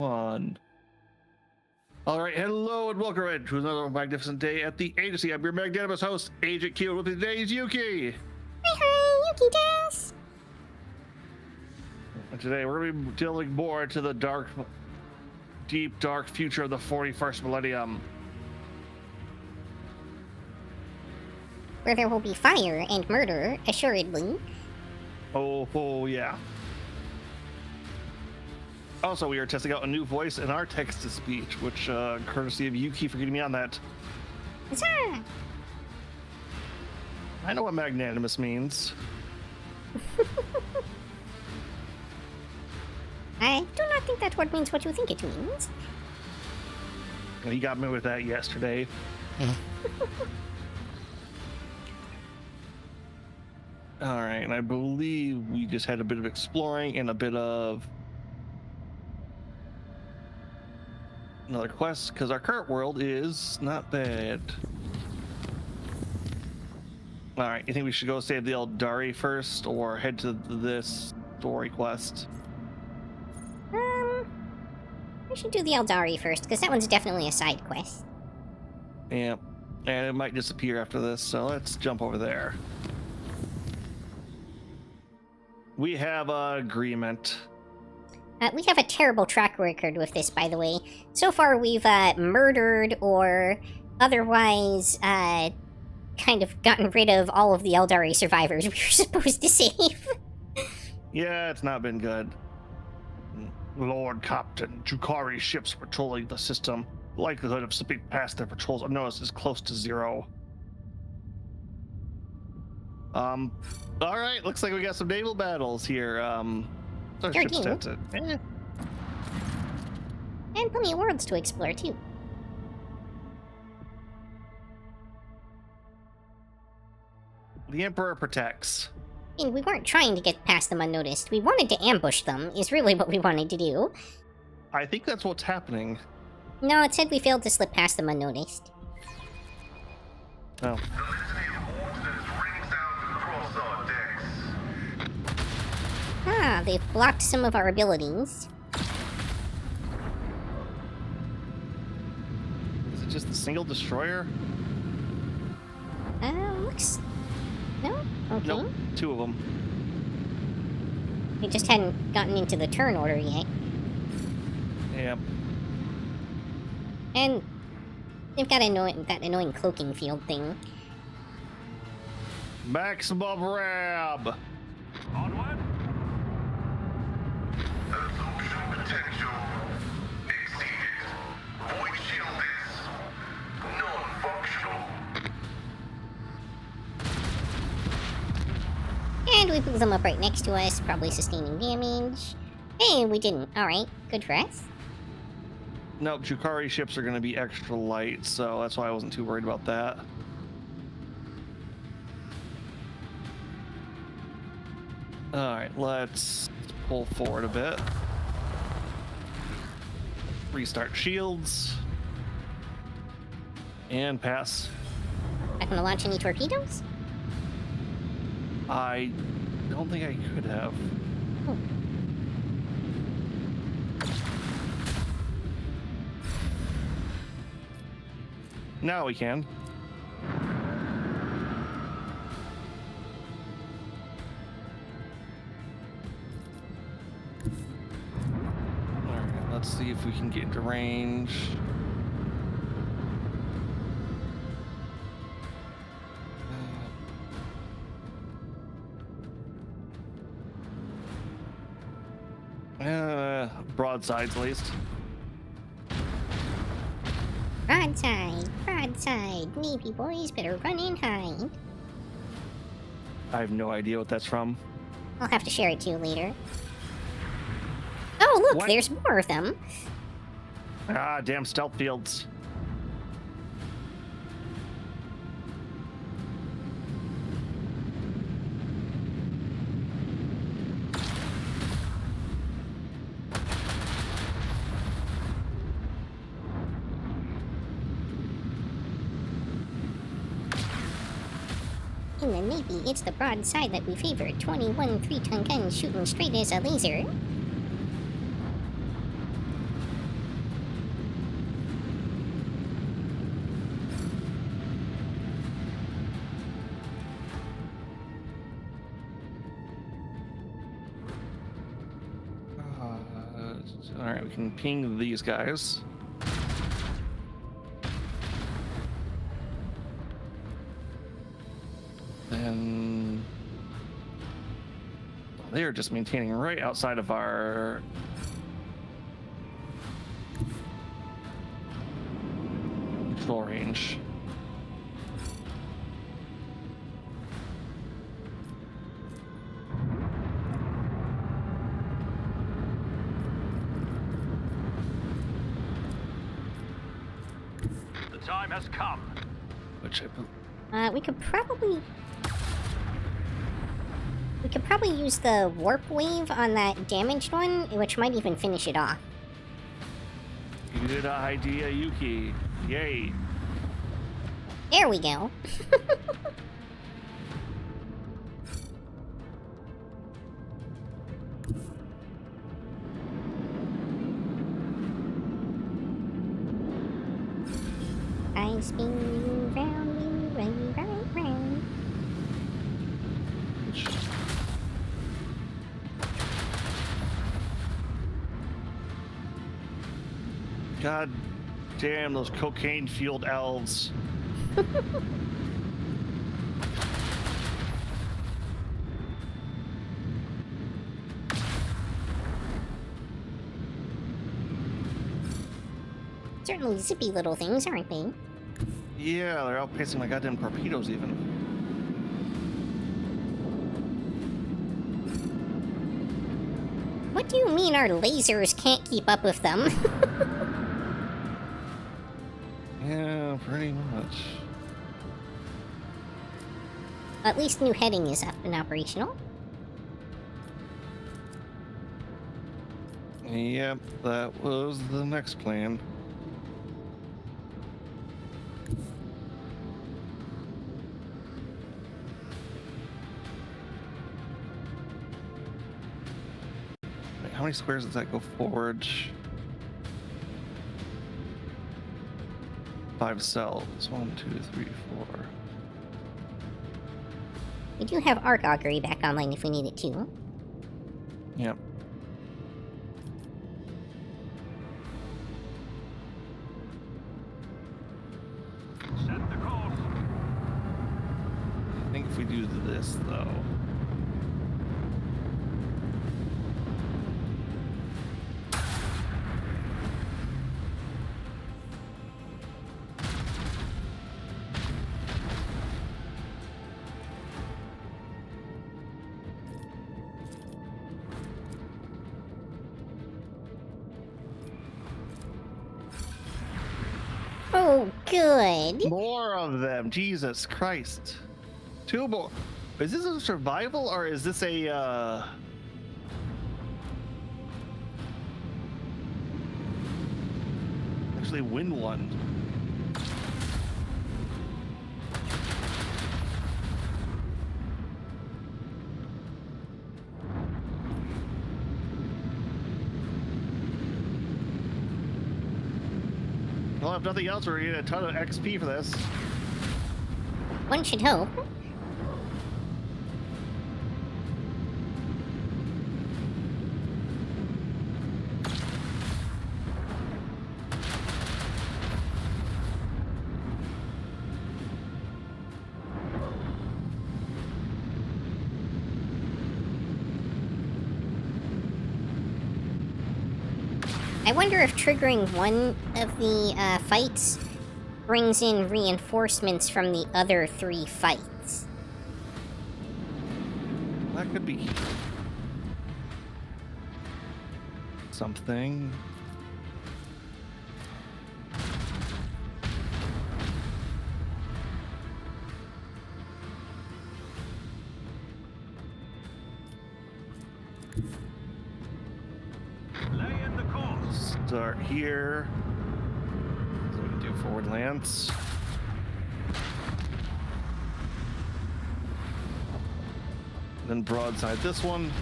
One. All right, hello and welcome in to another magnificent day at the agency. I'm your magnanimous host, Agent Q, with today's Yuki. Hi, Yukikaze. And today we're going to be delving more into the dark, deep, dark future of the 41st millennium. Where there will be fire and murder, assuredly. Oh yeah. Also, we are testing out a new voice in our text-to-speech, which, courtesy of Yuki for getting me on that. Huzzah! I know what magnanimous means. I do not think that word means what you think it means. You got me with that yesterday. All right, and I believe we just had a bit of exploring and a bit of another quest, because our current world is not bad. All right, you think we should go save the Eldari first, or head to this story quest? We should do the Eldari first, because that one's definitely a side quest. Yeah, and it might disappear after this, so let's jump over there. We have an agreement. We have a terrible track record with this, by the way. So far, we've murdered or otherwise kind of gotten rid of all of the Eldari survivors we were supposed to save. Yeah, it's not been good. Lord Captain, Jukari ships patrolling the system. Likelihood of slipping past their patrols unnoticed is close to zero. All right, looks like we got some naval battles here. Our Sure ship's do. tested. And plenty of worlds to explore, too. The Emperor protects. And we weren't trying to get past them unnoticed. We wanted to ambush them, is really what we wanted to do. I think that's what's happening. No, it said we failed to slip past them unnoticed. Oh. Ah, they've blocked some of our abilities. Is it just the single destroyer? Looks... No? Okay. Nope, two of them. We just hadn't gotten into the turn order yet. Yeah. And they've got that annoying cloaking field thing. Maximum Rab! Onward. Absorption potential exceeded. Void shield is non-functional. And we blew them up right next to us, probably sustaining damage. Hey, we didn't. Alright, good for us. Nope, Jukari ships are going to be extra light, so that's why I wasn't too worried about that. Alright, let's pull forward a bit. Restart shields. And pass. Not gonna launch any torpedoes? I don't think I could have. Oh. Now we can. Alright, let's see if we can get into range. Broadsides, at least. Broadside. Navy boys better run and hide. I have no idea what that's from. I'll have to share it to you later. Oh, look, What? there's more of them. Ah, damn stealth fields. In the Navy, it's the broadside that we favor. 21 3-ton guns shooting straight as a laser. All right, we can ping these guys. Then they are just maintaining right outside of our control range. The time has come. Which We could probably use the warp wave on that damaged one, which might even finish it off. good idea, Yuki. Yay. There we go. I spin you round, round, round, round. God damn those cocaine-fueled elves. Certainly zippy little things, aren't they? Yeah, they're outpacing my goddamn torpedoes even. What do you mean our lasers can't keep up with them? Yeah, pretty much. At least new heading is up and operational. Yep, that was the next plan. Wait, how many squares does that go forward? 5 cells. 1, 2, 3, 4. We do have arc augury back online if we need it too. Yep. Set the course. I think if we do this though. Oh, good. More of them. Jesus Christ. 2 more. Is this a survival or is this a actually win one? Well, if nothing else, we're getting a ton of XP for this. One should hope. I wonder if triggering one of the fights brings in reinforcements from the other 3 fights. That could be something. Lay in the course. Start here. So we can do forward lance. Then broadside this one.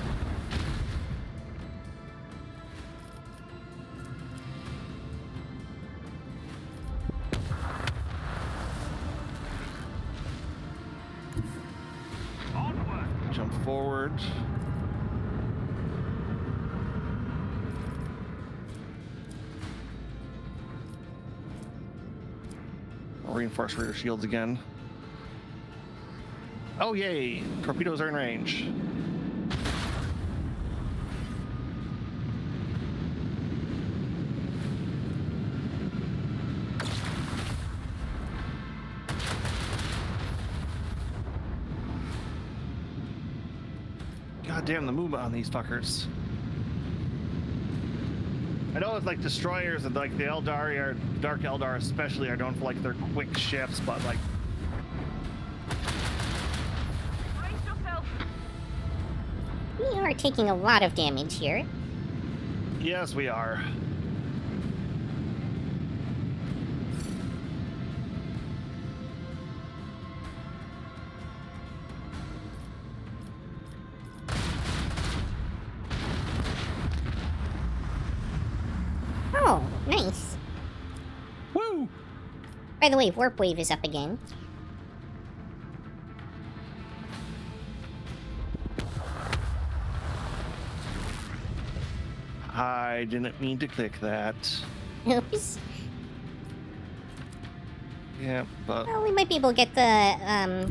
Onward. Jump forward. reinforce rear shields again. Oh, yay! Torpedoes are in range. God damn the movement on these fuckers. I know it's like destroyers and like the Eldari or Dark Eldar especially are known for like their quick ships, but like Brace yourself. We are taking a lot of damage here. yes, we are. Oh, nice. Woo! By the way, Warp Wave is up again. I didn't mean to click that. Oops. Yeah, but Well, we might be able to get the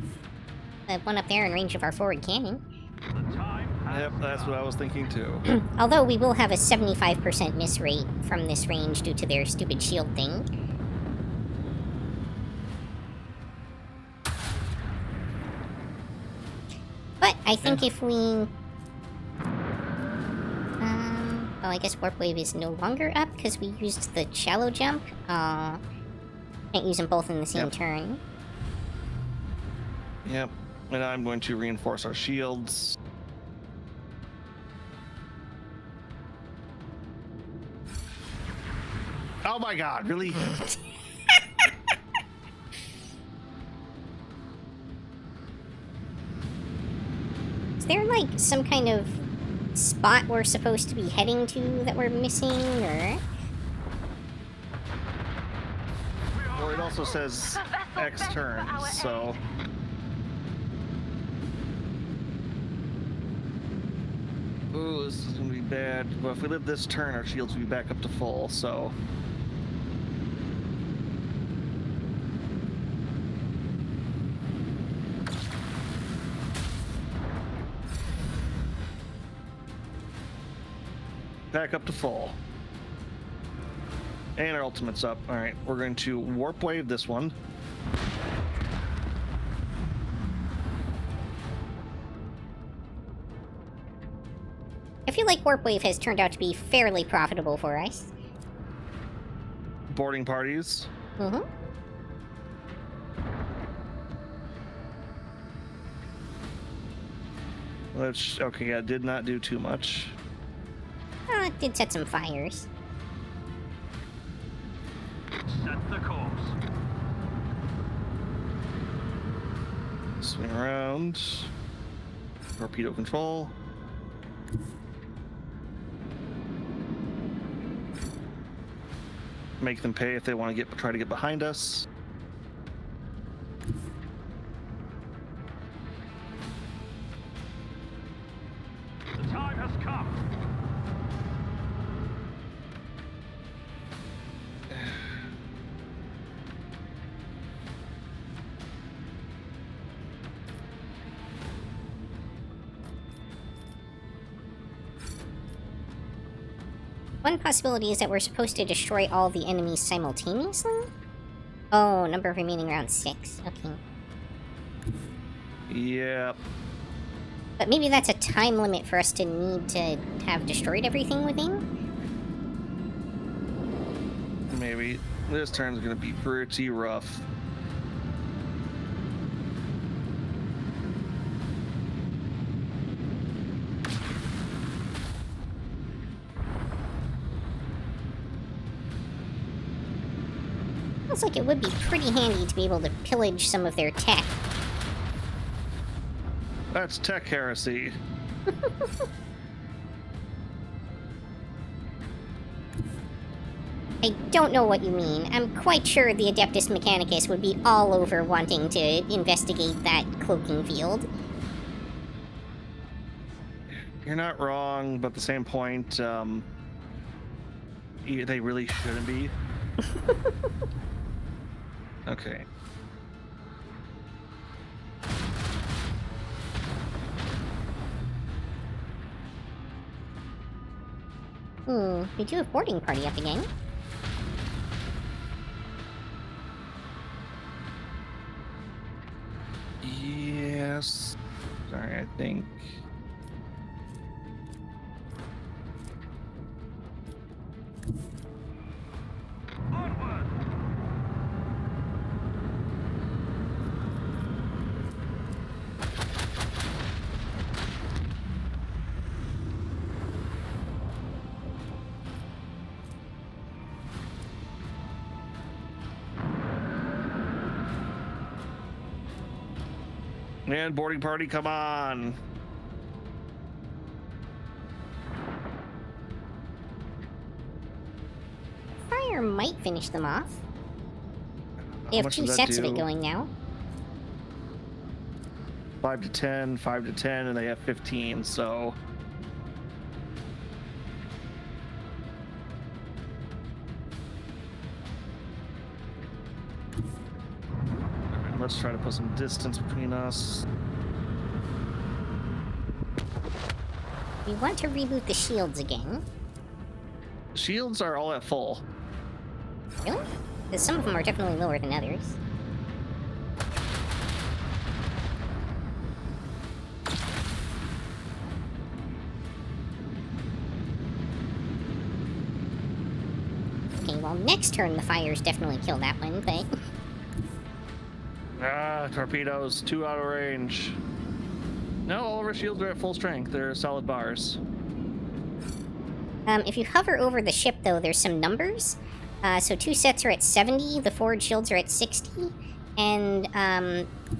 one up there in range of our forward cannon. The time has yep, that's what I was thinking too. Although we will have a 75% miss rate from this range due to their stupid shield thing. But I think if we... oh, I guess Warp Wave is no longer up because we used the shallow jump. Can't use them both in the same Yep. turn. Yep, and I'm going to reinforce our shields. Oh my god, really? Is there like some kind of spot we're supposed to be heading to that we're missing, or... Well, it also says X turns, so... Ooh, this is gonna be bad. But if we live this turn, our shields will be back up to full, so... Back up to full. And our ultimate's up. Alright, we're going to Warp Wave this one. I feel like Warp Wave has turned out to be fairly profitable for us. Boarding parties. Mm-hmm. Which, okay, yeah, did not do too much. Well, it did set some fires. set the course. Swing around. Torpedo control. Make them pay if they want to try to get behind us. The time has come. One possibility is that we're supposed to destroy all the enemies simultaneously? Oh, number of remaining rounds 6. Okay. Yep. But maybe that's a time limit for us to need to have destroyed everything within? Maybe. This turn's gonna be pretty rough. Looks like it would be pretty handy to be able to pillage some of their tech. That's tech heresy. I don't know what you mean. I'm quite sure the Adeptus Mechanicus would be all over wanting to investigate that cloaking field. You're not wrong, but at the same point, they really shouldn't be. Okay. We do have boarding party up again. Yes. Sorry, I think. Onward! And boarding party, come on. Fire might finish them off. They How have much 2 does that sets of it do? going now. 5 to 10, 5 to 10, and they have 15, so. Alright, let's try to put some distance between us. We want to reboot the shields again. Shields are all at full. Really? Because some of them are definitely lower than others. Okay, well, next turn the fires definitely kill that one, but... Ah, torpedoes, 2 out of range. No, all of our shields are at full strength. They're solid bars. If you hover over the ship, though, there's some numbers. So 2 sets are at 70, the forward shields are at 60, and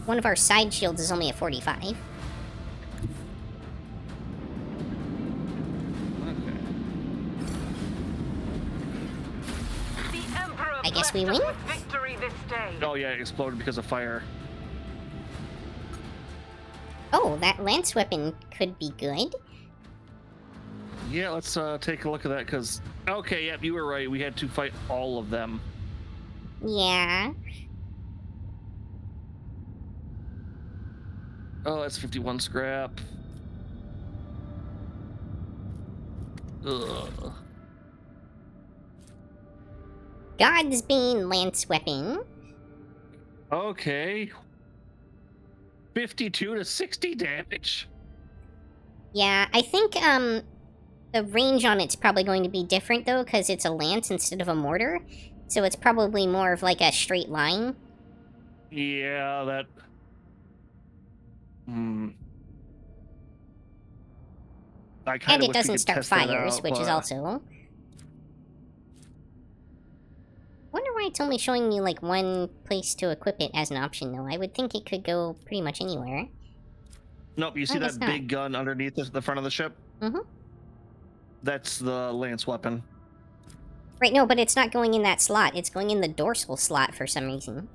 one of our side shields is only at 45. Okay. The Emperor I guess we blessed us win? with victory this day. Oh yeah, it exploded because of fire. Oh, that lance weapon could be good. Yeah, let's take a look at that, because... Okay, yep, you were right. We had to fight all of them. Yeah. Oh, that's 51 scrap. Ugh. Godsbane lance weapon. Okay. 52 to 60 damage. Yeah, I think the range on it's probably going to be different, though, because it's a lance instead of a mortar. So it's probably more of like a straight line. Yeah, that... I kind And of it doesn't start fires, which is also... Wonder why it's only showing me, like, one place to equip it as an option, though. I would think it could go pretty much anywhere. Nope, you see I guess that not. big gun underneath the front of the ship? Mm-hmm. That's the lance weapon. Right, no, but it's not going in that slot. It's going in the dorsal slot for some reason.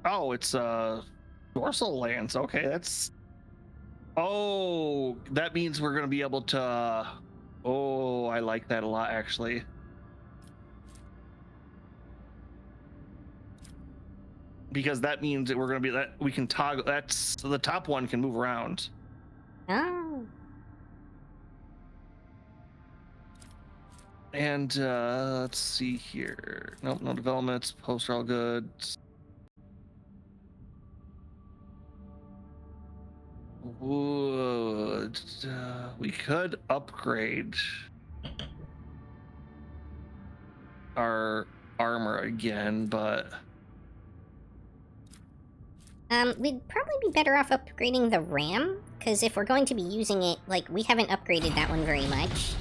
Oh, it's a dorsal lance. Okay, that's... Oh, that means we're going to be able to... Oh, I like that a lot, actually. Because that means that we're going to be... that we can toggle... That's... The top one can move around. Oh. And, let's see here. Nope, no developments. Posts are all good. Would we could upgrade our armor again, but We'd probably be better off upgrading the RAM, because if we're going to be using it, like, we haven't upgraded that one very much.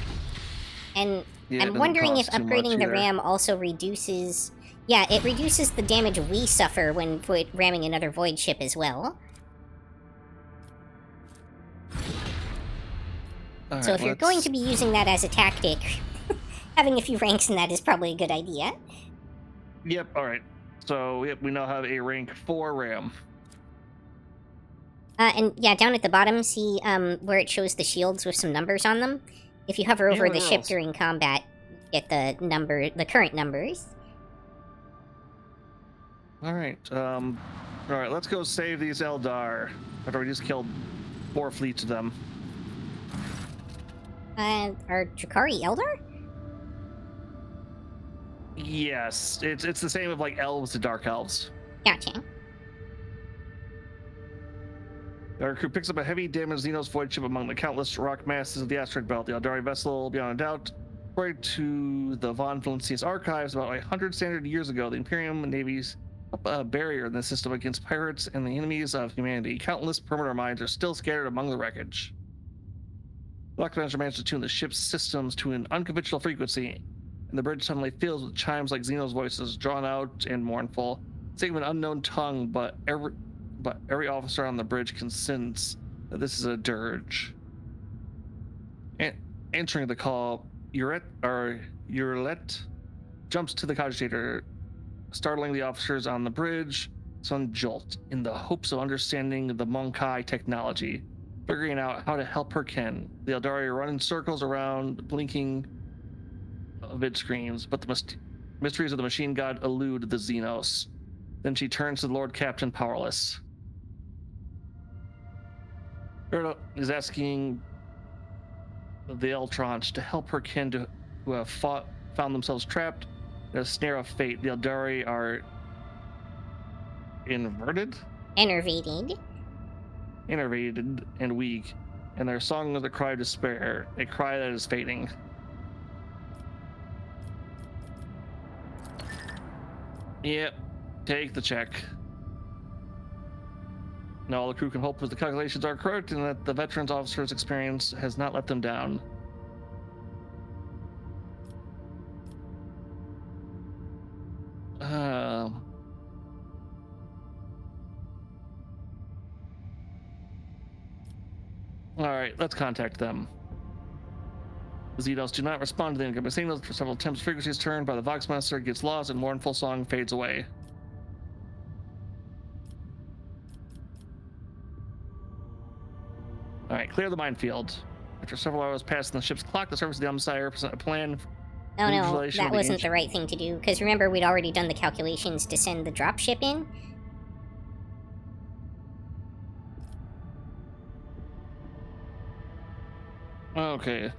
And yeah, it I'm doesn't wondering if cost too much upgrading the either. RAM also reduces... Yeah, it reduces the damage we suffer when ramming another void ship as well. All So right, if you're going to be using that as a tactic, having a few ranks in that is probably a good idea. Yep, all right. So, yep, we now have a rank 4 RAM. And yeah, down at the bottom, see where it shows the shields with some numbers on them? If you hover over Yeah, the where ship else? during combat, you get the current numbers. All right. All right. Let's go save these Eldar after we just killed 4 fleets of them. Are Drakari Eldar? Yes, it's the same with like elves to dark elves. Gotcha. Our crew picks up a heavy damaged Xenos void ship among the countless rock masses of the asteroid belt. The Eldari vessel, beyond a doubt, according to the Von Valencius archives, about 100 standard years ago, the Imperium Navy's a barrier in the system against pirates and the enemies of humanity. Countless perimeter mines are still scattered among the wreckage. The Lock Manager managed to tune the ship's systems to an unconventional frequency, and the bridge suddenly fills with chimes like Xenos voices, drawn out and mournful, saying an unknown tongue, but every officer on the bridge can sense that this is a dirge. And answering the call, Urlet jumps to the cogitator, startling the officers on the bridge. Some jolt in the hopes of understanding the Monkai technology, figuring out how to help her kin. The Eldari run in circles around blinking vid screens, but the mysteries of the machine god elude the Xenos. Then she turns to the Lord Captain, powerless. Erdo is asking the Eltronch to help her kin who have found themselves trapped in a snare of fate. The Eldari are enervated and weak, and their song is a cry of despair, a cry that is fading. Yep, take the check. Now all the crew can hope that the calculations are correct and that the veterans officer's experience has not let them down. All right, let's contact them. The Xenos do not respond to the incoming signals for several attempts. Frequency is turned by the Voxmaster, gets lost, and mournful song fades away. All right, clear the minefield. After several hours passing the ship's clock, the surface of the Omnissiah present a plan. Oh no, that wasn't the right thing to do, because remember, we'd already done the calculations to send the dropship in. Okay.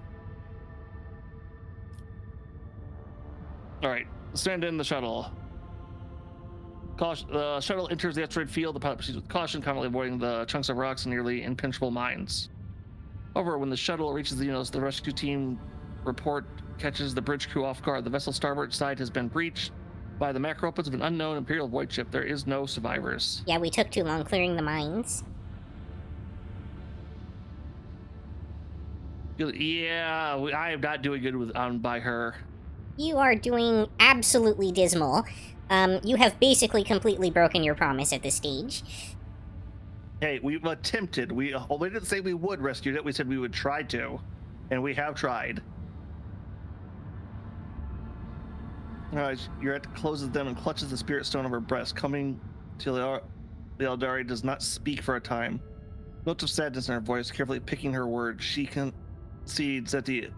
All right, send in the shuttle. The shuttle enters the asteroid field. The pilot proceeds with caution, confidently avoiding the chunks of rocks and nearly impenetrable mines. However, when the shuttle reaches the Xenos, the rescue team report catches the bridge crew off guard. The vessel's starboard side has been breached by the macropeds of an unknown Imperial void ship. There is no survivors. Yeah, we took too long clearing the mines. Yeah, I am not doing good by her. You are doing absolutely dismal. You have basically completely broken your promise at this stage. Hey, we've attempted. We didn't say we would rescue it. We said we would try to, and we have tried. All right, Yuret closes them and clutches the spirit stone of her breast, coming till the Eldari does not speak for a time. Notes of sadness in her voice, carefully picking her words. She concedes that the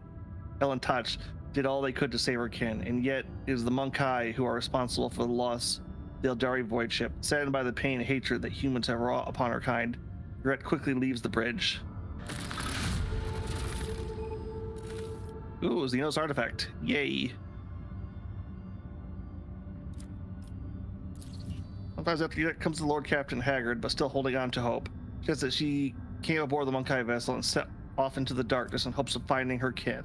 Elantach did all they could to save her kin, and yet it is the Monkai who are responsible for the loss of the Eldari void ship. Saddened by the pain and hatred that humans have wrought upon her kind, Yuret quickly leaves the bridge. Ooh, Xenos artifact. Yay. Sometimes after Yuret comes the Lord Captain, haggard, but still holding on to hope. She says that she came aboard the Monkai vessel and set off into the darkness in hopes of finding her kin,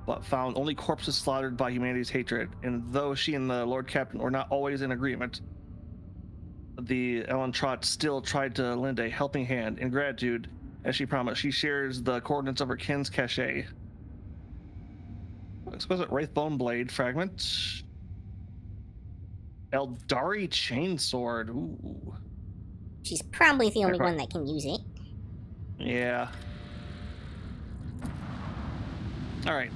but found only corpses slaughtered by humanity's hatred. And though she and the Lord Captain were not always in agreement, the Elantach still tried to lend a helping hand. In gratitude, as she promised, she shares the coordinates of her kin's cache. Exquisite Wraithbone blade fragment. Eldari chainsword. Ooh. She's probably the only one that can use it. Yeah. All right.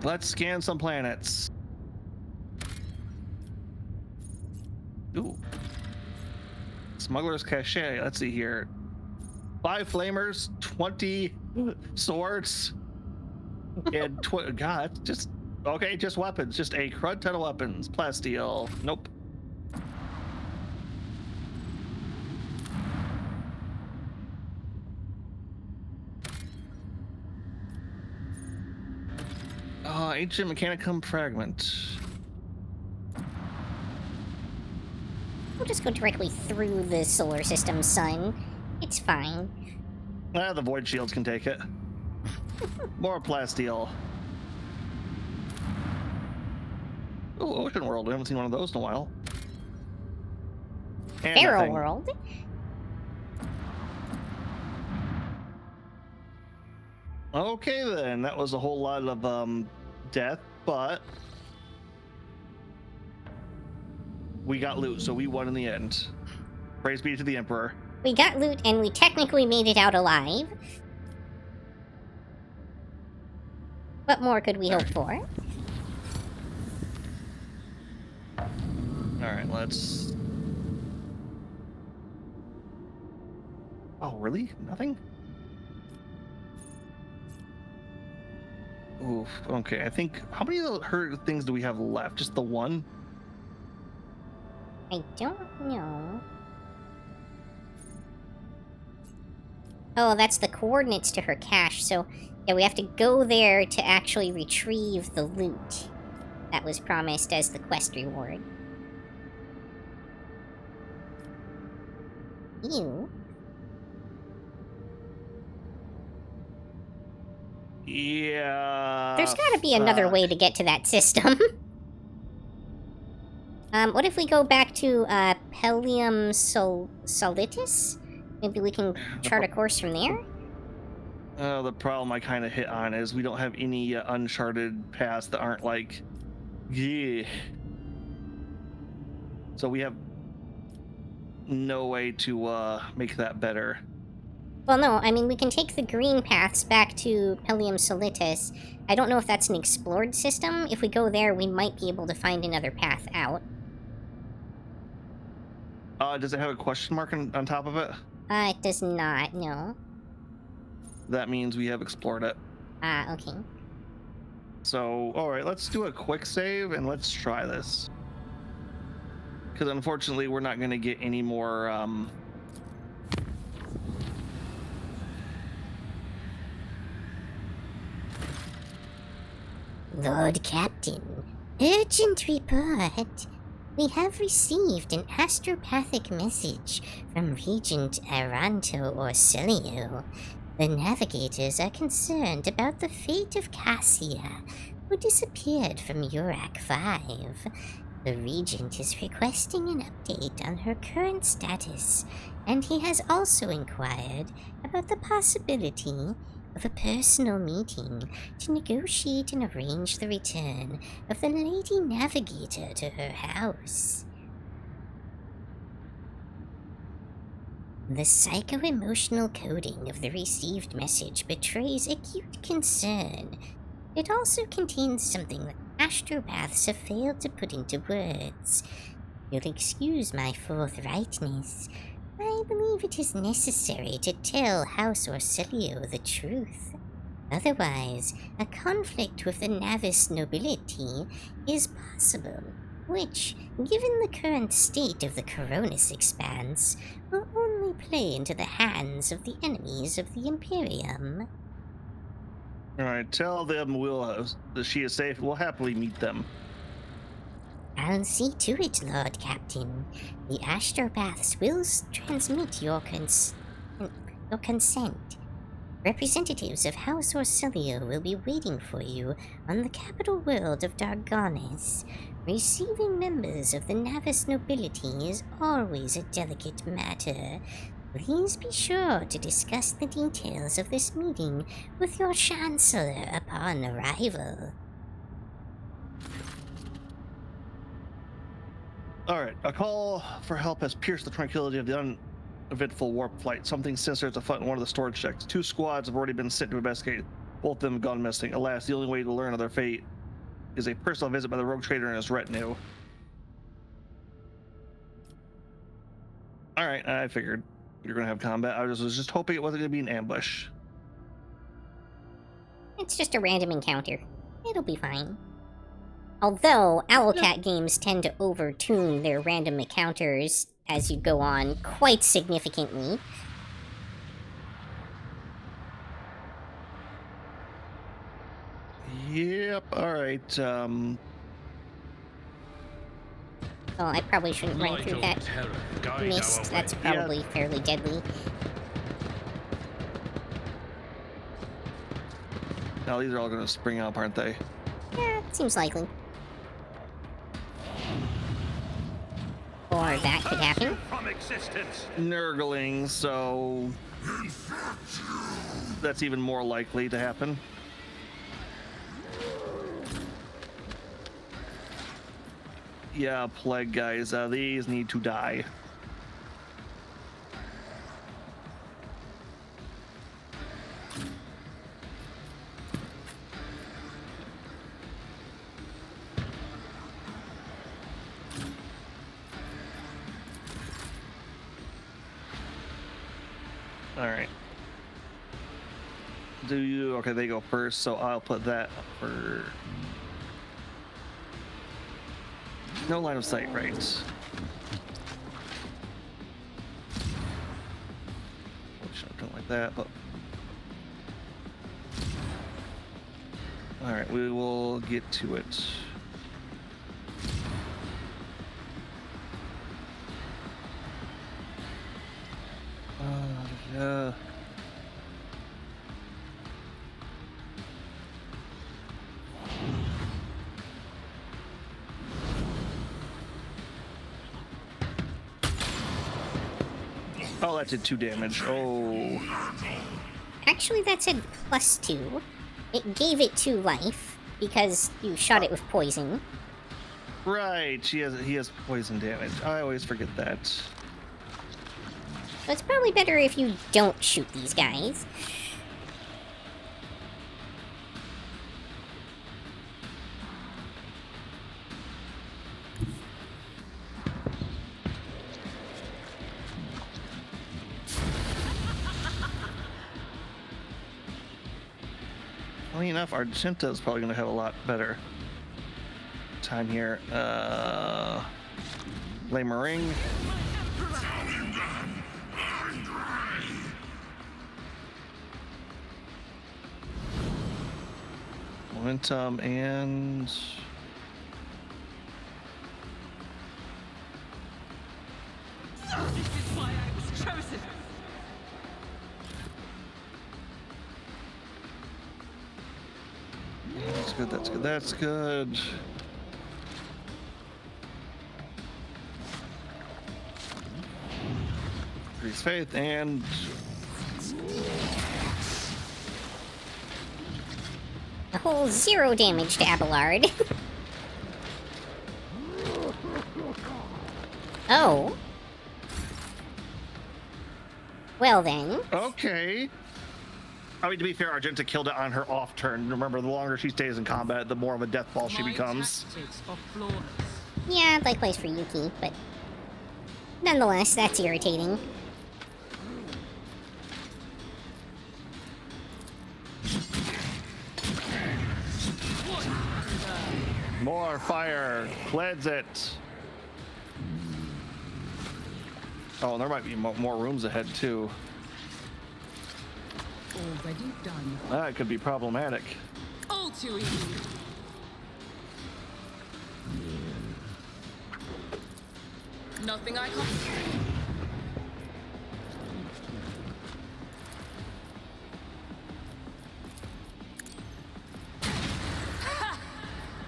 Let's scan some planets. Ooh. Smuggler's Cache. Let's see here. 5 flamers, 20 swords, and God, just Okay, just weapons. Just a crud ton of weapons. Plasteel. Nope. Ancient Mechanicum fragment. We'll just go directly through the solar system sun. It's fine. The void shields can take it. More plasteel. Oh, Ocean World. We haven't seen one of those in a while. And Feral nothing. World. Okay then, that was a whole lot of death, but we got loot, so we won in the end. Praise be to the Emperor. We got loot and we technically made it out alive. What more could we hope for? Alright, let's... Oh, really? Nothing? Oof, okay, I think... How many of her things do we have left? Just the one? I don't know. Oh, that's the coordinates to her cache, so yeah, we have to go there to actually retrieve the loot that was promised as the quest reward. Ew. Yeah... There's gotta be another way to get to that system. What if we go back to, Pelium Solitis? Maybe we can chart a course from there? The problem I kind of hit on is we don't have any uncharted paths that aren't like... Yeah. So we have no way to make that better. Well, no, I mean, we can take the green paths back to Pelium Solitis. I don't know if that's an explored system. If we go there, we might be able to find another path out. Does it have a question mark on top of it? It does not, no. That means we have explored it. Okay. So, alright, let's do a quick save and let's try this. Because unfortunately, we're not going to get any more, Lord Captain, urgent report. We have received an astropathic message from Regent Aranto Orsilio. The navigators are concerned about the fate of Cassia, who disappeared from Urak 5. The Regent is requesting an update on her current status, and he has also inquired about the possibility of a personal meeting to negotiate and arrange the return of the Lady Navigator to her house. The psycho-emotional coding of the received message betrays acute concern. It also contains something that astropaths have failed to put into words. You'll excuse my forthrightness. I believe it is necessary to tell House Orsilio the truth. Otherwise, a conflict with the Navis nobility is possible, which, given the current state of the Coronis expanse, will only play into the hands of the enemies of the Imperium. alright, tell them that she is safe. We'll happily meet them. I'll see to it, Lord Captain. The astropaths will transmit your consent. Representatives of House Orsilio will be waiting for you on the capital world of Dargonis. Receiving members of the Navis nobility is always a delicate matter. Please be sure to discuss the details of this meeting with your Chancellor upon arrival. Alright, a call for help has pierced the tranquility of the uneventful warp flight. Something sinister is afoot in one of the storage decks. 2 squads have already been sent to investigate. Both of them have gone missing. Alas, the only way to learn of their fate is a personal visit by the rogue trader and his retinue. Alright, I figured you're going to have combat. I was just hoping it wasn't going to be an ambush. It's just a random encounter. It'll be fine. Although, Owlcat games tend to overtune their random encounters as you go on quite significantly. Yep, alright, Oh, I probably shouldn't run through that mist. That's probably fairly deadly. now these are all gonna spring up, aren't they? Yeah, seems likely. Or that could happen. From existence. Nurgling, so that's even more likely to happen. Yeah, plague guys, these need to die. All right. Do you? Okay, they go first, so I'll put that up for. No line of sight, right? Something like that, but. All right, we will get to it. Yeah. Oh, that did 2 damage. Oh. Actually, that said +2. It gave it 2 life, because you shot it with poison. Right, he has poison damage. I always forget that. So it's probably better if you don't shoot these guys. Funny enough, Argenta is probably going to have a lot better time here. Ring. Momentum and... This is why I was chosen. That's good, that's good, that's good. Increase faith and... A whole 0 damage to Abelard. Oh. Well then. Okay. I mean, to be fair, Argenta killed it on her off turn. Remember, the longer she stays in combat, the more of a death ball she becomes. Tactics are flawless. Yeah, likewise for Yuki, but nonetheless, that's irritating. More fire. Cleanse it. Oh, there might be more rooms ahead, too. Already done. That could be problematic. All too easy. Nothing I can't.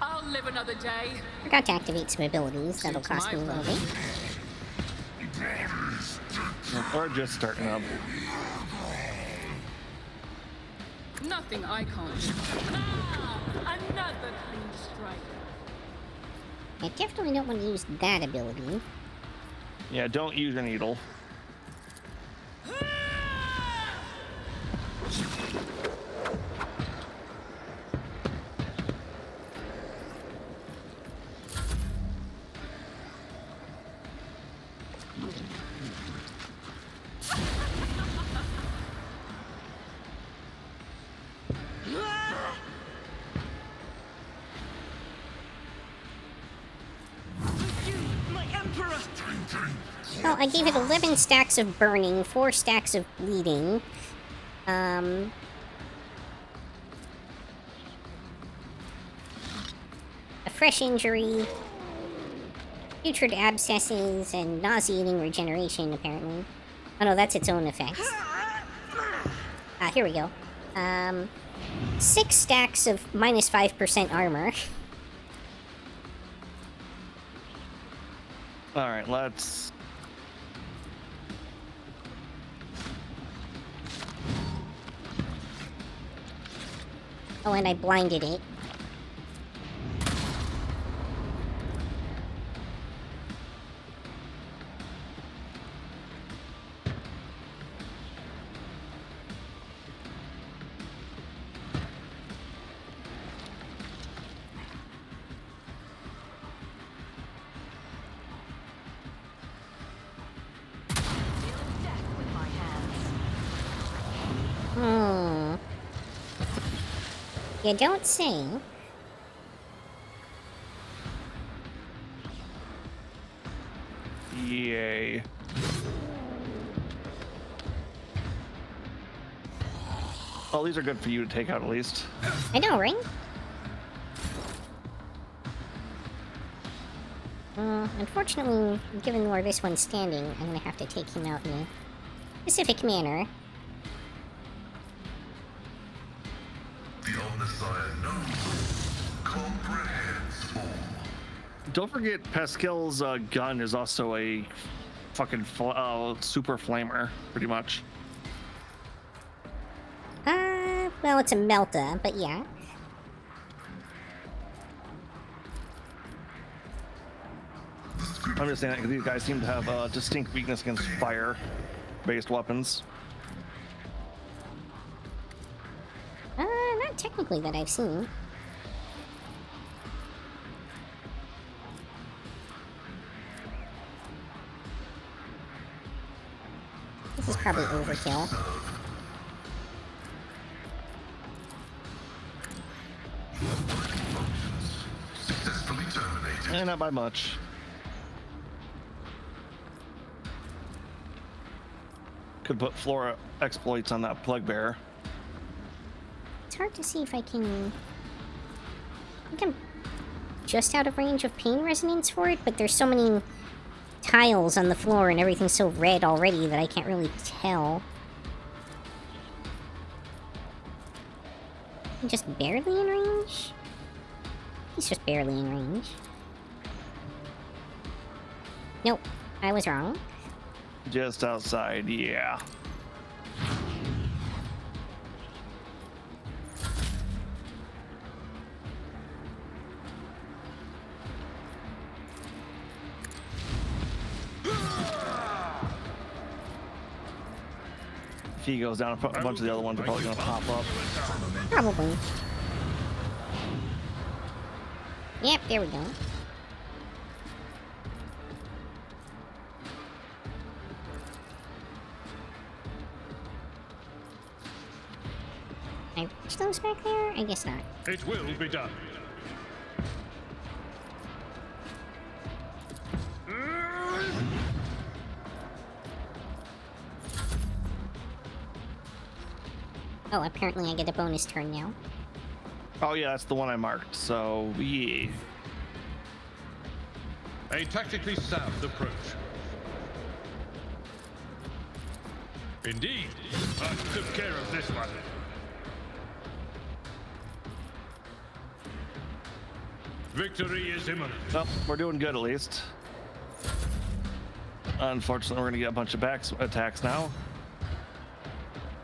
I'll live another day. Forgot to activate some abilities. That'll Suits cost my me a little bit. Or just starting up. Nothing I can't do. Ah, another clean strike. I definitely don't want to use that ability. Yeah, don't use your needle. Emperor! Well, I gave it 11 stacks of burning, 4 stacks of bleeding. A fresh injury, putrid abscesses, and nauseating regeneration, apparently. Oh no, that's its own effects. Here we go. 6 stacks of minus 5% armor. Alright, let's... Oh, and I blinded it. You don't say. Yay. Well, these are good for you to take out at least. I know, right? Unfortunately, given where this one's standing, I'm gonna have to take him out in a specific manner. The Omnissiah knows, comprehends all. Don't forget, Pascal's gun is also a fucking super flamer, pretty much. Well, it's a Melta, but yeah. I'm just saying that because these guys seem to have a distinct weakness against fire-based weapons. Not technically that I've seen. This is probably overkill. Successfully terminated. Not by much. Could put Flora exploits on that plug bearer. It's hard to see if I can... I think I'm just out of range of pain resonance for it, but there's so many tiles on the floor and everything's so red already that I can't really tell. I'm just barely in range? He's just barely in range. Nope, I was wrong. Just outside, yeah. If he goes down, a bunch of the other ones are probably going to pop up. Probably. Yep, there we go. Can I reach those back there? I guess not. It will be done. Oh, apparently I get a bonus turn now. Oh yeah, that's the one I marked, so yeah. A tactically sound approach. Indeed, I took care of this one. Victory is imminent. Well, we're doing good at least. Unfortunately, we're gonna get a bunch of back attacks now.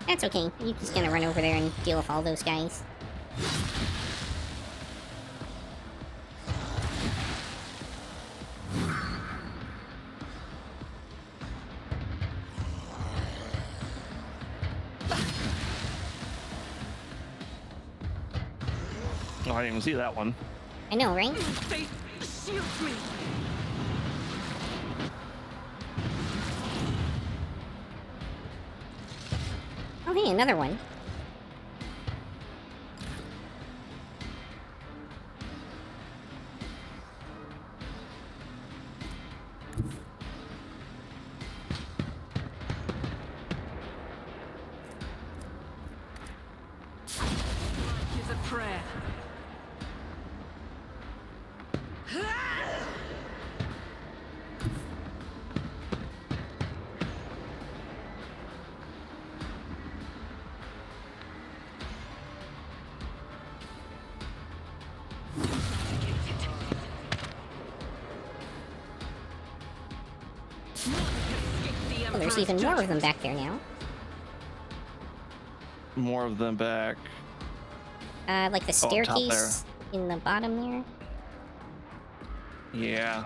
That's okay. Yuki's gonna run over there and deal with all those guys. Oh, I didn't even see that one. I know, right? Fate shields me. Oh, hey, another one. Oh, there's even more of them back there now. More of them back. Like the Oh, up top staircase in the bottom there. Yeah.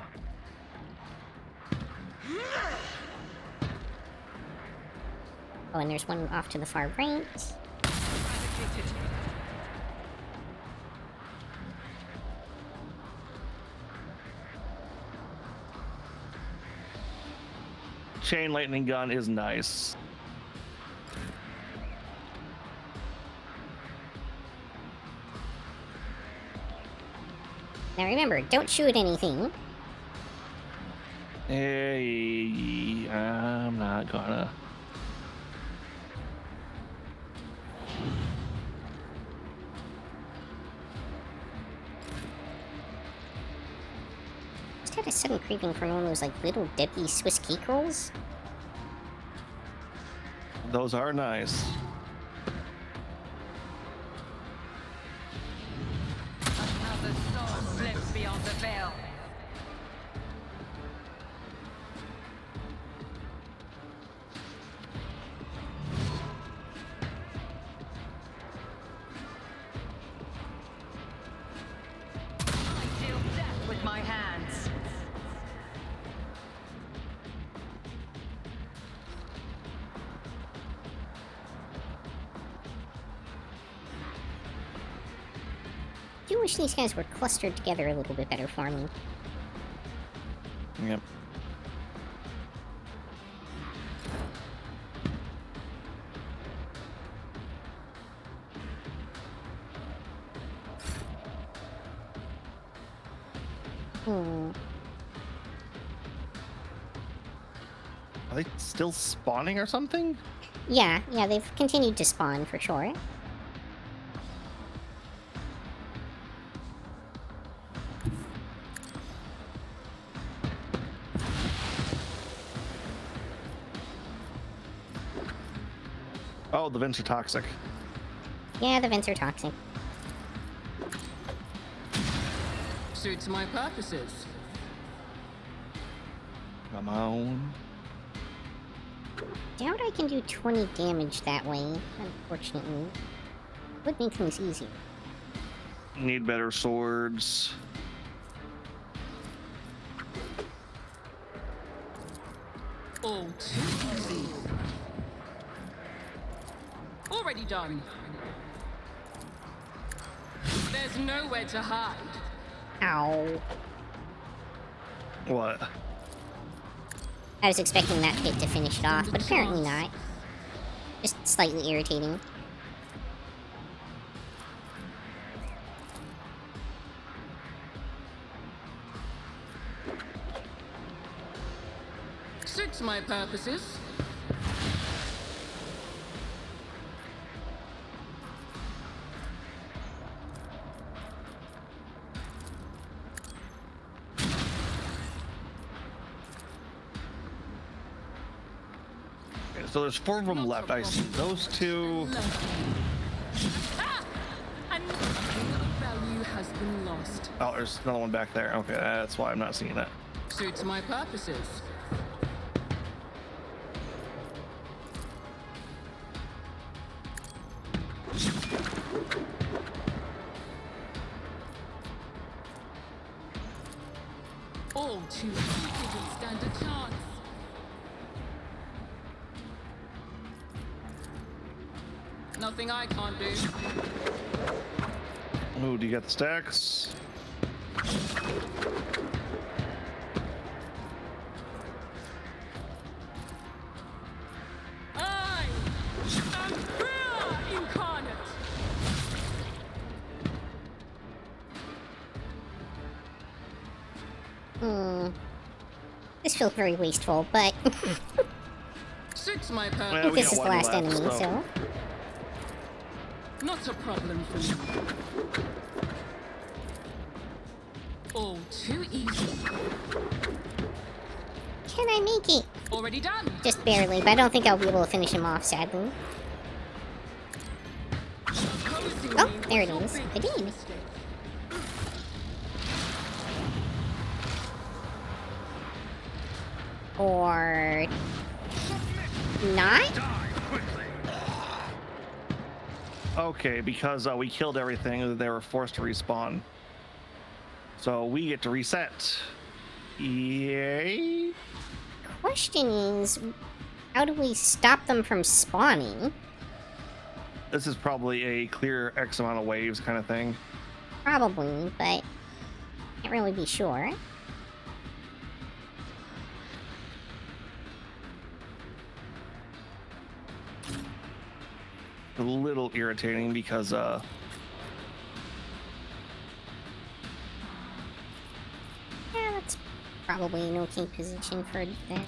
Oh, and there's one off to the far right. Chain lightning gun is nice. Now remember, don't shoot anything. Hey, I'm not gonna. Just had a sudden craving for one of those, like, little Debbie Swiss cake rolls. Those are nice. Another soul slips beyond the veil. I deal death with my hands. I do wish these guys were clustered together a little bit better for me. Yep. Are they still spawning or something? Yeah, they've continued to spawn for sure. Oh, the vents are toxic. Yeah, the vents are toxic. Suits my purposes. Come on. Doubt I can do 20 damage that way, unfortunately. Would make things easier. Need better swords. All too easy. Already done. There's nowhere to hide. Ow. What? I was expecting that hit to finish it off, but apparently not. Just slightly irritating. Suits my purposes. Okay, so there's 4 of them left. I see those 2. Ah! And value has been lost. Oh, there's another one back there. Okay, that's why I'm not seeing it. Suits my purposes. All too easy didn't stand a chance. Nothing I can't do. Oh, do you got the stacks? I am fear incarnate. This feels very wasteful, but Suits my Well, purpose. we this got is the one last left, enemy, so- so... Not a problem for me. All too easy. Can I make it? Already done. Just barely, but I don't think I'll be able to finish him off, sadly. Opposing Oh, me there it was is. your I biggest did. mistake. Or not? Okay, because we killed everything, they were forced to respawn. So we get to reset. Yay! Question is, how do we stop them from spawning? This is probably a clear X amount of waves kind of thing. Probably, but can't really be sure. A little irritating because Yeah, that's probably an okay position for that.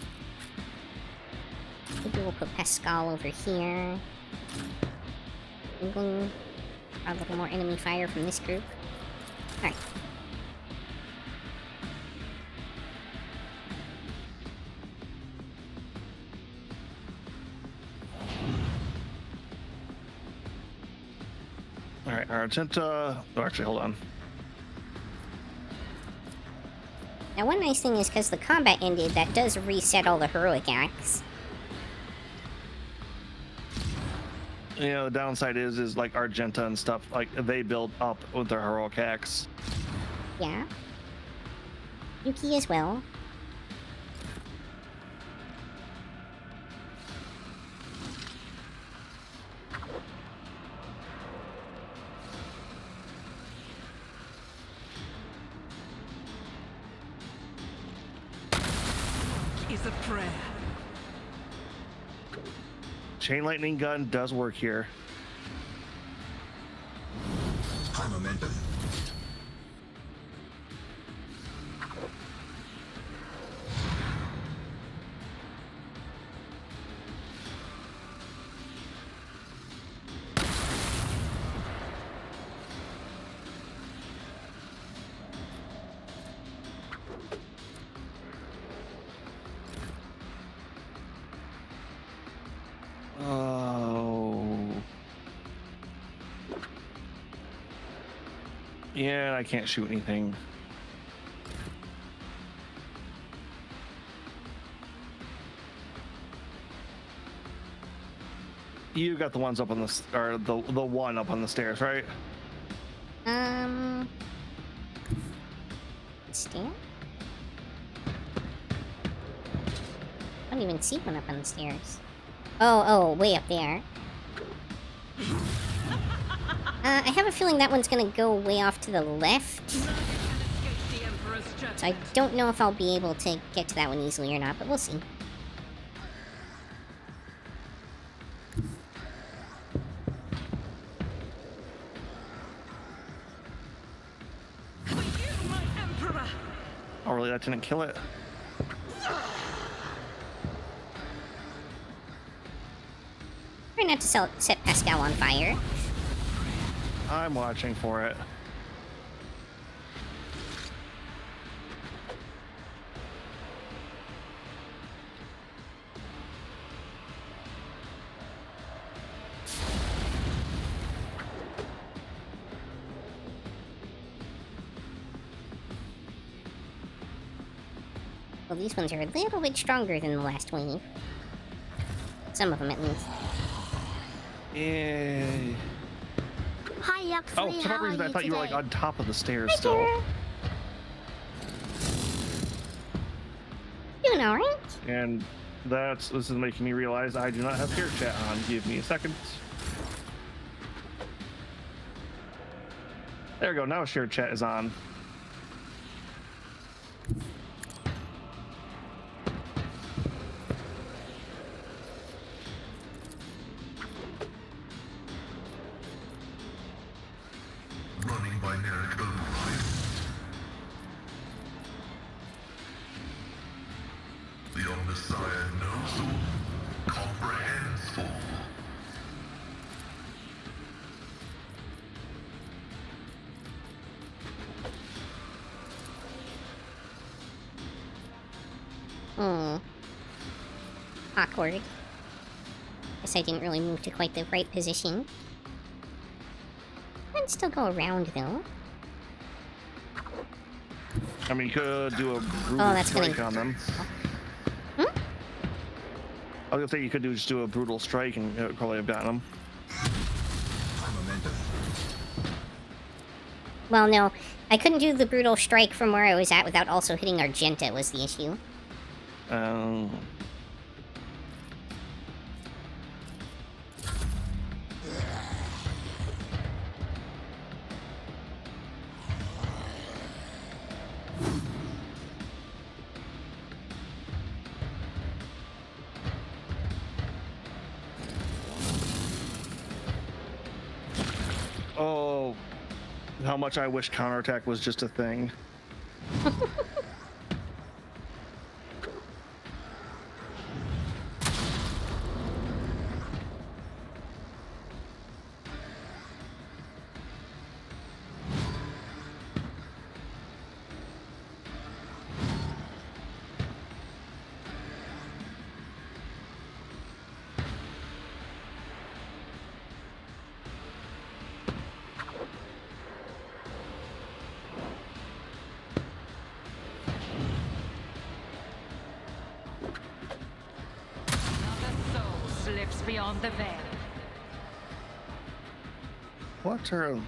Maybe we'll put Pascal over here. A little more enemy fire from this group. Alright. Alright, Argenta. Oh, actually, hold on. Now, one nice thing is because the combat ended, that does reset all the heroic acts. You know, the downside is like Argenta and stuff, like they build up with their heroic acts. Yeah. Yuki as well. Is a prayer. Chain lightning gun does work here. High momentum. Oh. Yeah, I can't shoot anything. You got the ones up on the or the one up on the stairs, right? Stair? I don't even see one up on the stairs. Oh, way up there. I have a feeling that one's gonna go way off to the left. So I don't know if I'll be able to get to that one easily or not, but we'll see. Oh, really? That didn't kill it? Try not to set Pascal on fire. I'm watching for it. Well, these ones are a little bit stronger than the last wave. Some of them, at least. Yay. Hi, Yuck. Oh, for some reason I thought you were like on top of the stairs Hi, still. Tara. Doing alright? And this is making me realize I do not have share chat on. Give me a second. There we go. Now share chat is on. Running binaric override. The Omnissiah knows all, comprehends all. Awkward. Guess I didn't really move to quite the right position. I'd still go around, though. I mean, you could do a brutal Oh, that's strike gonna- on them. Hmm? I was gonna say you could just do a brutal strike and it would probably have gotten him. High momentum. Well, no, I couldn't do the brutal strike from where I was at without also hitting Argenta was the issue. Oh, how much I wish counterattack was just a thing. Another soul slips beyond the veil. What are...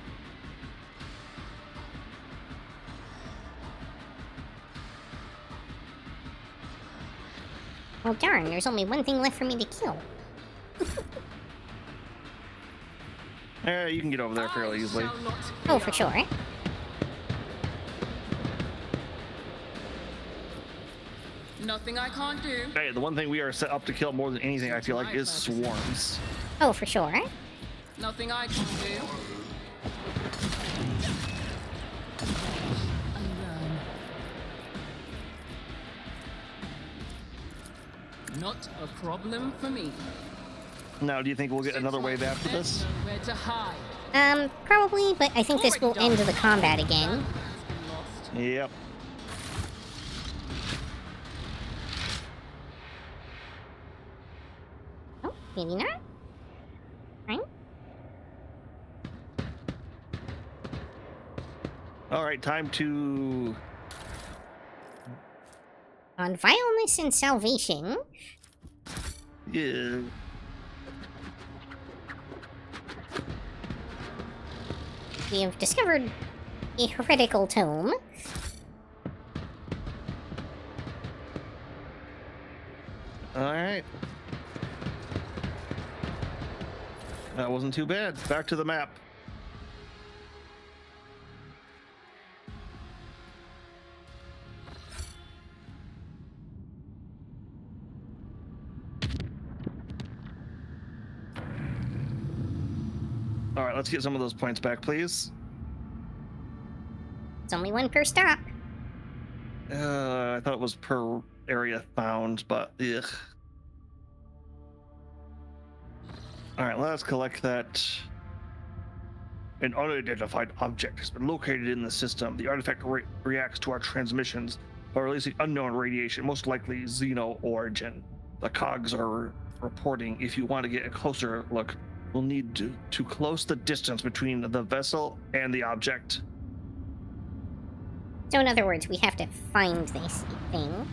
Well, darn, there's only one thing left for me to kill. You can get over there fairly easily. Shall not Oh, for sure. Nothing I can't do. Hey, the one thing we are set up to kill more than anything, I feel like, is swarms. Oh, for sure. Nothing I can't do. Unlearn. Not a problem for me. Now, do you think we'll get another wave after There's this? nowhere to hide. Probably, but I think this will end the combat again. Has been lost. Yep. Oh, maybe not. Right? All right, time to... On vileness and salvation. Yeah. We have discovered a heretical tome. All right. That wasn't too bad. Back to the map. All right, let's get some of those points back, please. It's only one per stop. I thought it was per area found, but ugh. All right, let's collect that. An unidentified object has been located in the system. The artifact reacts to our transmissions by releasing unknown radiation, most likely xeno origin. The cogs are reporting. If you want to get a closer look, we'll need to close the distance between the vessel and the object. So in other words, we have to find this thing.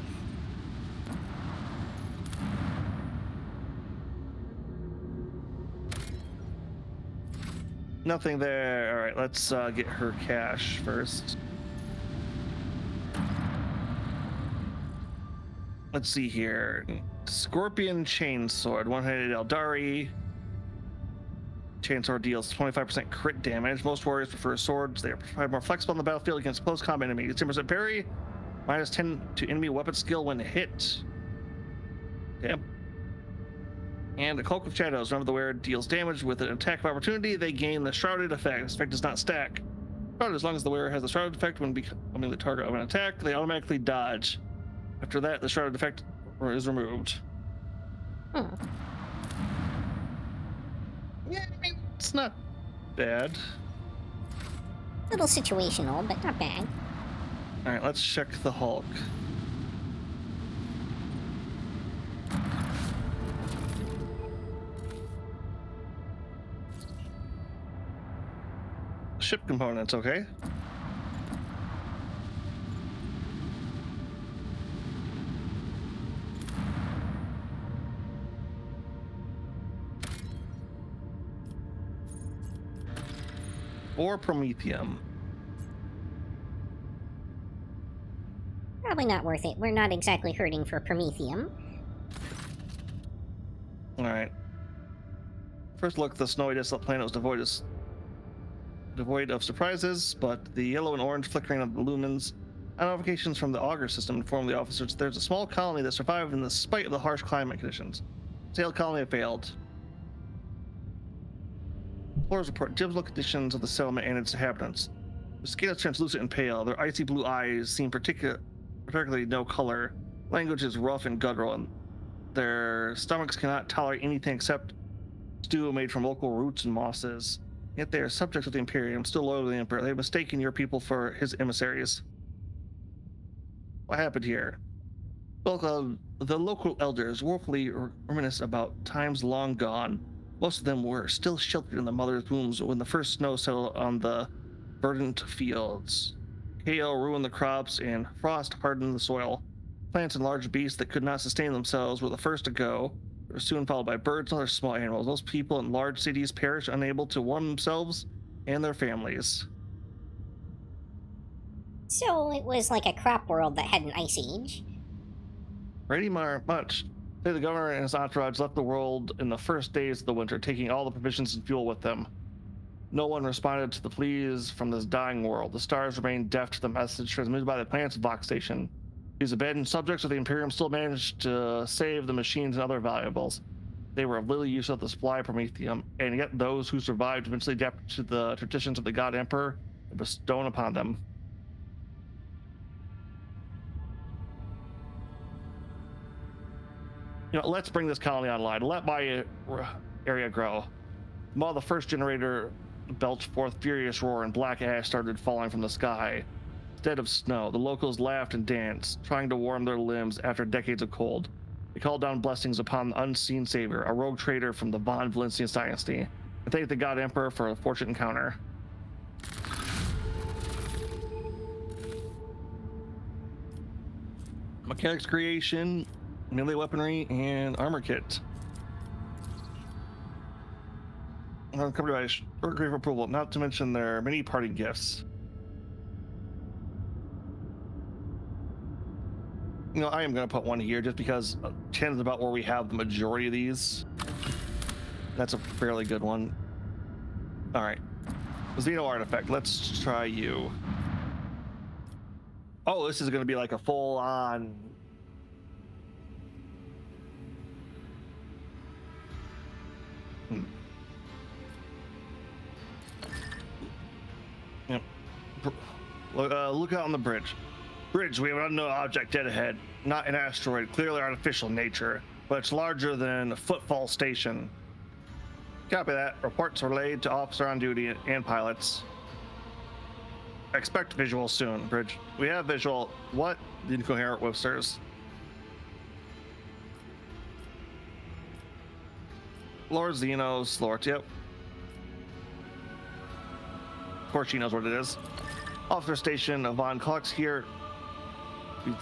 Nothing there. All right, let's get her cash first. Let's see here. Scorpion Chainsword, one-handed Eldari. Chainsword deals 25% crit damage. Most warriors prefer swords. They are more flexible on the battlefield against close combat enemies. 10% parry, minus 10 to enemy weapon skill when hit. Damn. And the Cloak of Shadows. Whenever the wearer deals damage with an attack of opportunity, they gain the Shrouded effect. This effect does not stack. But as long as the wearer has the Shrouded effect when becoming the target of an attack, they automatically dodge. After that, the Shrouded effect is removed. Hmm. Yeah, I mean, it's not bad. Little situational, but not bad. All right, let's check the Hulk. Ship components, okay. or promethium? Probably not worth it. We're not exactly hurting for promethium. All right. First look, the snowy desolate planet was devoid of surprises, but the yellow and orange flickering of the lumens and notifications from the auger system informed the officers there's a small colony that survived in the spite of the harsh climate conditions. Sailed colony had failed. Explorers report dismal conditions of the settlement and its inhabitants. The skin is translucent and pale. Their icy blue eyes seem particularly no color. Language is rough and guttural, and their stomachs cannot tolerate anything except stew made from local roots and mosses. Yet they are subjects of the Imperium, still loyal to the Emperor. They have mistaken your people for his emissaries. What happened here? Well, the local elders woefully reminisce about times long gone. Most of them were still sheltered in the mother's wombs when the first snow settled on the verdant fields. Hail ruined the crops and frost hardened the soil. Plants and large beasts that could not sustain themselves were the first to go. They were soon followed by birds and other small animals. Those people in large cities perished unable to warm themselves and their families. So it was like a crop world that had an ice age. Pretty much. The governor and his entourage left the world in the first days of the winter, taking all the provisions and fuel with them. No one responded to the pleas from this dying world. The stars remained deaf to the message transmitted by the planet's Vox station. These abandoned subjects of the Imperium still managed to save the machines and other valuables. They were of little use of the supply of promethium, and yet those who survived eventually adapted to the traditions of the God Emperor and bestowed upon them. Let's bring this colony online. Let my area grow. While the first generator belched forth furious roar and black ash started falling from the sky. Instead of snow, the locals laughed and danced, trying to warm their limbs after decades of cold. They called down blessings upon the unseen savior, a rogue trader from the Von Valencian dynasty, and thanked the God Emperor for a fortunate encounter. Mechanics creation, melee weaponry, and armor kit. Covered by short grave approval, not to mention their many parting gifts. I am going to put one here just because chances about where we have the majority of these. That's a fairly good one. All right. Xeno artifact. Let's try you. Oh, this is going to be like a full-on... Yep. Look out on the bridge. Bridge, we have an unknown object dead ahead. Not an asteroid, clearly artificial in nature, but it's larger than Footfall Station. Copy that. Reports relayed to officer on duty and pilots. Expect visual soon, Bridge. We have visual. What? The incoherent whisters. Lord Xenos, Lord, yep. Of course she knows what it is. Officer Station Von Clux here. We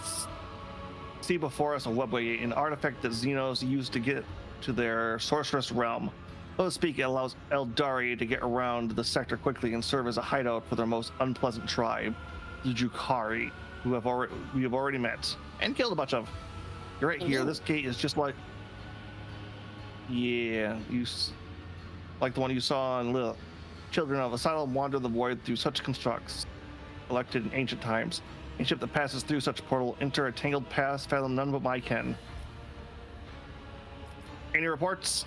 see before us a webway, an artifact that Xenos used to get to their sorceress realm. So to speak, it allows Eldari to get around the sector quickly and serve as a hideout for their most unpleasant tribe, the Jukari, who we have already met and killed a bunch of. You're right here. This gate is just like, yeah, like the one you saw in Lilith. Children of Asylum wander the void through such constructs, elected in ancient times. A ship that passes through such a portal enter a tangled path fathom none but my ken. Any reports?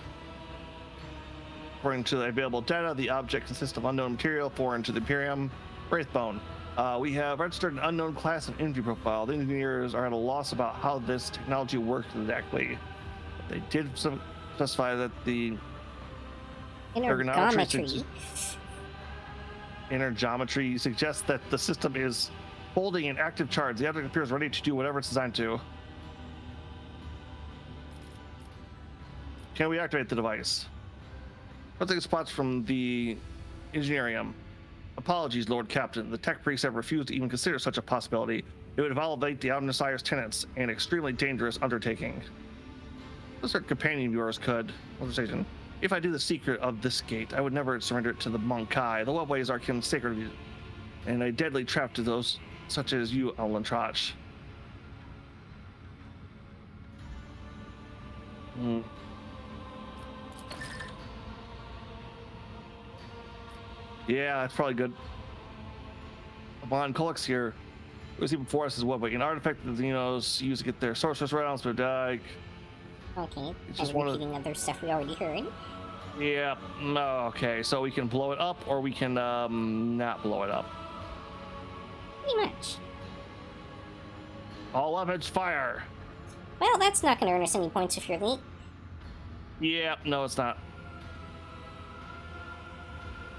According to the available data, the object consists of unknown material foreign to the Imperium. Wraithbone. We have registered an unknown class of energy profile. The engineers are at a loss about how this technology works exactly. They did specify that the Energometry suggests that the system is holding an active charge. The object appears ready to do whatever it's designed to. Can we activate the device? Let's take spots from the Engineerium. Apologies, Lord Captain. The tech priests have refused to even consider such a possibility. It would violate the Omnissiah's tenets, an extremely dangerous undertaking. This companion of yours could. Conversation. If I do the secret of this gate, I would never surrender it to the Monkai. The webways are sacred and a deadly trap to those such as you, Alantrach. Yeah, that's probably good. Von Kolix here. It was even before us as well, but an artifact that the Xenos use to get their sorceress rounds, but Okay, it's kind just of one of repeating other stuff we already heard. yeah, no, okay, so we can blow it up or we can not blow it up. Pretty much. All weapons fire. Well, that's not going to earn us any points if you're late. Yeah, no, it's not.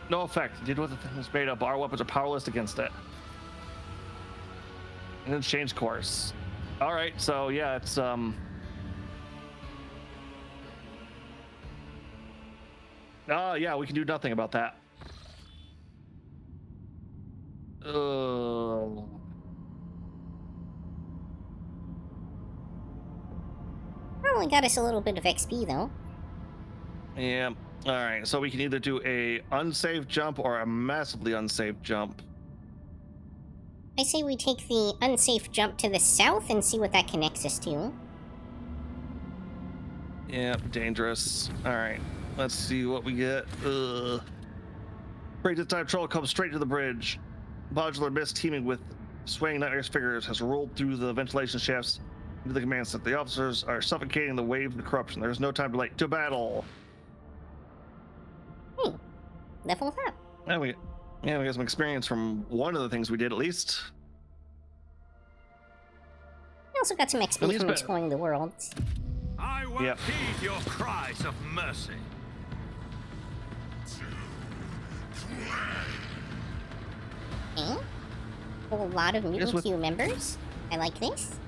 No effect. Did what the thing was made of. Our weapons are powerless against it. And then change course. All right, so yeah, it's yeah, we can do nothing about that. Probably got us a little bit of XP though. Yeah. All right, so we can either do a unsafe jump or a massively unsafe jump. I say we take the unsafe jump to the south and see what that connects us to. Yeah, dangerous. All right, let's see what we get. Break this time troll comes straight to the bridge. Modular mist teaming with swaying nightmares figures has rolled through the ventilation shafts into the command center. The officers are suffocating the wave of corruption. There's no time to late to battle. Level up. Yeah, we got some experience from one of the things we did at least. We also got some XP from exploring the world. I won't heed your cries of mercy. Okay. A lot of mutant queue members. I like this.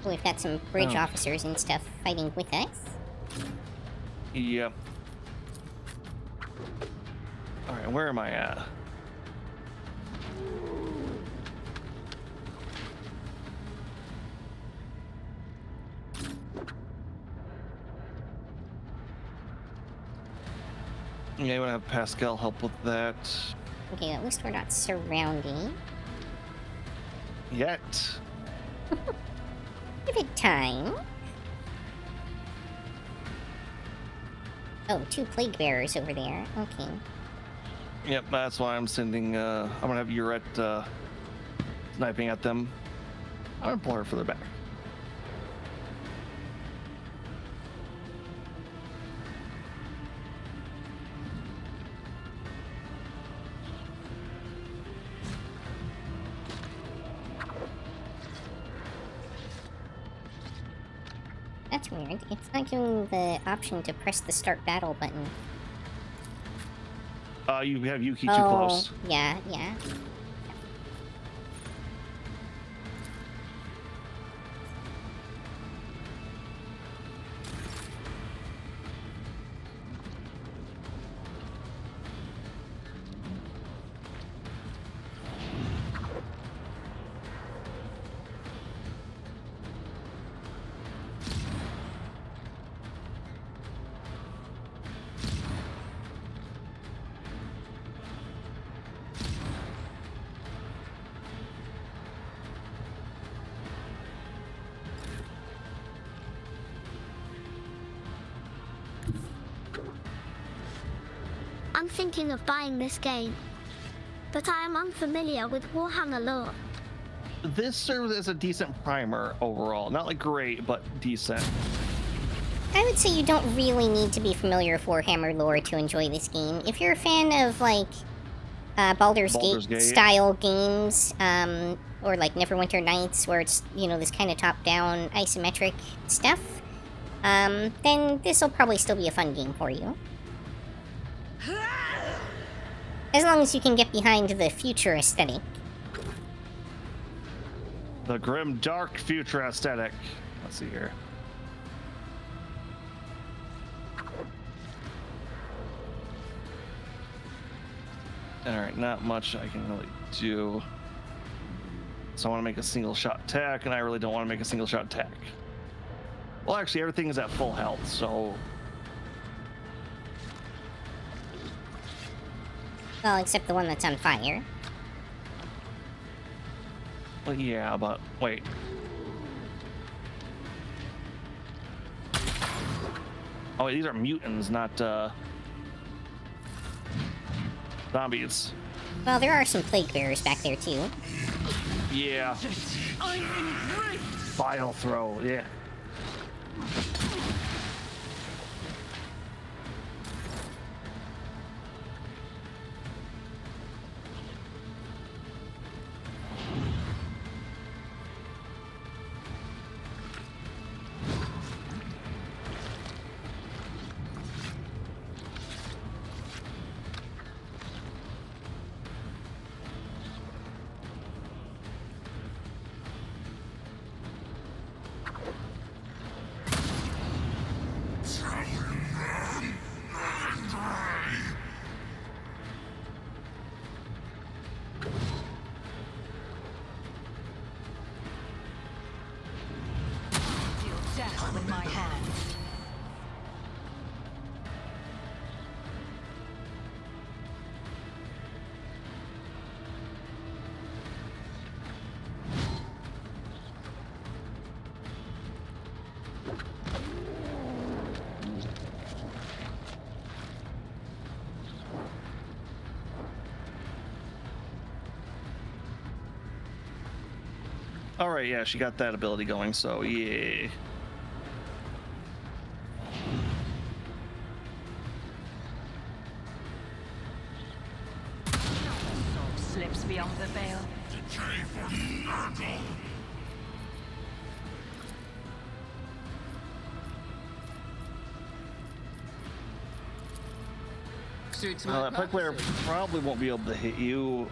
We've got some bridge officers and stuff fighting with us. Yep. All right, where am I at? Yeah, you want to have Pascal help with that. Okay, at least we're not surrounding. Yet. Give it time. Oh, 2 plague bearers over there. Okay. Yep, that's why I'm sending, I'm gonna have Urette, sniping at them. I'm gonna pull her further back. That's weird. It's not giving the option to press the start battle button. You have Yuki too close. Yeah. I'm thinking of buying this game, but I am unfamiliar with Warhammer lore. This serves as a decent primer overall. Not like great, but decent. I would say you don't really need to be familiar with Warhammer lore to enjoy this game. If you're a fan of, like, Baldur's Gate style games, or like Neverwinter Nights, where it's, you know, this kind of top-down isometric stuff, then this will probably still be a fun game for you. As long as you can get behind the future aesthetic. The grim, dark future aesthetic. Let's see here. Alright, not much I can really do. so I want to make a single shot attack, and I really don't want to make a single shot attack. Well, actually, everything is at full health, so... Well, except the one that's on fire. Well, yeah, but wait. Oh, wait, these are mutants, not zombies. Well, there are some plague bearers back there, too. Yeah. Bile throw, yeah. Deal death with my hands. Alright, yeah, she got that ability going, so yeah. Soul slips beyond the veil. Suits Well, my that pike player purposes. probably won't be able to hit you.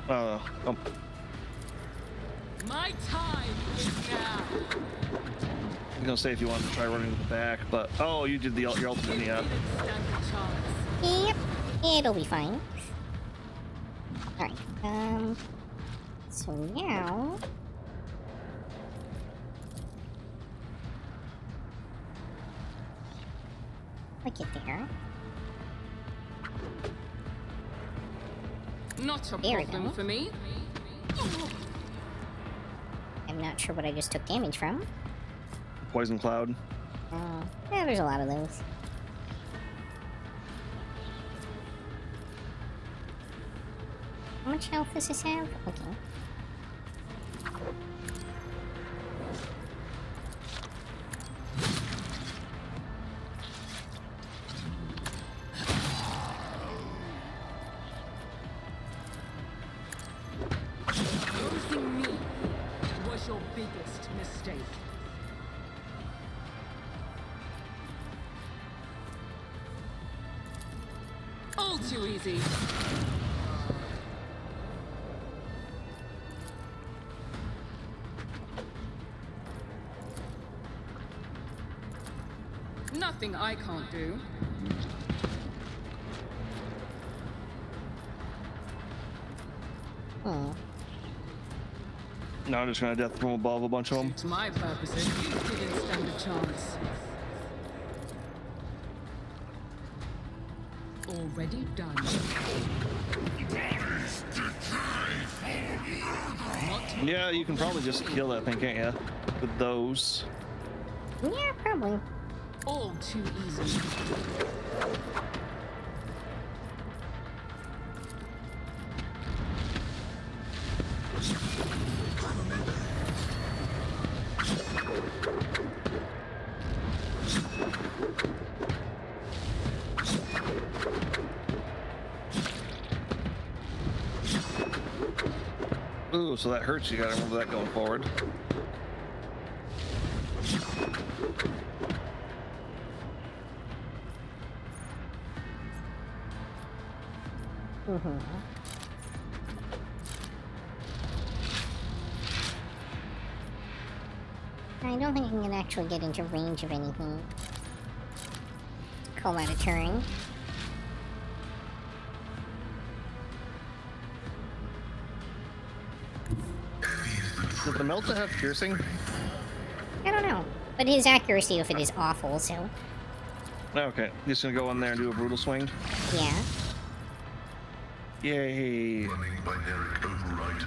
My time is now. I was gonna say if you wanted to try running to the back, but oh, you did your ultimate, yeah. Didn't stand a chance. Yep, it'll be fine. Alright, so now... Look at there. Not a There we problem go. for me. I'm not sure what I just took damage from. Poison cloud. Yeah, there's a lot of those. How much health does this have? Okay. Losing me was your biggest mistake. All too easy. Nothing I can't do. Hmm. No, I'm just gonna death from above a bunch of them. To my purposes, you didn't stand a chance. Already done. Yeah, you can probably just kill that thing, can't you? With those. Yeah, probably. All too easy. Ooh, so that hurts. You gotta remember that going forward. Mm-hmm. I don't think I can actually get into range of anything. Call that a turn. Does the Melta have piercing? I don't know. But his accuracy of it is awful, so... Okay, just gonna go in there and do a brutal swing. Yeah. Yay. Running binary override.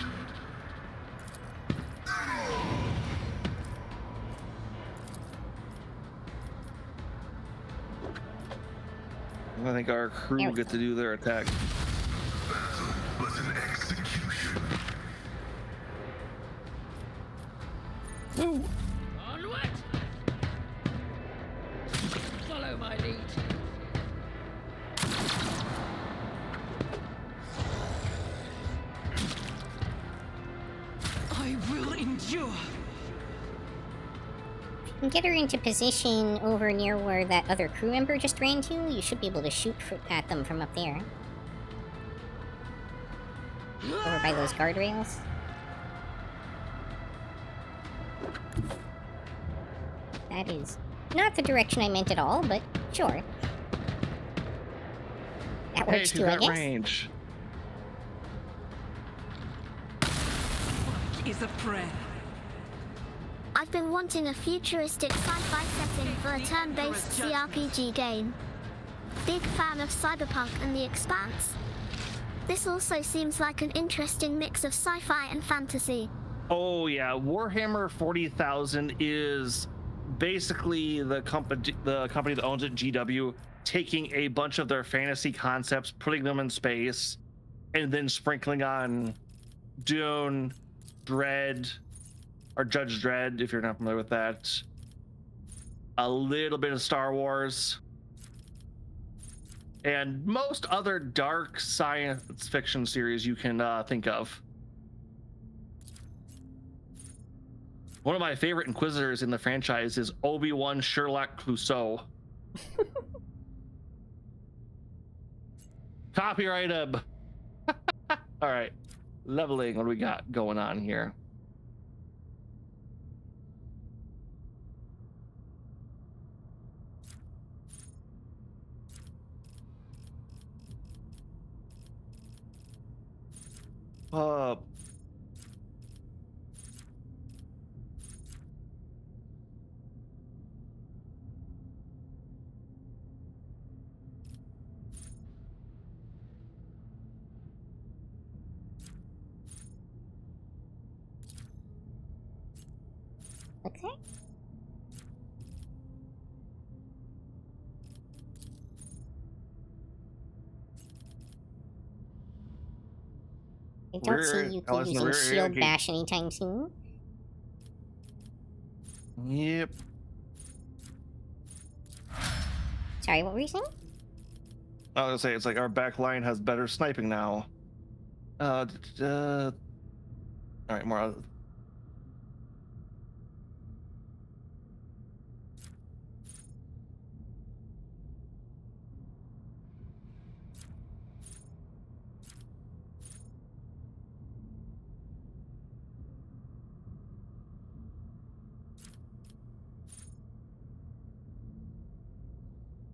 I think our crew There will we get go. to do their attack. Battle was an execution. Onward! Follow my lead. I will endure. And get her into position over near where that other crew member just ran to. You should be able to shoot at them from up there. Over by those guardrails. That is not the direction I meant at all, but sure. That Hey, works she's too, I got guess. range. Is a prayer. I've been wanting a futuristic sci-fi setting for a turn-based CRPG game. Big fan of Cyberpunk and The Expanse. This also seems like an interesting mix of sci-fi and fantasy. Oh yeah, Warhammer 40,000 is basically the company that owns it, GW, taking a bunch of their fantasy concepts, putting them in space, and then sprinkling on Dune, Dredd, or Judge Dredd, if you're not familiar with that. A little bit of Star Wars. And most other dark science fiction series you can think of. One of my favorite Inquisitors in the franchise is Obi-Wan Sherlock Clouseau. Copyright him. All right, leveling. What do we got going on here? Uh, Okay. I don't see you Alice in the using rear, shield okay. bash anytime soon. Yep. Sorry, what were you saying? I was gonna say it's like our back line has better sniping now. All right, more.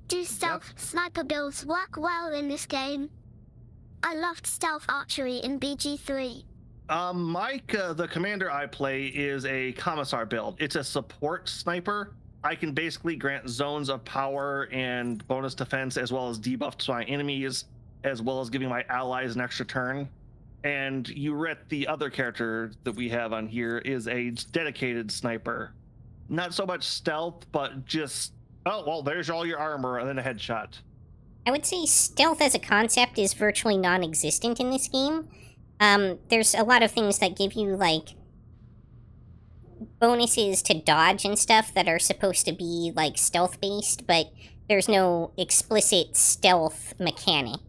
Do stealth sniper builds work well in this game? I loved stealth archery in BG3. Mike, the commander I play is a commissar build. It's a support sniper. I can basically grant zones of power and bonus defense, as well as debuff to my enemies, as well as giving my allies an extra turn. And Uret, the other character that we have on here, is a dedicated sniper. Not so much stealth, but just, oh, well, there's all your armor, and then a headshot. I would say stealth as a concept is virtually non-existent in this game. There's a lot of things that give you, like, bonuses to dodge and stuff that are supposed to be, like, stealth-based, but there's no explicit stealth mechanic.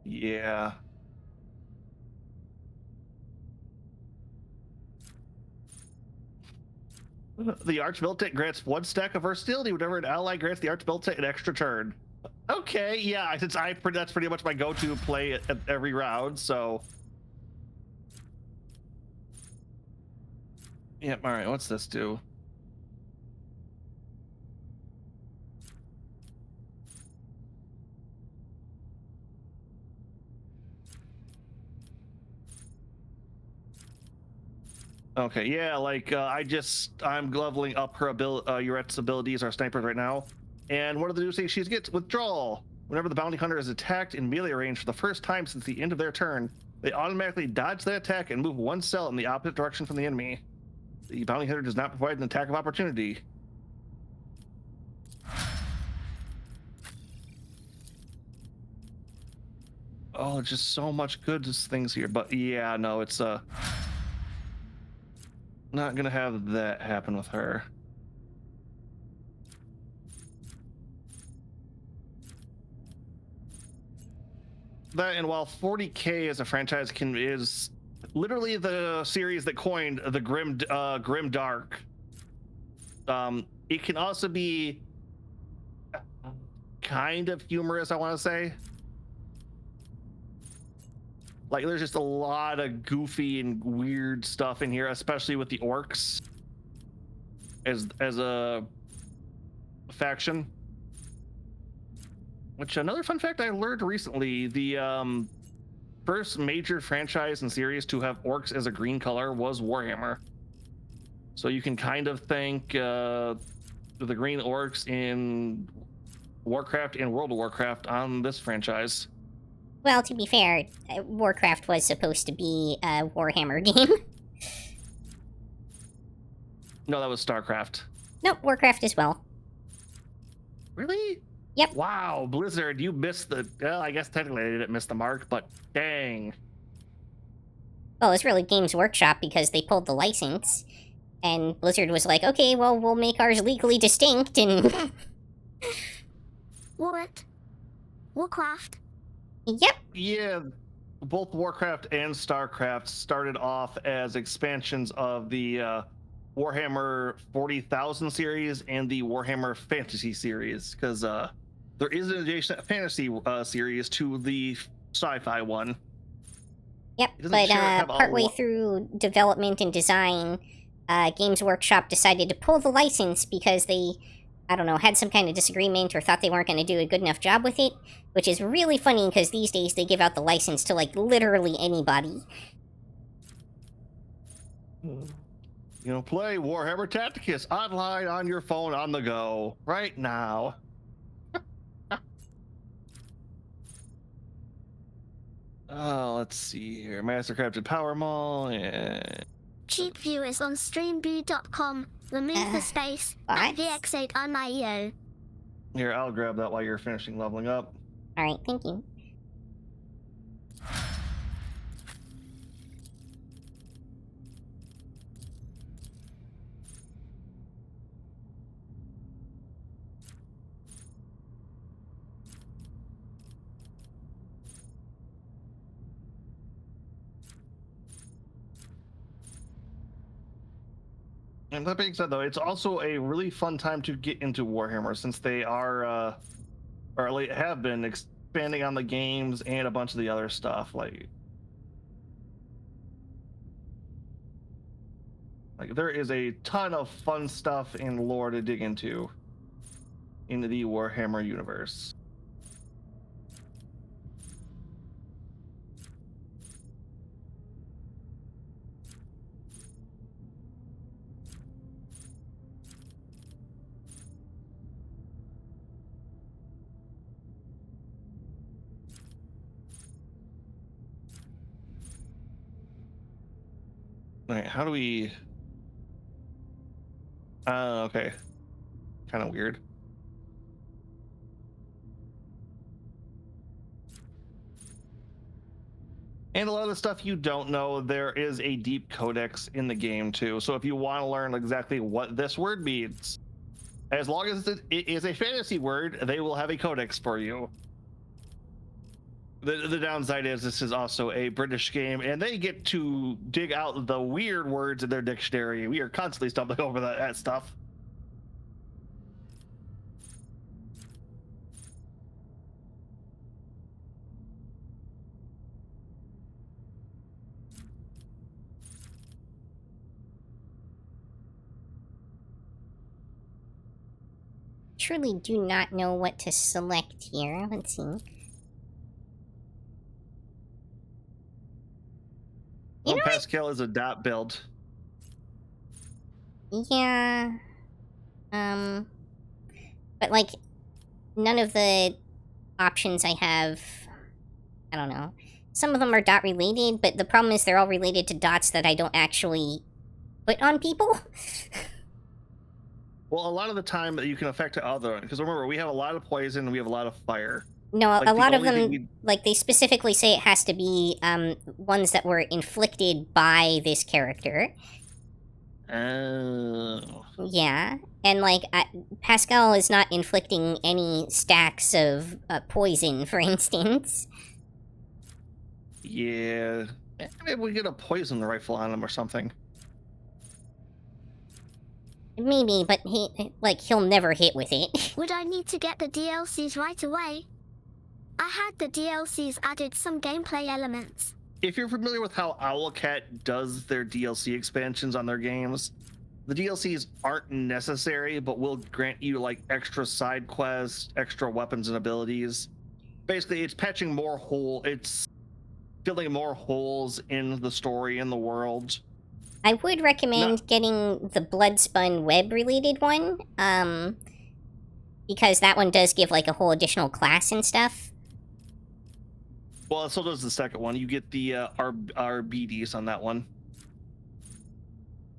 Yeah. The Archmilitant grants 1 stack of versatility whenever an ally grants the Archmilitant an extra turn. Okay, yeah, since that's pretty much my go-to play at every round, so. Yep, all right, what's this do? Okay, yeah, like I'm leveling up her Yuret's abilities, our snipers right now, and one of the new things she gets withdrawal. Whenever the bounty hunter is attacked in melee range for the first time since the end of their turn, they automatically dodge the attack and move one cell in the opposite direction from the enemy. The bounty hunter does not provide an attack of opportunity. Oh, just so much good things here, but yeah, no, it's not gonna have that happen with her. That, and while 40K as a franchise is literally the series that coined the grim dark, it can also be kind of humorous, I want to say. Like, there's just a lot of goofy and weird stuff in here, especially with the orcs as a faction. Which, another fun fact I learned recently, the first major franchise and series to have orcs as a green color was Warhammer. So you can kind of thank the green orcs in Warcraft and World of Warcraft on this franchise. Well, to be fair, Warcraft was supposed to be a Warhammer game. No, that was StarCraft. Nope, Warcraft as well. Really? Yep. Wow, Blizzard, you missed the... Well, I guess technically they didn't miss the mark, but dang. Well, it's really Games Workshop because they pulled the license. And Blizzard was like, okay, well, we'll make ours legally distinct and... What? Warcraft? Yep. Yeah, both Warcraft and StarCraft started off as expansions of the Warhammer 40,000 series and the Warhammer Fantasy series, because there is an adjacent fantasy series to the sci-fi one. Yep, but partway through development and design, Games Workshop decided to pull the license because they, I don't know, had some kind of disagreement or thought they weren't going to do a good enough job with it, which is really funny because these days they give out the license to, like, literally anybody. You know, play Warhammer Tacticus online on your phone on the go right now. Let's see here. Mastercrafted Power Mall and... Cheap viewers on streamview.com. Remove the space at VX8 Here, I'll grab that while you're finishing leveling up. Alright, thank you. And that being said, though, it's also a really fun time to get into Warhammer since they are, or have been expanding on the games and a bunch of the other stuff. Like there is a ton of fun stuff and lore to dig into the Warhammer universe. Alright, how do we... okay. Kind of weird. And a lot of the stuff you don't know, there is a deep codex in the game too. So if you want to learn exactly what this word means, as long as it is a fantasy word, they will have a codex for you. The downside is this is also a British game, and they get to dig out the weird words in their dictionary. We are constantly stumbling over that stuff. Truly do not know what to select here. Let's see. Well, Pascal is a dot build. Yeah. But like, none of the options I have, I don't know. Some of them are dot related, but the problem is they're all related to dots that I don't actually put on people. Well, a lot of the time you can affect other, because remember, we have a lot of poison and we have a lot of fire. No, Like, a the lot of only thing them, like, they specifically say it has to be, ones that were inflicted by this character. Oh. Yeah, and, like, Pascal is not inflicting any stacks of poison, for instance. Yeah. Maybe we get a poison rifle on him or something. Maybe, but he'll never hit with it. Would I need to get the DLCs right away? I had the DLCs added some gameplay elements. If you're familiar with how Owlcat does their DLC expansions on their games, the DLCs aren't necessary, but will grant you like extra side quests, extra weapons and abilities. Basically, it's patching it's filling more holes in the story and the world. I would recommend getting the Bloodspun web-related one, because that one does give, like, a whole additional class and stuff. Well, so does the second one. You get the RBDs on that one.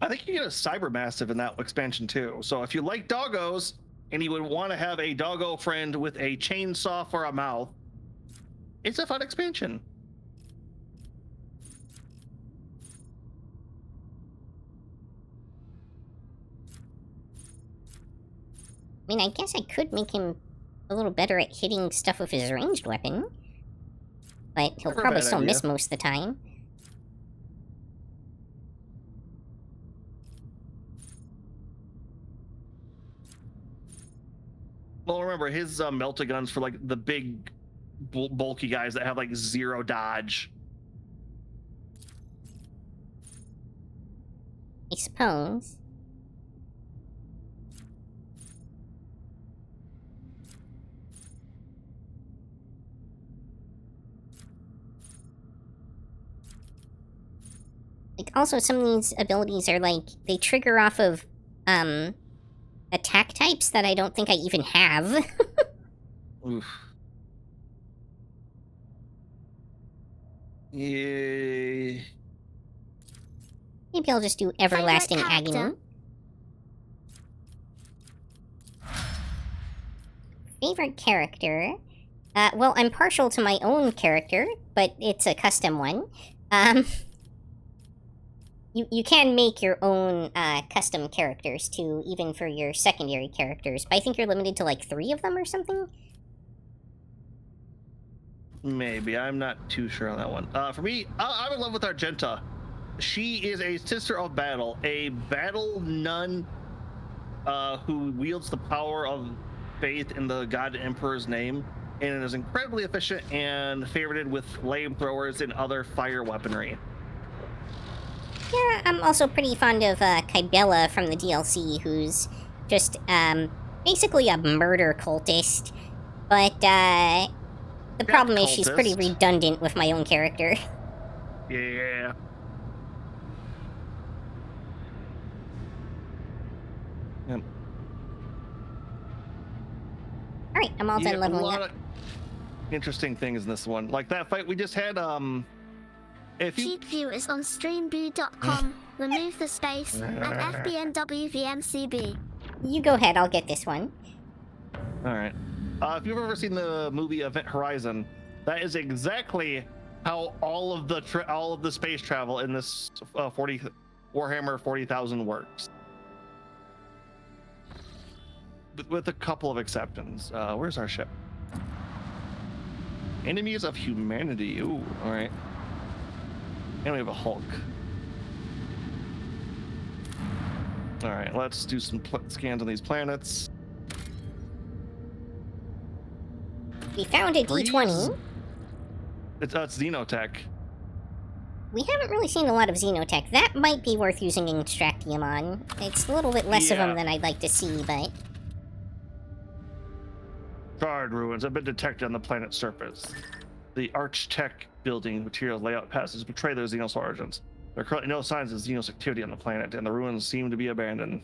I think you get a Cybermassive in that expansion too. So if you like doggos and you would want to have a doggo friend with a chainsaw for a mouth, it's a fun expansion. I mean, I guess I could make him a little better at hitting stuff with his ranged weapon. But he'll probably still miss most of the time. Well, remember, his melt-a-guns for, like, the big, bulky guys that have, like, 0 dodge. I suppose. Like, also, some of these abilities are, like, they trigger off of, attack types that I don't think I even have. Oof. Yeah. Maybe I'll just do Everlasting Favorite Agony. Favorite character? Well, I'm partial to my own character, but it's a custom one. You can make your own custom characters too, even for your secondary characters. But I think you're limited to like 3 of them or something. Maybe. I'm not too sure on that one. For me, I'm in love with Argenta. She is a sister of battle, a battle nun who wields the power of faith in the God Emperor's name, and is incredibly efficient and favorited with flamethrowers and other fire weaponry. Yeah, I'm also pretty fond of Kybella from the DLC, who's just basically a murder cultist. But the problem is she's pretty redundant with my own character. Yeah. Yep. Alright, I'm all done leveling a lot up. of interesting things in this one. Like that fight we just had, if you... Cheap view is on streamview.com. Remove the space and FBNWVMCB. You go ahead, I'll get this one. Alright. If you've ever seen the movie Event Horizon, that is exactly how all of the space travel in this Warhammer 40,000 works. With a couple of exceptions. Where's our ship? Enemies of humanity. Ooh, alright. And we have a Hulk. Alright, let's do some scans on these planets. We found a D20. It's Xenotech. We haven't really seen a lot of Xenotech. That might be worth using Extractium on. It's a little bit less of them than I'd like to see, but... Shard ruins have been detected on the planet's surface. The Archtech building material layout passes betray their Xenos origins. There are currently no signs of Xenos activity on the planet, and the ruins seem to be abandoned.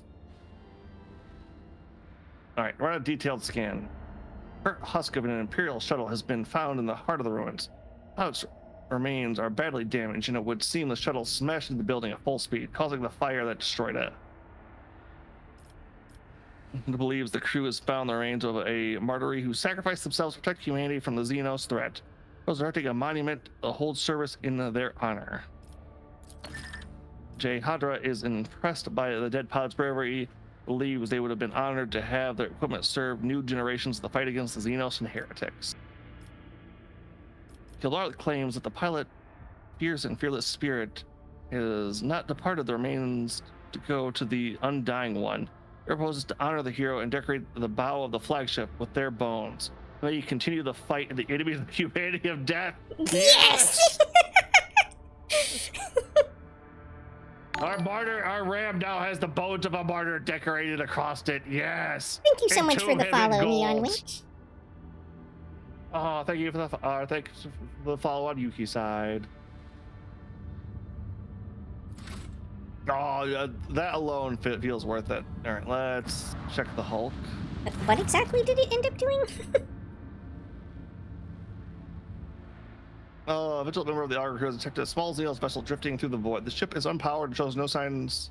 Alright, run a detailed scan. The husk of an Imperial shuttle has been found in the heart of the ruins. Its remains are badly damaged, and it would seem the shuttle smashed into the building at full speed, causing the fire that destroyed it. It believes the crew has found the remains of a martyr who sacrificed themselves to protect humanity from the Xenos threat. Was erecting a monument to hold service in their honor. Jay Hadra is impressed by the dead pilot's bravery, believes they would have been honored to have their equipment serve new generations in the fight against the Xenos and heretics. Kildar claims that the pilot, fierce and fearless spirit, has not departed the remains to go to the Undying One. He proposes to honor the hero and decorate the bow of the flagship with their bones. May you continue the fight in the enemies of humanity of death. Yes! Our martyr, our ram now has the bones of a martyr decorated across it. Yes. Thank you so And much for the two-headed follow, gold. Neon Witch. Oh, thank you for the thanks for the follow on Yukikaze. Oh, that alone feels worth it. All right, let's check the Hulk. What exactly did it end up doing? A vigilant member of the Augur crew has detected a small Xenos vessel drifting through the void. The ship is unpowered and shows no signs.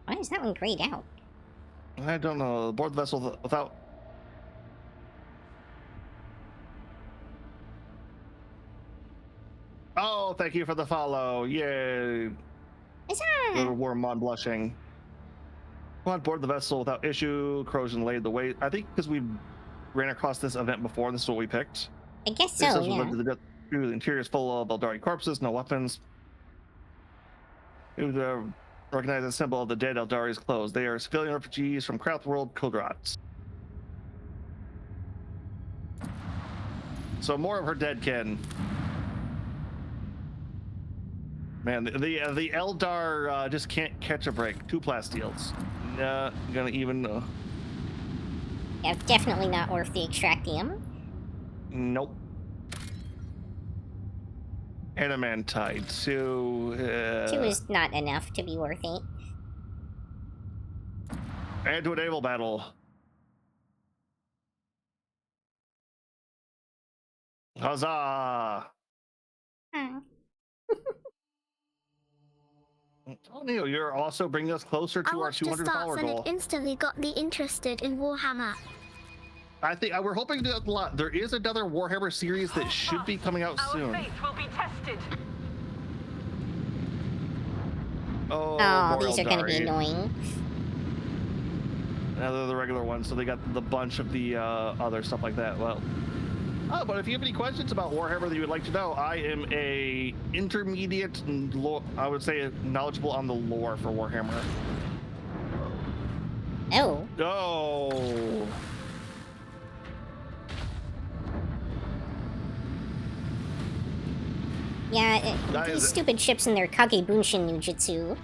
Why is that one grayed out? I don't know. Board the vessel without. Oh, thank you for the follow. Yay. Huzzah! The Wormmon blushing. On board the vessel without issue. Corrosion laid the way. I think because we ran across this event before, this is what we picked. I guess It so, says we yeah. led to the death. The interior is full of Eldari corpses, no weapons. You would recognize the symbol of the dead Eldari's clothes. They are civilian refugees from Craft World Kulgrats. So more of her dead kin. Man, the Eldar just can't catch a break. 2 plastiels. Not gonna even. Yeah, definitely not worth the extractium. Nope. Adamantite. 2. 2 is not enough to be worth it. Add to a naval battle. Huzzah! Huh. Oh, Neil, you're also bringing us closer I to our watched the 200 stats follower and goal. it instantly got me interested in Warhammer. I think we're hoping to do a lot. There is another Warhammer series that should be coming out soon. will be tested. Oh, Oh, more these are going to be Eldari. annoying. Now they're the regular ones, so they got the bunch of the other stuff like that. Well, but if you have any questions about Warhammer that you would like to know, I am a intermediate, I would say, knowledgeable on the lore for Warhammer. Oh. Oh. Yeah, That these is- stupid ships and their Kagebunshin Nujutsu.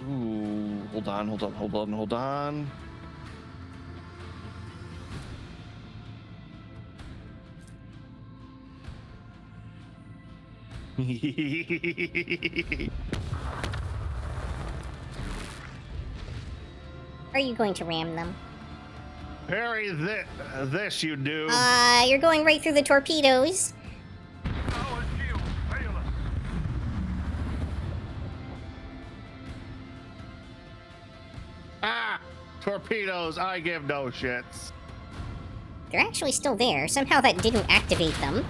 Ooh, hold on. Are you going to ram them? Parry this you do. You're going right through the torpedoes. Our shield fail us. Torpedoes, I give no shits. They're actually still there. Somehow that didn't activate them.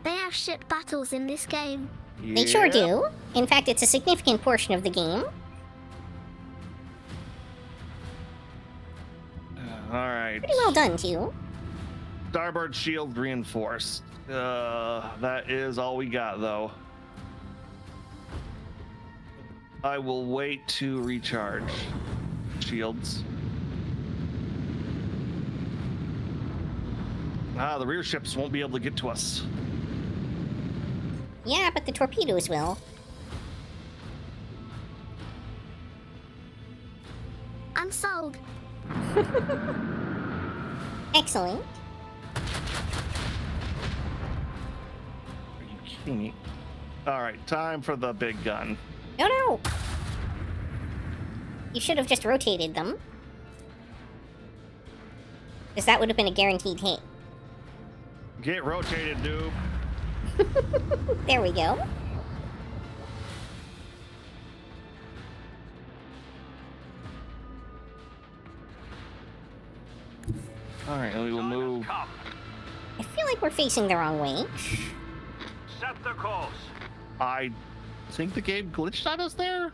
They have ship battles in this game. They sure Yep. do. In fact, it's a significant portion of the game. All right. Pretty well done, too. Starboard shield reinforced. That is all we got, though. I will wait to recharge shields. The rear ships won't be able to get to us. Yeah, but the torpedoes will. Sold. Excellent. Are you kidding me? All right, time for the big gun. No. You should have just rotated them. Because that would have been a guaranteed hit. Get rotated, noob. There we go. All right, and we will move. Come. I feel like we're facing the wrong way. Set the course. I think the game glitched on us there.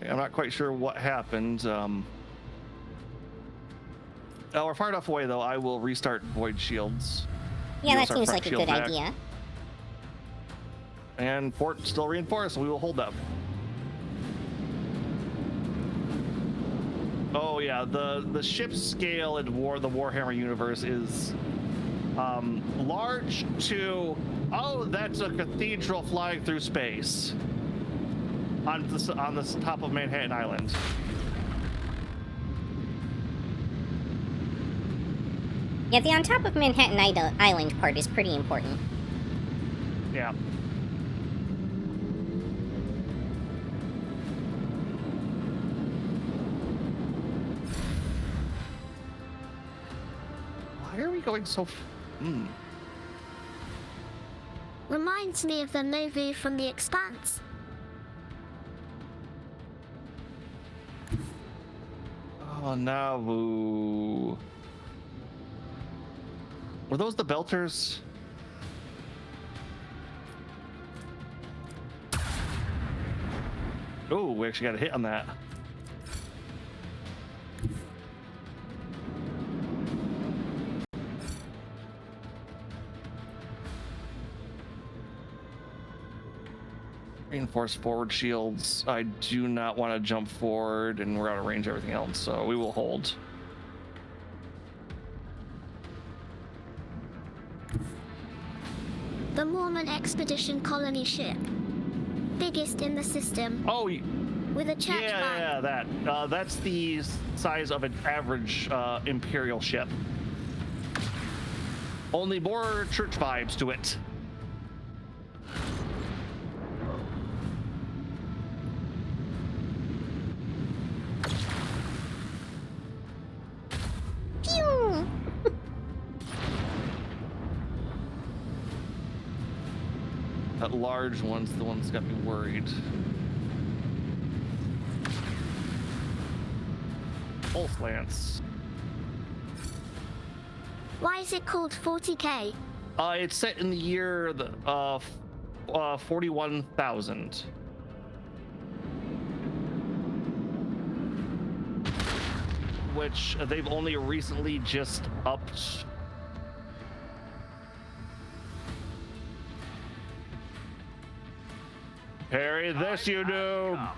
I'm not quite sure what happened. Oh, we're far enough away, though. I will restart Void Shields. Yeah, Use that our seems front like a shield good back. idea. And port still reinforced, so we will hold them. Oh yeah, the ship scale in the Warhammer universe is large to, oh, that's a cathedral flying through space on the top of Manhattan Island. Yeah, the on top of Manhattan Island part is pretty important. Yeah. Why are we going so? Reminds me of the movie from The Expanse. Oh, Nauvoo. Were those the Belters? Oh, we actually got a hit on that. Reinforced forward shields. I do not want to jump forward, and we're out of range of everything else, so we will hold. The Mormon Expedition Colony ship. Biggest in the system. Oh, With a church yeah, flag. that's the size of an average Imperial ship. Only more church vibes to it. Pew! That large one's the one that's got me worried. Pulse Lance. Why is it called 40K? It's set in the year 41,000. Which they've only recently just upped. Parry this, you noob!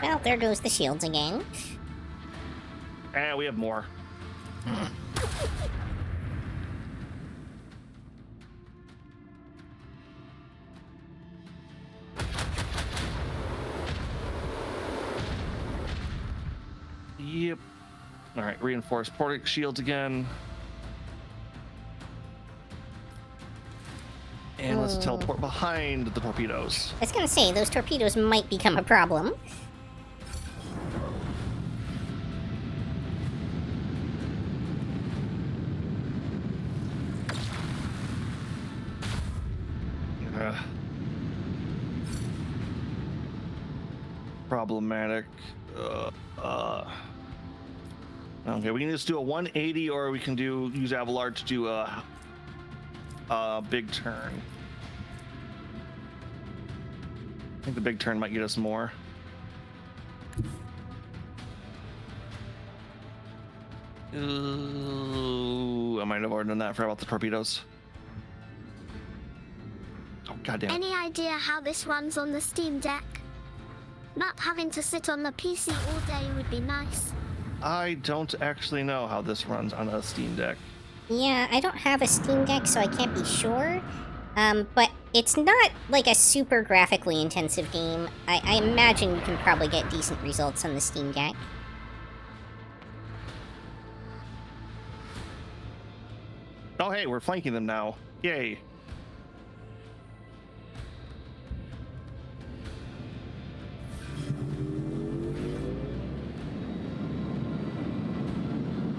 Well, there goes the shields again. And we have more. Yep. All right, reinforced portic shields again. And let's teleport behind the torpedoes. I was gonna say, those torpedoes might become a problem. Problematic. Okay, we can just do a 180, or we can use Avalar to do a big turn. I think the big turn might get us more. Ooh, I might have already done that. Forgot about the torpedoes. Oh, goddamn. Any idea how this runs on the Steam Deck? Not having to sit on the PC all day would be nice. I don't actually know how this runs on a Steam Deck. Yeah, I don't have a Steam Deck, so I can't be sure. But it's not like a super graphically intensive game. I imagine you can probably get decent results on the Steam Deck. Oh, hey, we're flanking them now. Yay.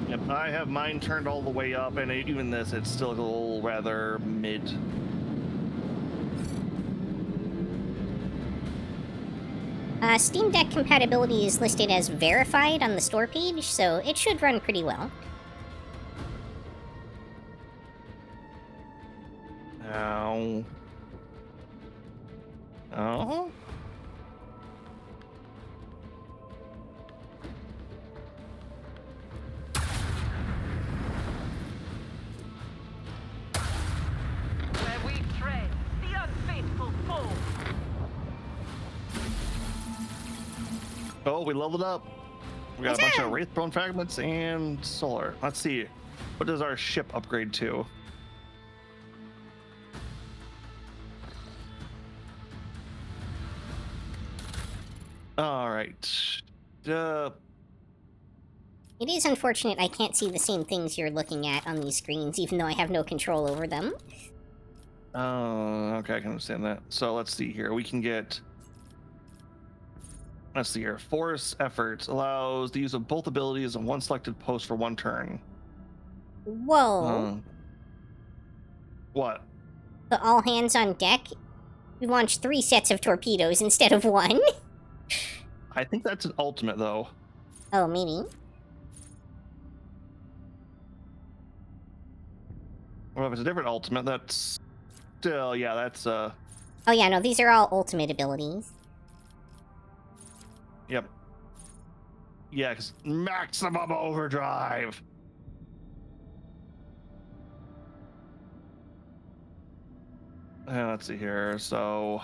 Yep, I have mine turned all the way up, and even this, it's still a little rather mid. Steam Deck compatibility is listed as verified on the store page, so it should run pretty well. Ow. Oh? Where we tread, the unfaithful fall. Oh, we leveled up. We got a bunch of Wraithbone fragments and solar. Let's see. What does our ship upgrade to? All right. It is unfortunate I can't see the same things you're looking at on these screens, even though I have no control over them. Oh, okay, I can understand that. So let's see here. We can get. Let's see here. Force efforts allows the use of both abilities on one selected post for one turn. Whoa. What? The all hands on deck? We launched 3 sets of torpedoes instead of 1. I think that's an ultimate, though. Oh, maybe. Well, if it's a different ultimate, that's still, yeah, that's, Oh yeah, no, these are all ultimate abilities. Yep. Yeah, because maximum overdrive. Let's see here. So.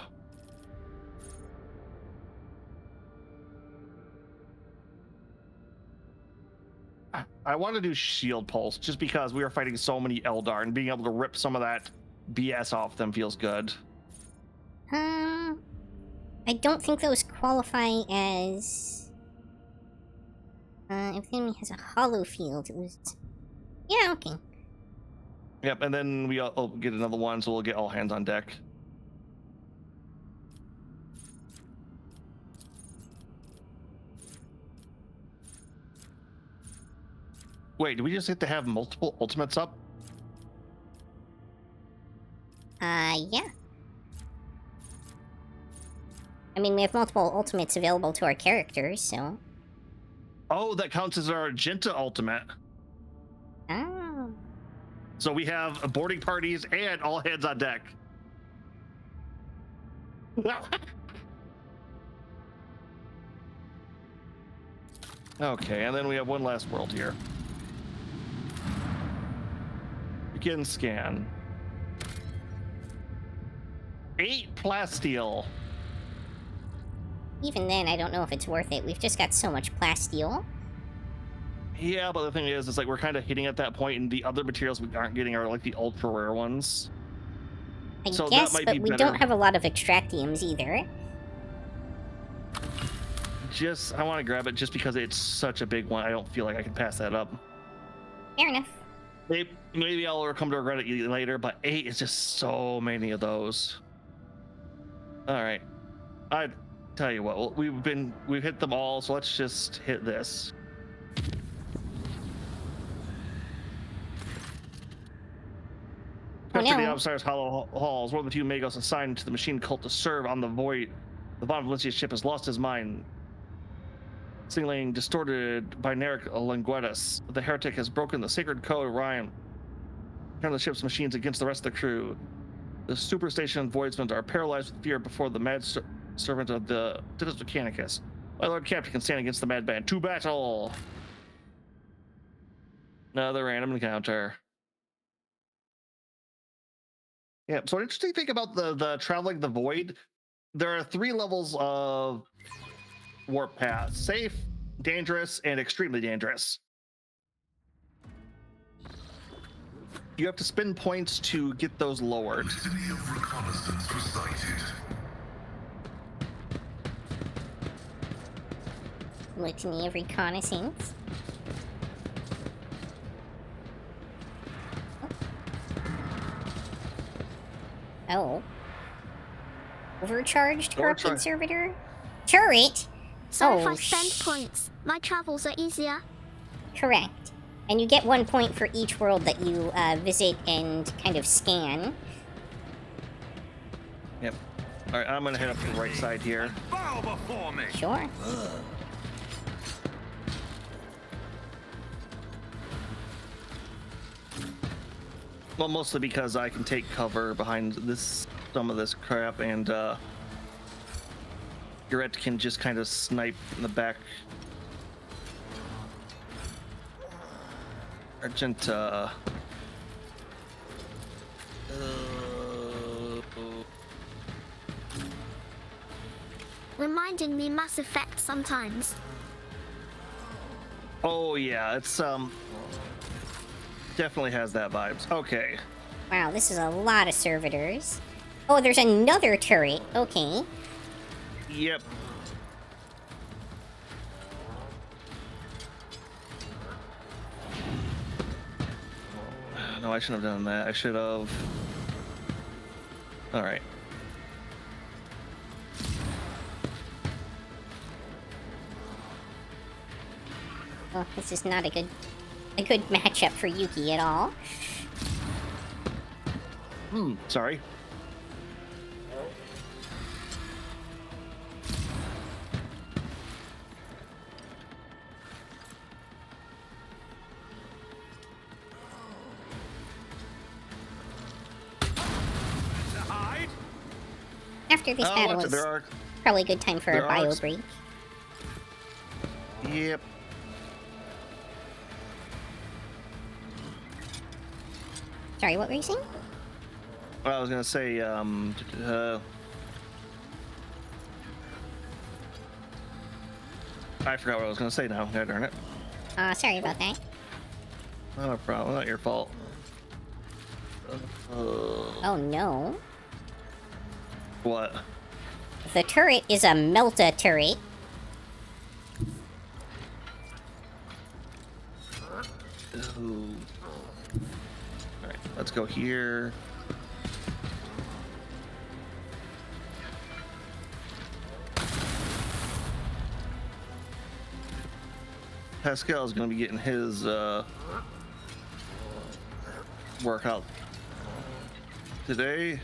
I want to do Shield Pulse just because we are fighting so many Eldar, and being able to rip some of that BS off them feels good. I don't think those qualify as... if the enemy has a hollow field, it was... Yeah, okay. Yep, and then we'll get another one, so we'll get all hands on deck. Wait, do we just get to have multiple ultimates up? Yeah. I mean, we have multiple ultimates available to our characters, so... Oh, that counts as our Argenta ultimate. Oh. So we have boarding parties and all hands on deck. Okay, and then we have one last world here. Begin scan. 8 plasteel. Even then, I don't know if it's worth it. We've just got so much plasteel. Yeah, but the thing is, it's like we're kind of hitting at that point, and the other materials we aren't getting are like the ultra rare ones. I So that guess, might but be we better. don't have a lot of extractiums either. I want to grab it just because it's such a big one. I don't feel like I can pass that up. Fair enough. Maybe I'll come to regret it later, but 8 is just so many of those. All right, I tell you what, we've hit them all, so let's just hit this. Oh, After the no. Outsiders Hollow Halls, one of the 2 Magos assigned to the machine cult to serve on the Void. The Von Valencia's ship has lost his mind. Signaling distorted binaric linguetus. The heretic has broken the sacred code of Rhyme. Turn the ship's machines against the rest of the crew. The superstation voidsmen are paralyzed with fear before the mad servant of the Titus Mechanicus. My Lord Captain can stand against the madman. To battle! Another random encounter. Yeah, so an interesting thing about the traveling the void, there are 3 levels of warp path: safe, dangerous, and extremely dangerous. You have to spend points to get those lowered. Litany of reconnaissance recited. Litany of reconnaissance. Oh. Overcharged corrupted servitor? Turret? So if Oh, I spend points, my travels are easier. Correct. And you get 1 point for each world that you visit and kind of scan. Yep. All right, I'm gonna head up to the right side here. Bow before me. Sure. Well, mostly because I can take cover behind some of this crap, and Garrett can just kind of snipe in the back. Argenta. Reminding me Mass Effect sometimes. Oh yeah, it's definitely has that vibes. Okay. Wow, this is a lot of servitors. Oh, there's another turret. Okay. Yep. No, I shouldn't have done that. I should have. All right. Well, this is not a good matchup for Yuki at all. Sorry. Hide. After this battle watch it, is there are. probably a good time for a there are bio ex- break. Yep. Sorry, what were you saying? Well, I was gonna say, I forgot what I was gonna say now. God darn it. Sorry about that. Not a problem. Not your fault. Oh no. What? The turret is a Melta turret. Ooh. All right, let's go here. Pascal's gonna be getting his workout today.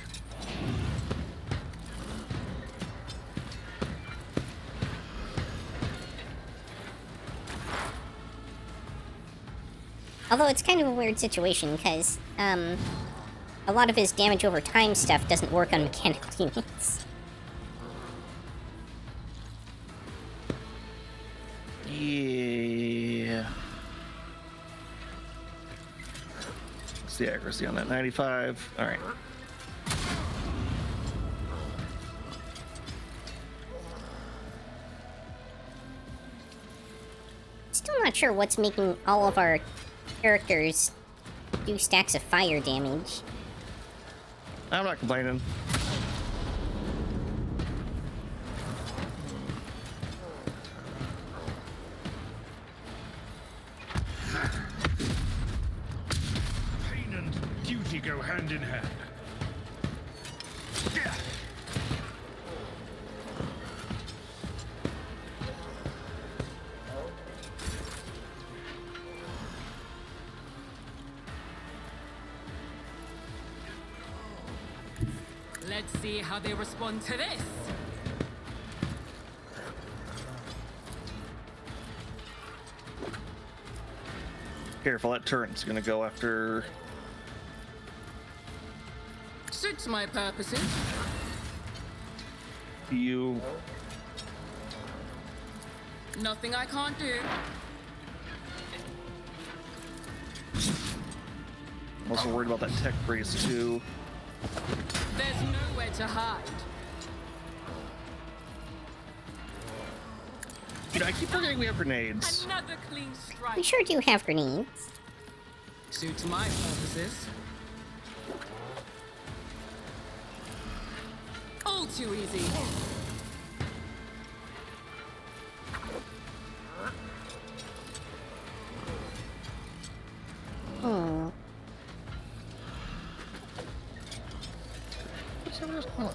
Although it's kind of a weird situation, because, a lot of his damage over time stuff doesn't work on mechanical units. Yeah. What's the accuracy on that? 95. All right. Still not sure what's making all of our characters do stacks of fire damage. I'm not complaining. Pain and duty go hand in hand. Let's see how they respond to this. Careful, that turret's gonna go after. Suits my purposes. You. Nothing I can't do. I'm also worried about that tech breeze too. There's nowhere to hide. You know, I keep forgetting we have grenades. Another clean strike. We sure do have grenades. Suits my purposes. All too easy.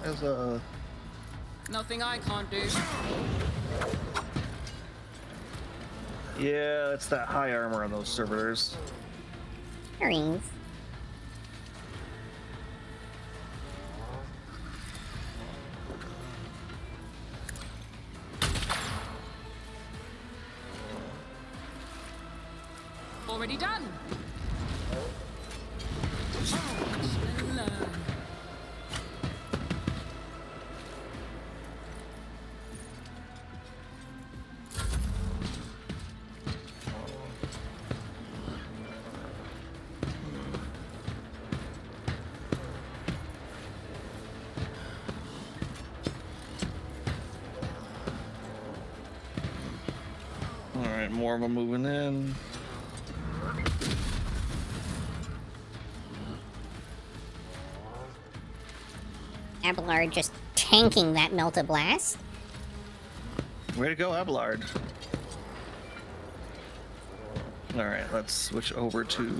As a Nothing I can't do. yeah, it's that high armor on those servitors. Rings. Already done. Learn. All right, more of them moving in. Abelard just tanking that Melta Blast. Way to go, Abelard. All right, let's switch over to.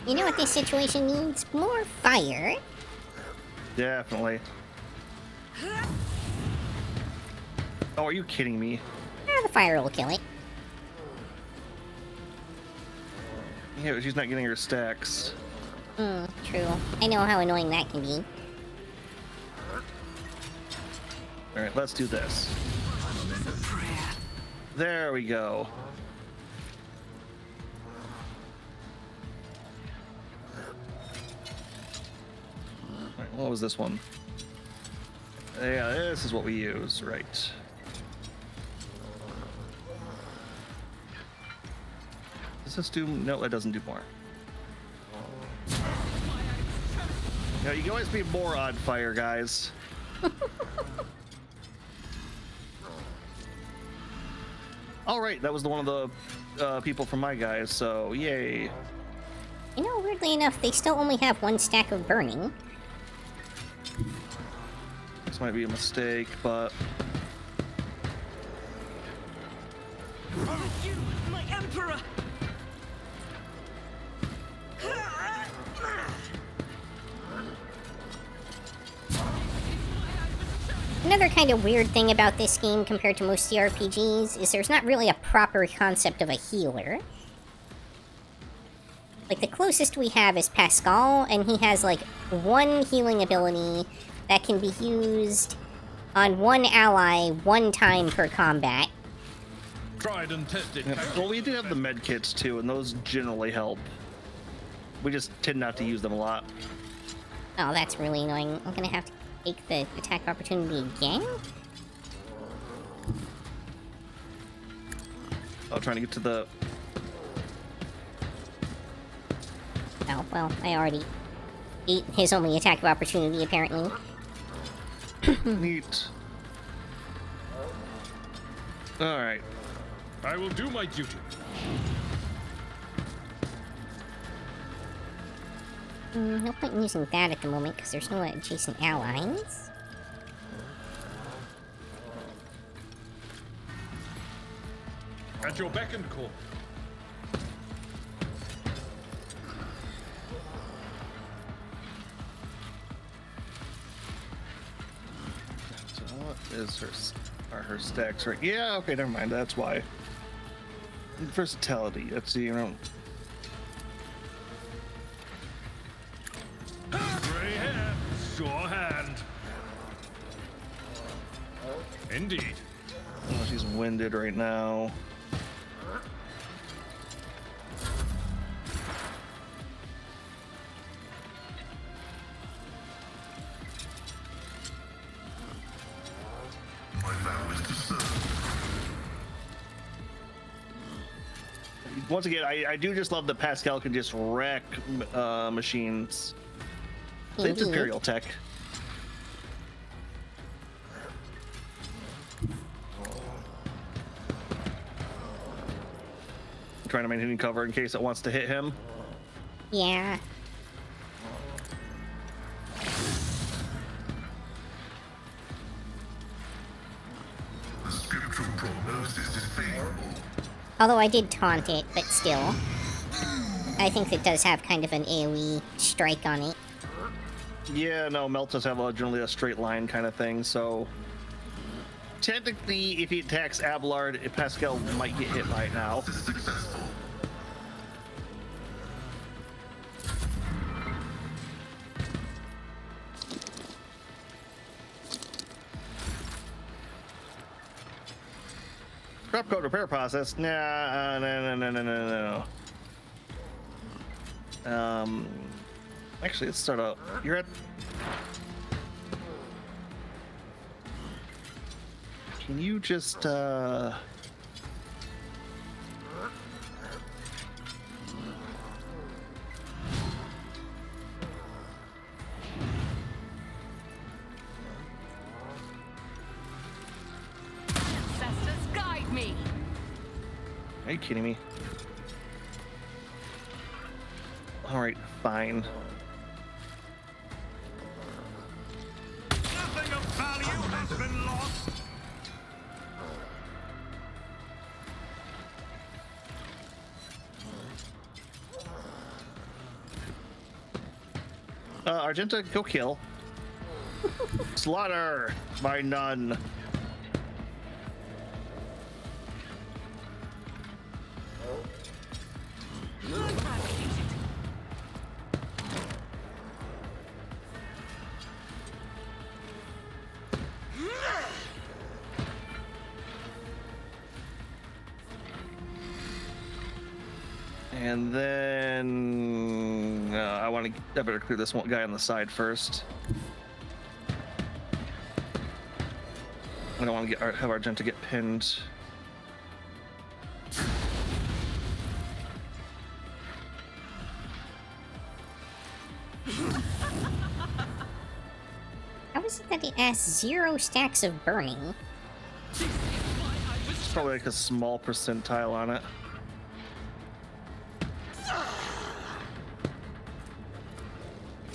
You know what this situation needs? More fire. Definitely. Oh, are you kidding me? The fire will kill it. Yeah, she's not getting her stacks. True. I know how annoying that can be. All right, let's do this. There we go. All right, what was this one? Yeah, this is what we use, right? Does this do? No, it doesn't do more. Yeah, you can always be more on fire, guys. All right, that was one of the people from my guys, so yay. You know, weirdly enough, they still only have one stack of burning. This might be a mistake, but You, my emperor! Another kind of weird thing about this game compared to most CRPGs is there's not really a proper concept of a healer. Like, the closest we have is Pascal, and he has, like, one healing ability that can be used on one ally one time per combat. Tried and tested. yeah. Well, we do have the med kits too, and those generally help. We just tend not to use them a lot. Oh, that's really annoying. I'm gonna have to take the attack opportunity again? Oh, trying to get to the. Oh, well, I already ate his only attack of opportunity, apparently. Neat. All right. I will do my duty. No point in using that at the moment, because there's no adjacent allies. At your beck and call. So what is her? Are her stacks right? Yeah. Okay. Never mind. That's why. Versatility. That's you know. Gray hair, sure hand. Indeed. Oh, she's winded right now. My vow is to serve. Once again, I do just love that Pascal can just wreck machines. It's Indeed. Imperial tech. Trying to maintain cover in case it wants to hit him. Yeah. The scriptural prognosis is favorable. Although I did taunt it, but still. I think it does have kind of an AoE strike on it. Yeah, no, Melt does have generally a straight line kind of thing, so... Technically, if he attacks Abelard, Pascal might get hit by it now. This is successful. Drop code repair process? Nah, no. Actually, let's start out. You're at... Can you just, Ancestors guide me. Are you kidding me? Alright, fine. Nothing of value has been lost. Argenta, go kill. Slaughter by none. And then I better clear this one guy on the side first. I don't want to have Argenta get pinned. How is it that it has 0 stacks of burning? It's probably like a small percentile on it.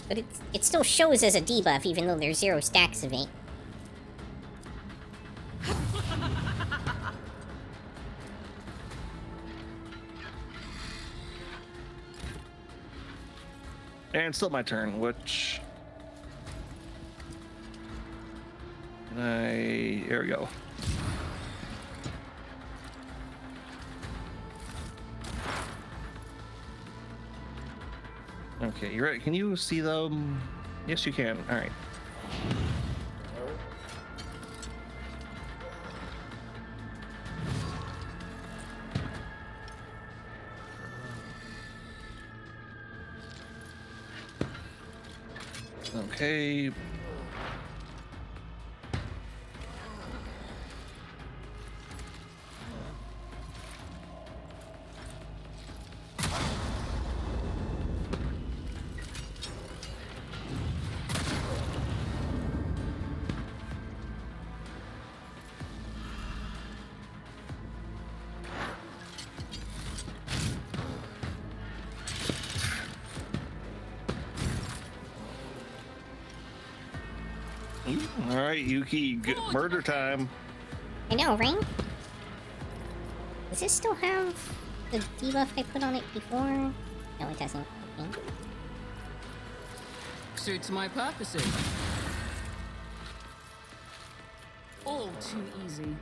But it still shows as a debuff, even though there's 0 stacks of it. And still my turn, which... Here we go. Okay, you're right. Can you see them? Yes, you can. All right. Okay. All right, Yuki, murder time. I know, right? Does this still have the debuff I put on it before? No, it doesn't. Okay. Suits my purposes. All too easy.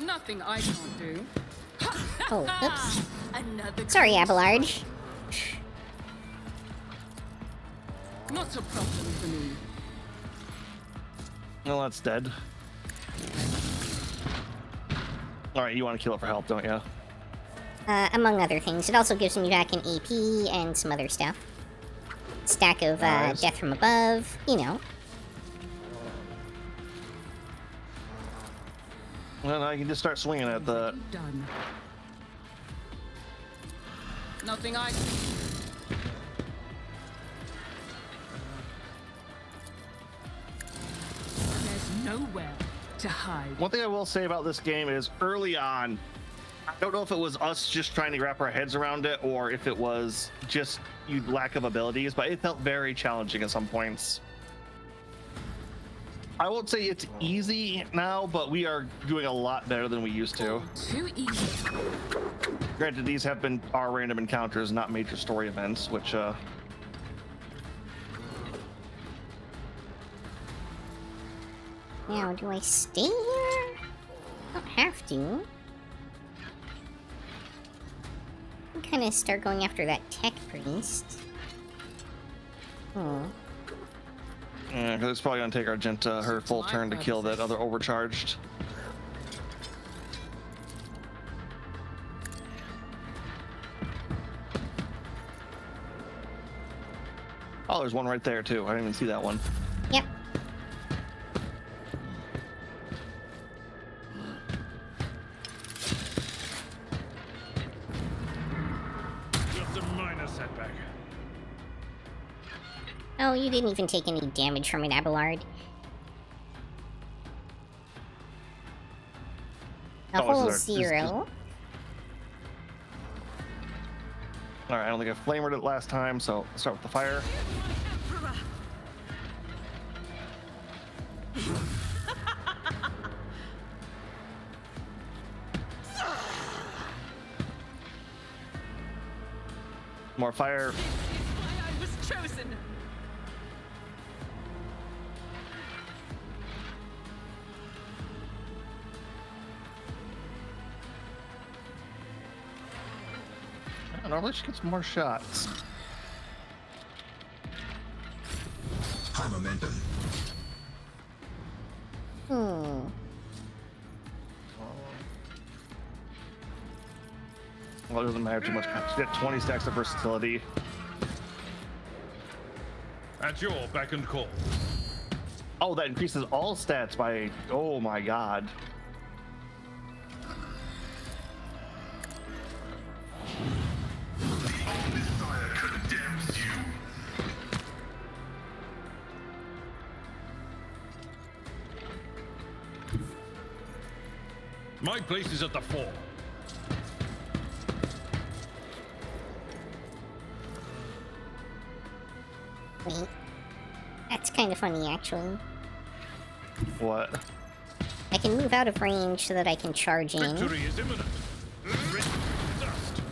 Nothing I can't do. Oh, oops. Another Sorry, Abelard. Not a problem for me. Well, that's dead. All right, you want to kill it for help, don't you? Among other things. It also gives me back an AP and some other stuff. Stack of Nice. death from above, you know. Well, now you can just start swinging at the... Done. Nothing I. There's nowhere to hide. One thing I will say about this game is early on, I don't know if it was us just trying to wrap our heads around it or if it was just lack of abilities, but it felt very challenging at some points. I won't say it's easy now, but we are doing a lot better than we used to. Too easy. Granted, these have been our random encounters, not major story events, which Now, do I stay here? Don't have to. I kind of start going after that tech priest. Hmm. yeah, 'cause it's probably gonna take Argenta her full turn to kill that other overcharged. Oh, there's one right there too. I didn't even see that one. Yep. Just a minor setback. Oh, you didn't even take any damage from an Abelard. A Oh, whole this is our- this- 0. All right, I don't think I flamered it last time, so let's start with the fire. More fire. Why I was chosen. I don't know, let's get some more shots. High momentum. Hmm. Well, it doesn't matter too much. She got 20 stacks of versatility. At your beck and call. Oh, that increases all stats by, oh my god. Messiah condemns you. My place is at the fore. Wait. That's kind of funny, actually. What? I can move out of range so that I can charge in. Victory is imminent. Rid dust.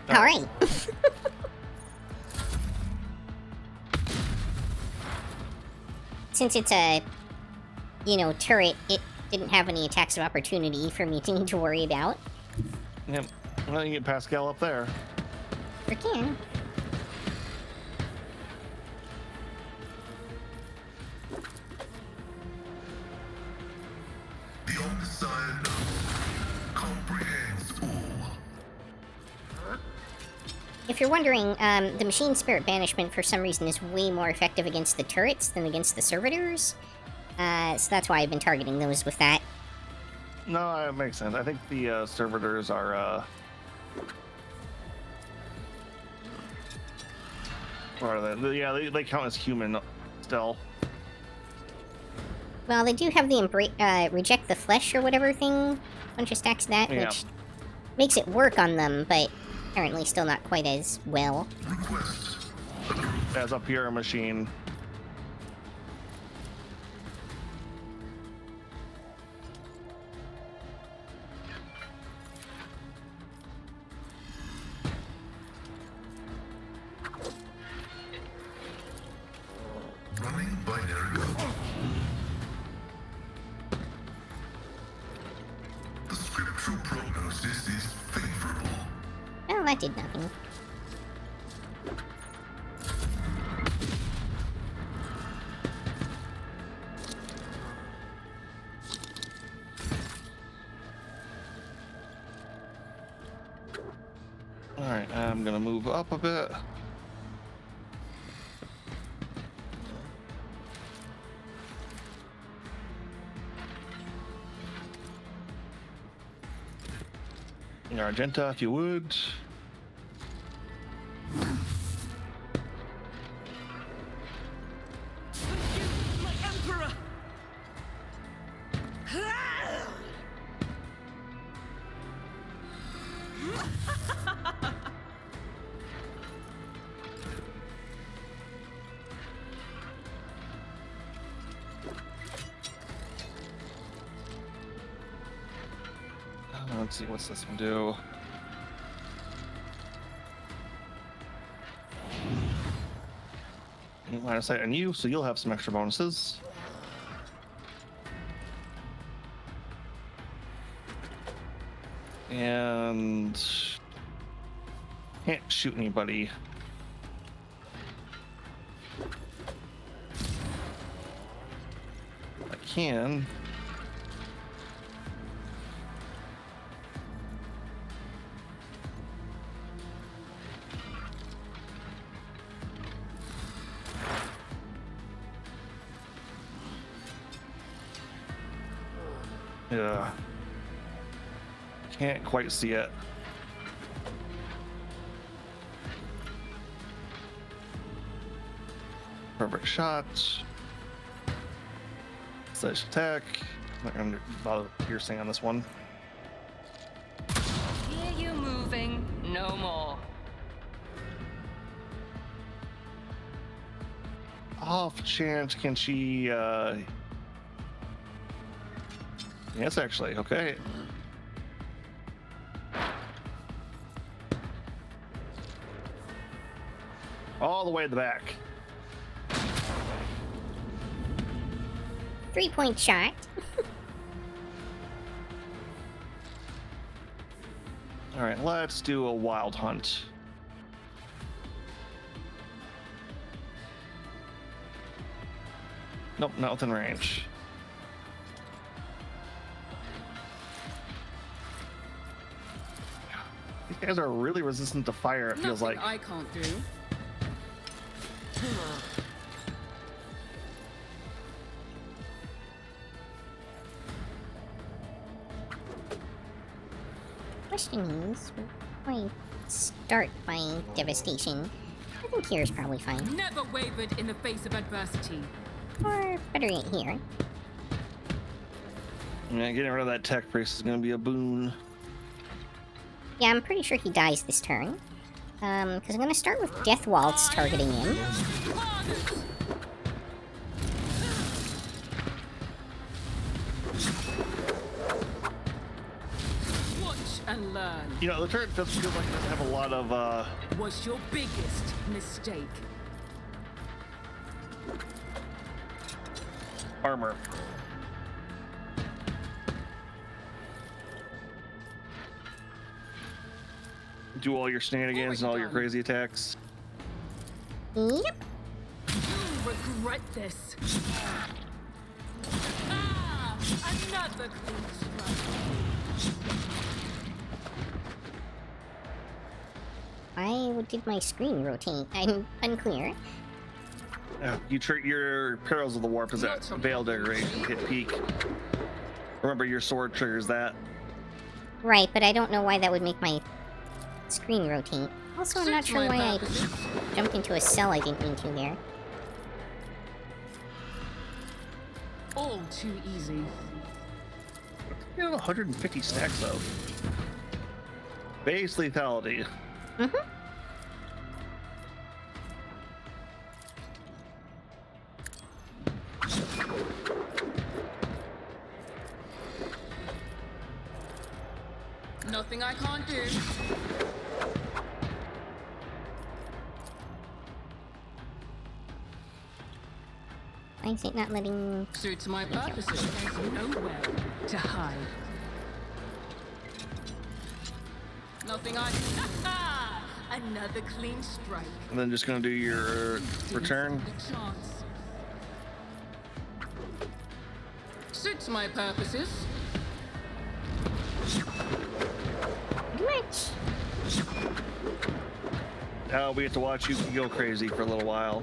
Alright. Since it's a, turret, it didn't have any attacks of opportunity for me to need to worry about. Yep. Well, you get Pascal up there. Sure can. The Messiah knows, comprehends all. If you're wondering, the Machine Spirit Banishment for some reason is way more effective against the turrets than against the servitors. So that's why I've been targeting those with that. No, it makes sense. I think the servitors are, what are they? Yeah, they count as human still. Well, they do have the Reject the Flesh or whatever thing. Bunch of stacks of that, Yeah. which makes it work on them, but apparently still not quite as well. Request. As a pure machine. Running binary code. The scriptural prognosis is favorable. Well, that did nothing. Alright, I'm gonna move up a bit. Argenta, if you would. Let's see, what's this one do? Line of sight on you, so you'll have some extra bonuses. And can't shoot anybody. I can. Yeah. Can't quite see it. Perfect shot. Slash attack. I'm not gonna bother piercing on this one. Hear you moving, no more. Off chance, can she, yes, actually, okay. All the way to the back. 3-point shot. All right, let's do a wild hunt. Nope, not within range. These guys are really resistant to fire, it feels Nothing like. I can't do. Question is, before I start my devastation, I think here is probably fine. Never wavered in the face of adversity. Or better yet, here. Yeah, getting rid of that tech priest is going to be a boon. Yeah, I'm pretty sure he dies this turn. Because I'm going to start with Death Waltz targeting him. Watch and learn. You know, the turret does feel like it doesn't have a lot of, Was your biggest mistake. armor. Do all your shenanigans and all your crazy attacks. Yep. You'll regret this. Another clean strike. Why did my screen rotate? I'm unclear. You treat your Perils of the Warp as that Veil Degradation hit peak. Remember, your sword triggers that. Right, but I don't know why that would make my screen rotate. Also, I'm not sure why I jumped into a cell I didn't mean to there. All too easy. You have 150 stacks though. Base lethality. Mm-hmm. Nothing I can't do. Why is it not letting... Suits my purposes. There's nowhere to hide. Nothing I... Another clean strike. And then just gonna do your return. The chance. Suits my purposes. Much. Now we get to watch you go crazy for a little while.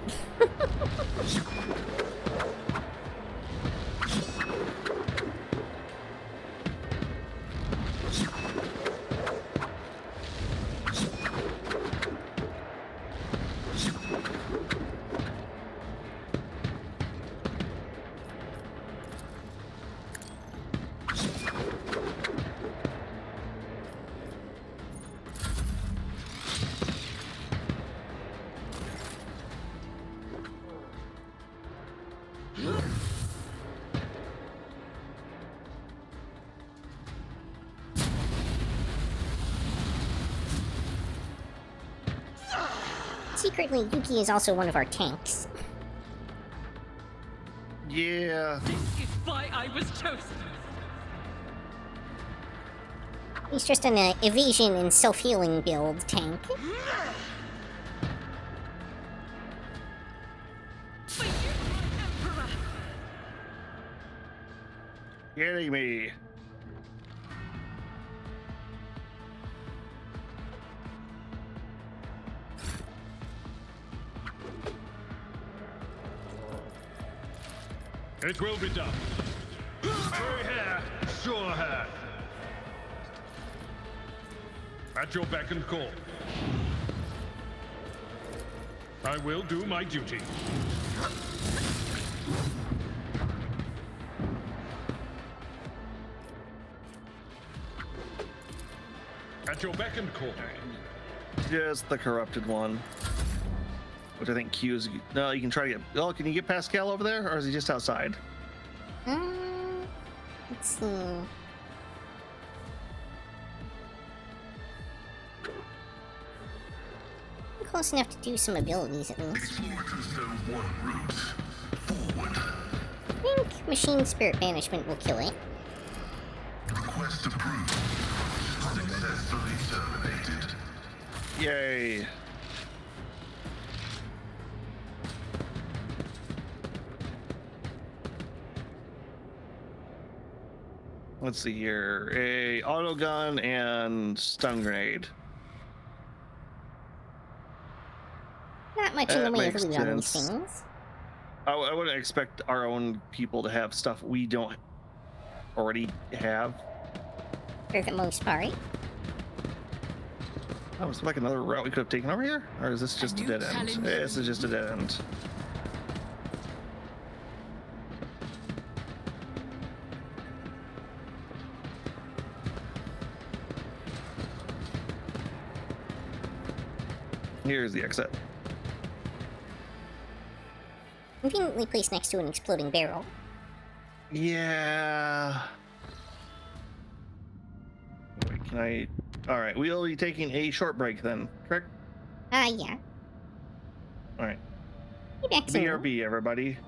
Secretly, Yuki is also one of our tanks. Yeah. This is why I was chosen. He's just an evasion and self-healing build tank. For you, my Emperor! Kidding me. It will be done. Free hair, sure hair. At your beck and call. I will do my duty. At your beck and call. Just the corrupted one. Which I think Q is... No, you can try to get... Oh, can you get Pascal over there? Or is he just outside? Let's see. I'm close enough to do some abilities at least. Explorers know one route. Forward. I think Machine Spirit Banishment will kill it. Request approved. Successfully terminated. Yay. Let's see here. A auto gun and stun grenade. Not much in the That way of makes loot on these sense. things. I wouldn't expect our own people to have stuff we don't already have. For the most part. Oh, is there like another route we could have taken over here? Or is this just a dead end? This is just a dead end. Here's the exit. Conveniently placed next to an exploding barrel. Yeah. Wait, can I... Alright, we'll be taking a short break then, correct? Yeah. Alright. Hey, back soon. BRB, everybody.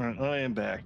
Alright, I am back.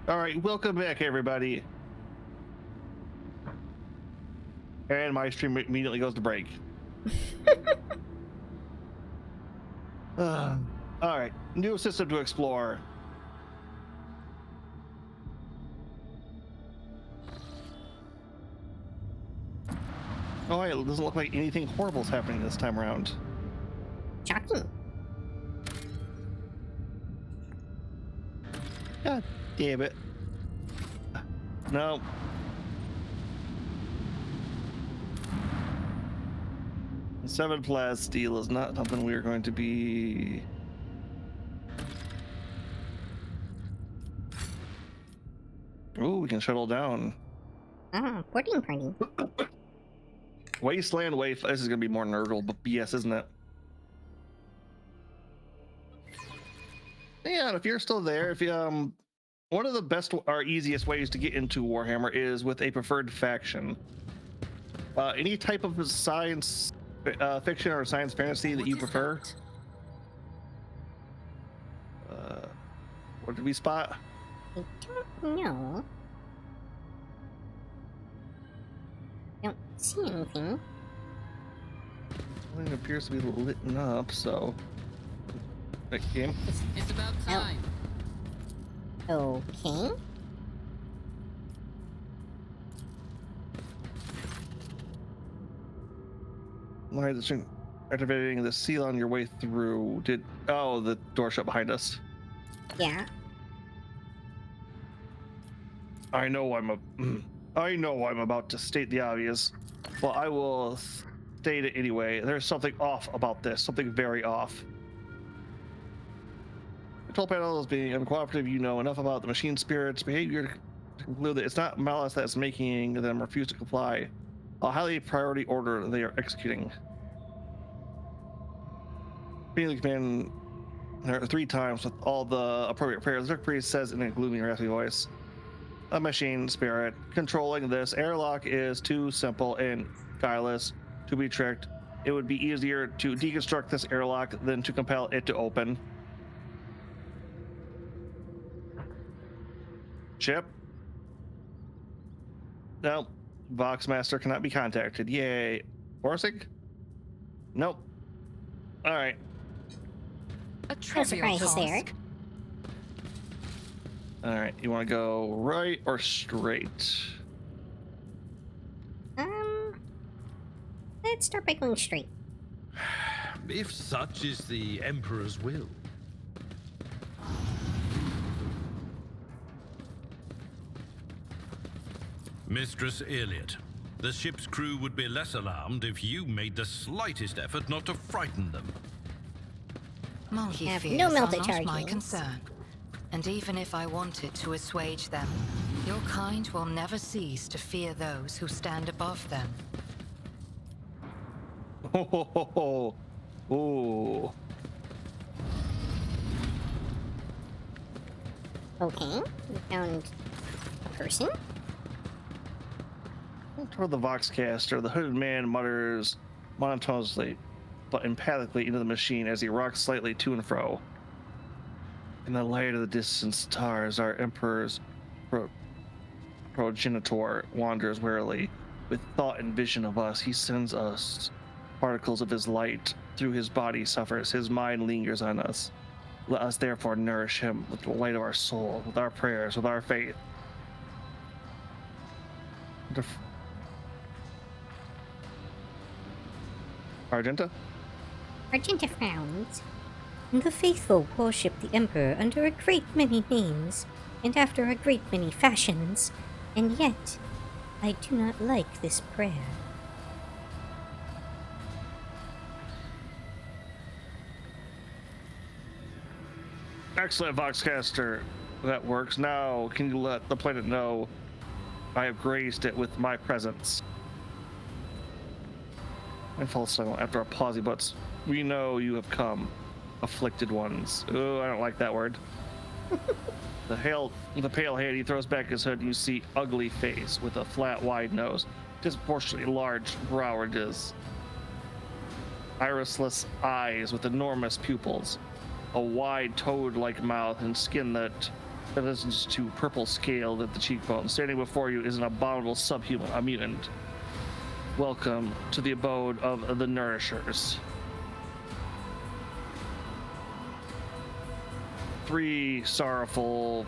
All right, welcome back, everybody. And my stream immediately goes to break. All right, new system to explore. Oh, it doesn't look like anything horrible is happening this time around. Shocking. God damn it. No. Seven plas steel is not something we are going to be. Ooh, we can shuttle down. Ah, boarding party. Wasteland Wave. This is gonna be more nerdle, but BS, isn't it? Yeah, and if you're still there, if you one of the best or easiest ways to get into Warhammer is with a preferred faction. Any type of science fiction or science fantasy that you prefer. What did we spot? I don't know. Don't see anything. It appears to be lit up, so. Next game. It's about time. Okay. Why is it activating the seal on your way through? Oh, the door shut behind us. Yeah. I know I'm about to state the obvious. Well, I will state it anyway. There's something off about this. Something very off. Control panel is being uncooperative. You know enough about the machine spirit's behavior to conclude that it's not malice that's making them refuse to comply. A highly priority order they are executing. Repeating the command 3 times with all the appropriate prayers. The priest says in a gloomy, raspy voice, "A machine spirit controlling this airlock is too simple and guileless to be tricked. It would be easier to deconstruct this airlock than to compel it to open." Chip? No. Voxmaster cannot be contacted. Yay. Borsig? Nope. All right. A No trivial surprises there. task. All right. You want to go right or straight? Let's start by going straight. If such is the Emperor's will. Mistress Elliot, the ship's crew would be less alarmed if you made the slightest effort not to frighten them. Monkey Have fears no are melted not my targets. concern. And even if I wanted to assuage them, your kind will never cease to fear those who stand above them. Ho ho ho ho. Ooh. Okay. We found a person. Toward the Voxcaster, the hooded man mutters monotonously but empathically into the machine as he rocks slightly to and fro. In the light of the distant stars, our Emperor's progenitor wanders warily. With thought and vision of us, he sends us particles of his light. Through his body suffers, his mind lingers on us. Let us therefore nourish him with the light of our soul, with our prayers, with our faith. Argenta? Argenta frowns. The faithful worship the Emperor under a great many names, and after a great many fashions, and yet I do not like this prayer. Excellent, Voxcaster. That works. Now, can you let the planet know I have graced it with my presence? I fall silent after a pause, but we know you have come, afflicted ones. Oh, I don't like that word. The pale head, he throws back his hood, and you see ugly face with a flat, wide nose, disproportionately large brow ridges, irisless eyes with enormous pupils, a wide toad-like mouth, and skin that That listens to purple scaled at the cheekbone. Standing before you is an abominable subhuman, a mutant. Welcome to the abode of the Nourishers. 3 sorrowful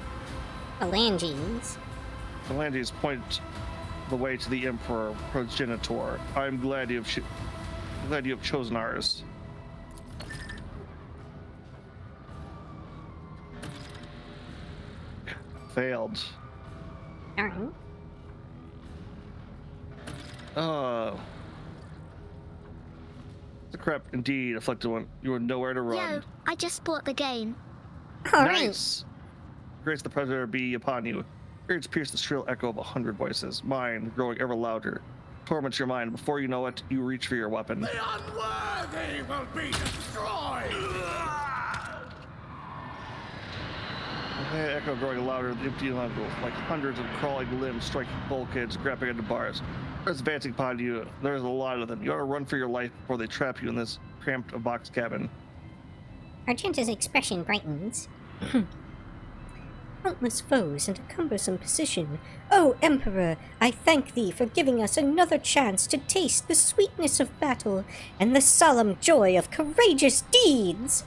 Phalanges. phalanges point the way to the Emperor Progenitor. I'm glad you have chosen ours. Failed. Darn. The crap indeed, afflicted one. You were nowhere to run. Yo, I just bought the game. Alright. Nice. Grace the Predator be upon you. Ears pierce the shrill echo of 100 voices. Mine growing ever louder. Torments your mind. Before you know it, you reach for your weapon. The unworthy will be destroyed! The echo growing louder, the empty land like hundreds of crawling limbs striking bulkheads, grabbing into bars. There's advancing upon you. There's a lot of them. You ought to run for your life before they trap you in this cramped box cabin. Argenta's expression brightens. Countless foes and a cumbersome position. Oh, Emperor, I thank thee for giving us another chance to taste the sweetness of battle and the solemn joy of courageous deeds.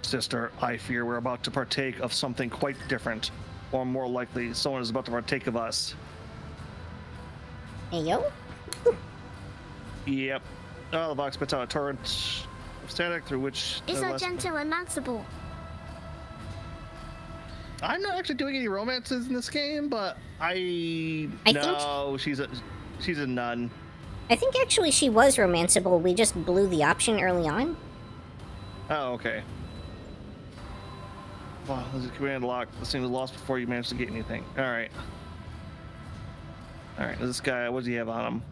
Sister, I fear we're about to partake of something quite different. Or more likely, someone is about to partake of us. Hey, yo. Yep. The box spits out a torrent of static through which... Is Argenta romanceable? I'm not actually doing any romances in this game, but no, she's a nun. I think actually she was romanceable. We just blew the option early on. Oh, okay. Well, there's a command lock. This thing was lost before you managed to get anything. Alright. Alright, this guy, what does he have on him?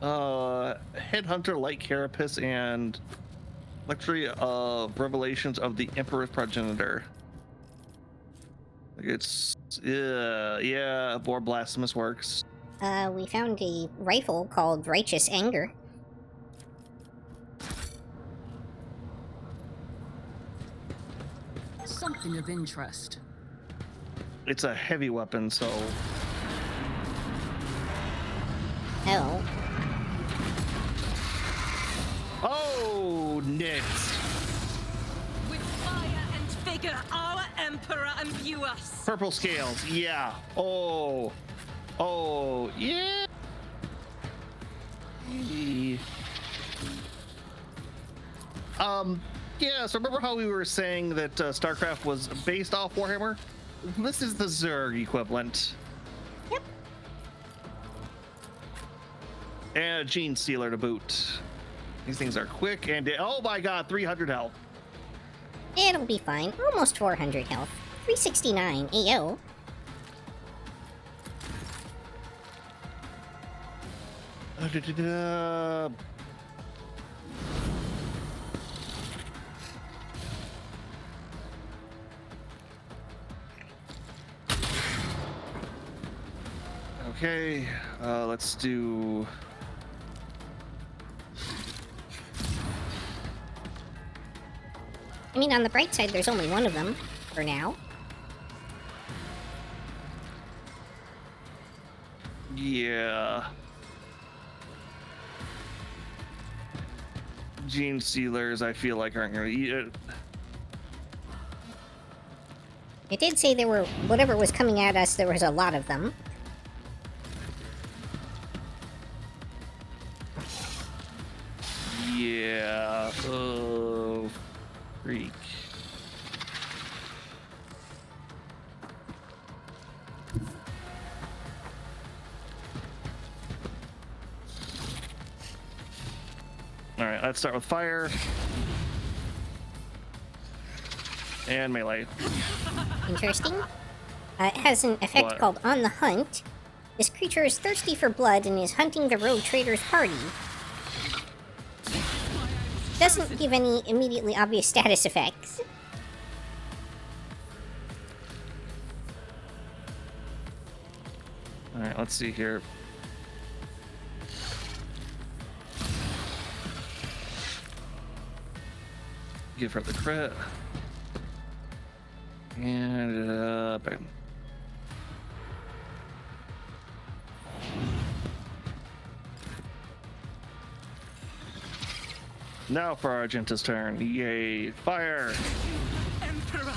Headhunter, Light Carapace, and Lecture of Revelations of the Emperor's Progenitor. It's, yeah, more blasphemous works. We found a rifle called Righteous Anger. Something of interest. It's a heavy weapon, so... Oh. Oh, nits! With fire and vigor, our Emperor imbue us. Purple scales, yeah. Oh, yeah. Yeah, so remember how we were saying that StarCraft was based off Warhammer? This is the Zerg equivalent. Yep. And a Gene Stealer to boot. These things are quick and, oh my god, 300 health. It'll be fine. Almost 400 health. 369. Ayo. Okay, let's do... I mean, on the bright side, there's only one of them, for now. Yeah. Gene Stealers, I feel like, aren't going to eat it. It did say there were, whatever was coming at us, there was a lot of them. Yeah. Oh, freak. All right, let's start with fire. And melee. Interesting. It has an effect What? called On the Hunt. This creature is thirsty for blood and is hunting the rogue trader's party. Doesn't give any immediately obvious status effects. All right, let's see here. Give her the crit. And bam. Now for Argenta's turn. Yay! Fire! Emperor!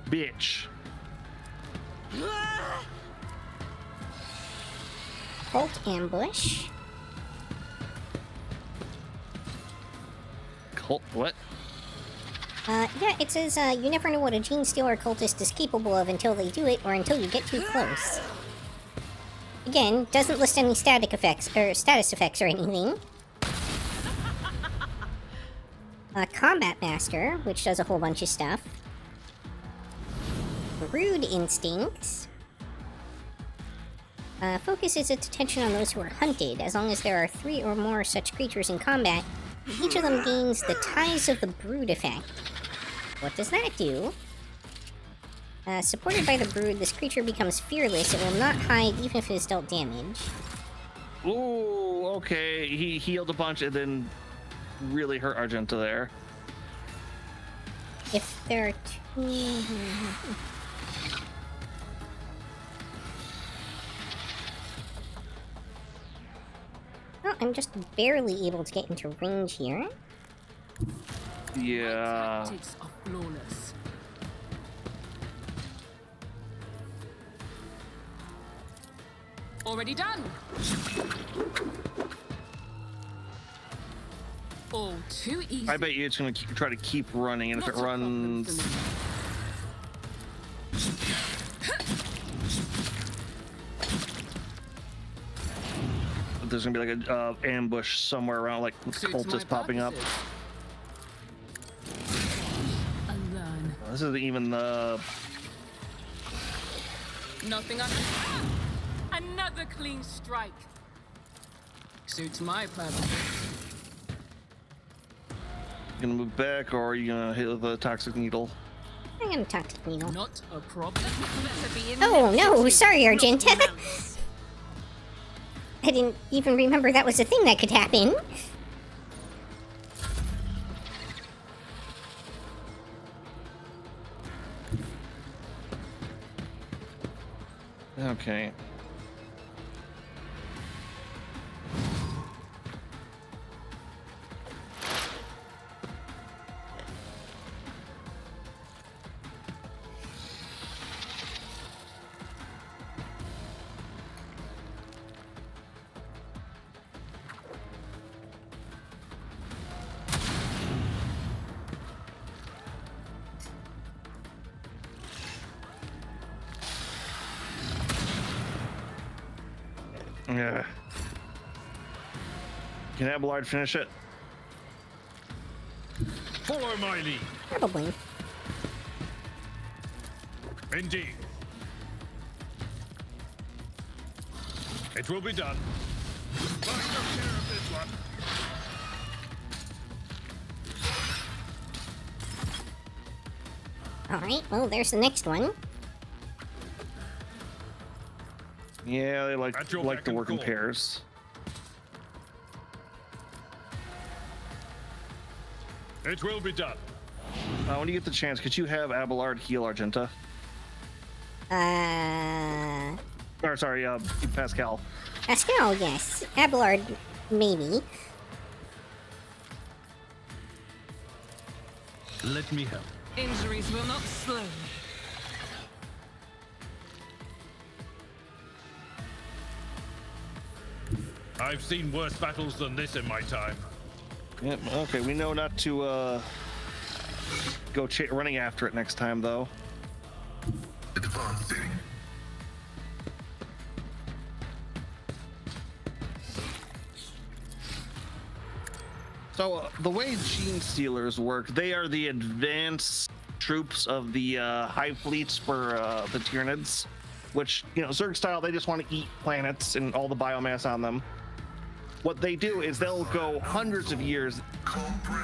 Bitch! Cult ambush. Cult? What? Yeah, it says you never know what a gene stealer cultist is capable of until they do it or until you get too close. Again, doesn't list any static effects or status effects or anything. Combat Master, which does a whole bunch of stuff. Rude Instincts. Focuses its attention on those who are hunted. As long as there are 3 or more such creatures in combat, each of them gains the Ties of the Brood effect. What does that do? Supported by the Brood, this creature becomes fearless. It will not hide even if it is dealt damage. Ooh, okay. He healed a bunch and then really hurt Argenta there. If there are 2... Oh, I'm just barely able to get into range here. Yeah. Tactics are flawless. Already done. All too easy. I bet you it's gonna try to keep running, and if it runs, there's gonna be like a ambush somewhere around, like cultists popping up. Unlearn. This isn't even the. Nothing I can. Another clean strike. Suits my purpose. You gonna move back, or are you gonna hit with the toxic needle? I'm gonna Toxic Needle. Not a problem. Oh no, sorry, Argenta. I didn't even remember that was a thing that could happen. Okay. Yeah. Can Abelard finish it? Follow my lead. Probably. Indeed. It will be done. I'll take care of this one. Alright, well, there's the next one. Yeah, they like At your to beck and work in call. pairs. It will be done. When you get the chance, could you have Abelard heal Argenta? Or sorry, Pascal. Pascal, yes. Abelard, maybe. Let me help. Injuries will not slow me. I've seen worse battles than this in my time. Yep, okay, we know not to go running after it next time, though. Advancing. So the way Gene Stealers work, they are the advanced troops of the hive fleets for the Tyranids, which, you know, Zerg style, they just want to eat planets and all the biomass on them. What they do is they'll go hundreds of years,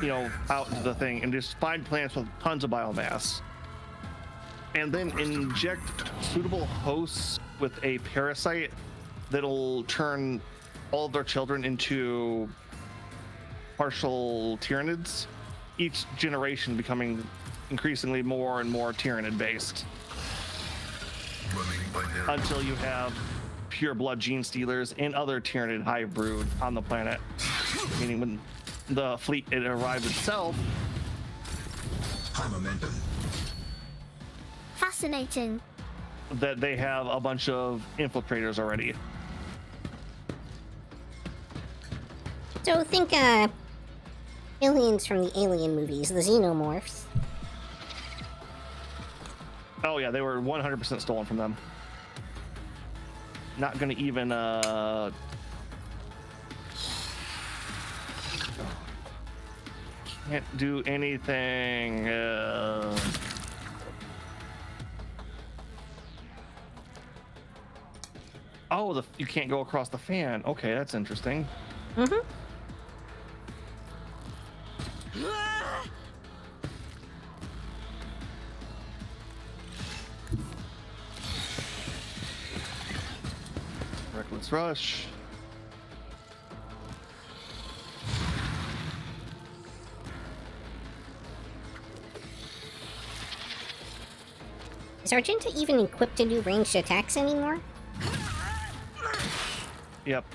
you know, out into the thing and just find planets with tons of biomass, and then inject suitable hosts with a parasite that'll turn all of their children into partial Tyranids, each generation becoming increasingly more and more Tyranid based. Until you have pure blood gene stealers and other Tyranid hive brood on the planet. Meaning when the fleet it arrives itself. High momentum. Fascinating. That they have a bunch of infiltrators already. So think aliens from the Alien movies, the xenomorphs. Oh yeah, they were 100% stolen from them. Not gonna even can't do anything. Oh, you can't go across the fan. Okay, that's interesting. Mm-hmm. Reckless rush. Is Argenta even equipped to do ranged attacks anymore? Yep.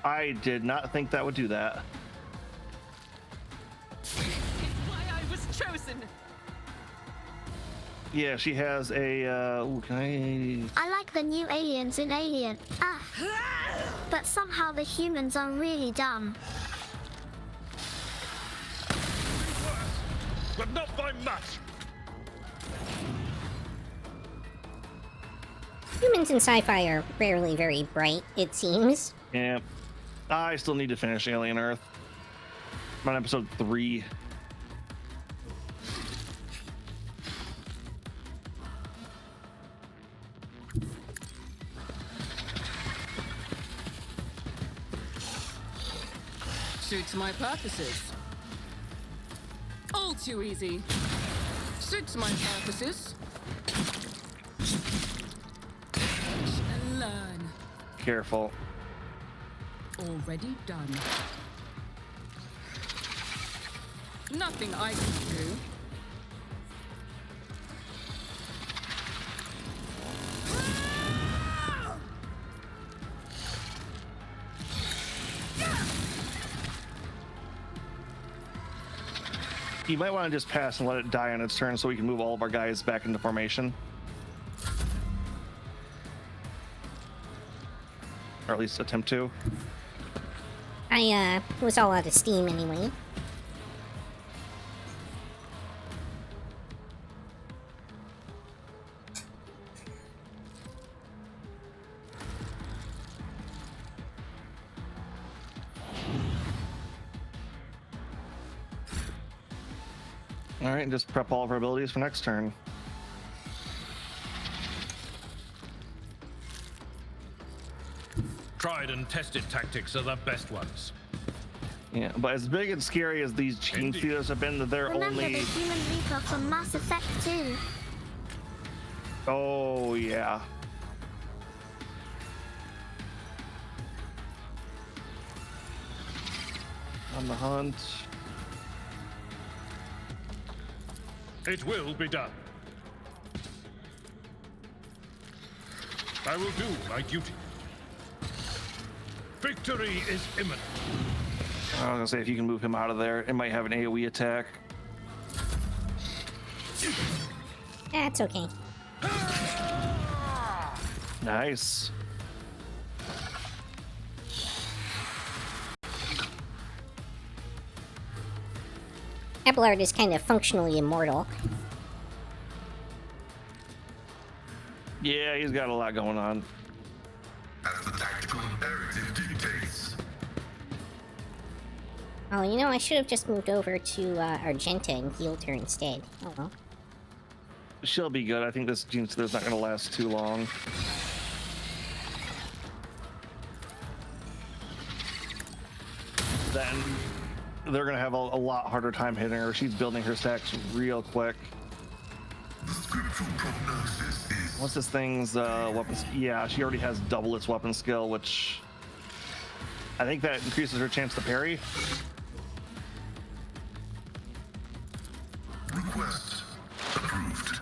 I did not think that would do that. It's why I was chosen. Yeah, she has a. Ooh, can I like the new aliens in Alien. But somehow the humans are really dumb. But not by much. Humans in sci-fi are rarely very bright, it seems. Yeah. I still need to finish Alien Earth. I'm on episode 3. Suits my purposes. All too easy. Suits my purposes. Watch and learn. Careful. Already done. Nothing I can do. You might want to just pass and let it die on its turn so we can move all of our guys back into formation. Or at least attempt to. I was all out of steam anyway. All right, and just prep all of our abilities for next turn. Tried and tested tactics are the best ones. Yeah, but as big and scary as these gene Indeed. stealers have been, that they're Remember only. the Human Reaper from Mass Effect 2. Oh yeah. On the hunt. It will be done. I will do my duty. Victory is imminent. I was gonna say if you can move him out of there, it might have an AoE attack. That's okay. Nice. Abelard is kind of functionally immortal. Yeah, he's got a lot going on. As the tactical imperative dictates. Oh, you know, I should have just moved over to Argenta and healed her instead. Oh well. She'll be good. I think this gene stealer's not gonna last too long. Then they're gonna have a lot harder time hitting her. She's building her stacks real quick. The scriptural prognosis is What's this thing's weapons? Yeah, she already has double its weapon skill, which I think that increases her chance to parry. Request approved.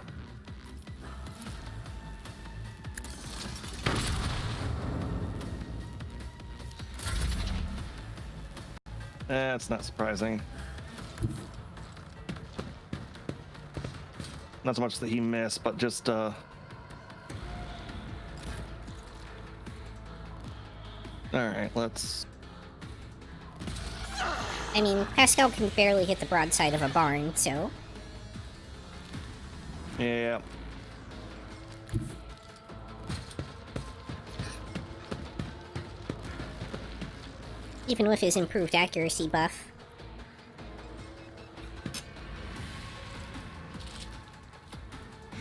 That's not surprising. Not so much that he missed, but just all right, let's. I mean, Pascal can barely hit the broadside of a barn, so... Yeah. Even with his improved accuracy buff.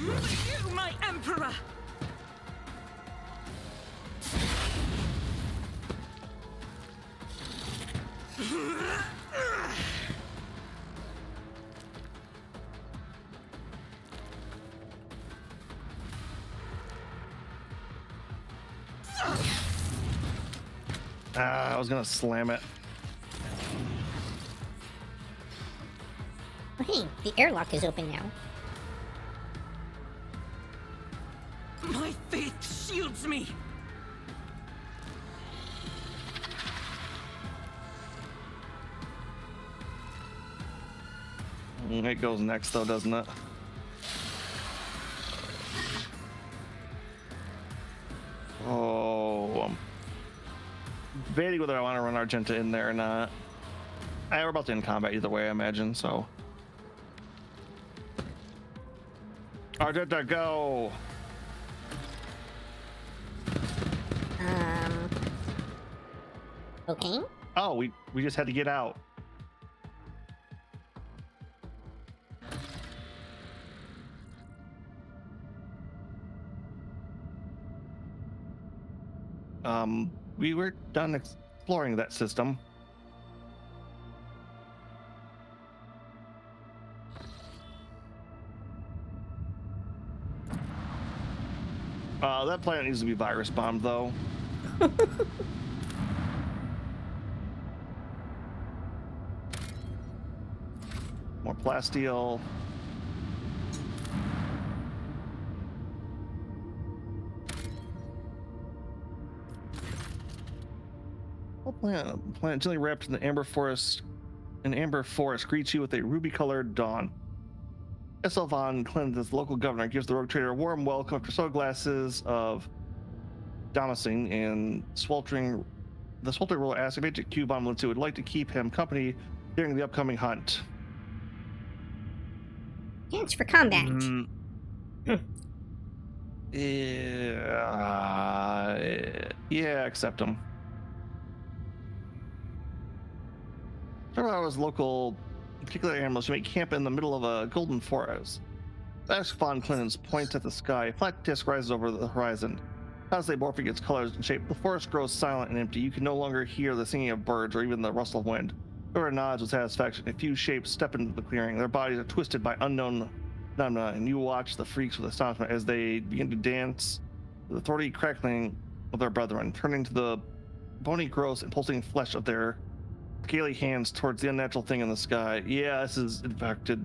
You, my Emperor! I was gonna slam it. Oh, hey, the airlock is open now. My faith shields me! It goes next, though, doesn't it? Oh, I'm debating whether I want to run Argenta in there or not. We're about to end combat either way, I imagine, so. Argenta, go! Okay. Oh, we just had to get out. We were done exploring that system. That planet needs to be virus bombed, though. More plasteel. Planet gently wrapped in the amber forest. An amber forest greets you with a ruby-colored dawn. S.L. Von Clinton's local governor gives the rogue trader a warm welcome after several glasses of Damascene and sweltering. The sweltering ruler asks if Agent Q Von Valencia would like to keep him company during the upcoming hunt. Yeah, it's for combat. Yeah, accept him. Several hours local particular animals who make camp in the middle of a golden forest. Ask Von Clinton's points at the sky. A flat disc rises over the horizon. Constantly morphing its colors and shape, the forest grows silent and empty. You can no longer hear the singing of birds or even the rustle of wind. Dora nods with satisfaction. A few shapes step into the clearing. Their bodies are twisted by unknown phenomena, and you watch the freaks with astonishment as they begin to dance, the throaty crackling of their brethren, turning to the bony growth and pulsing flesh of their scaly hands towards the unnatural thing in the sky. Yeah, this is infected.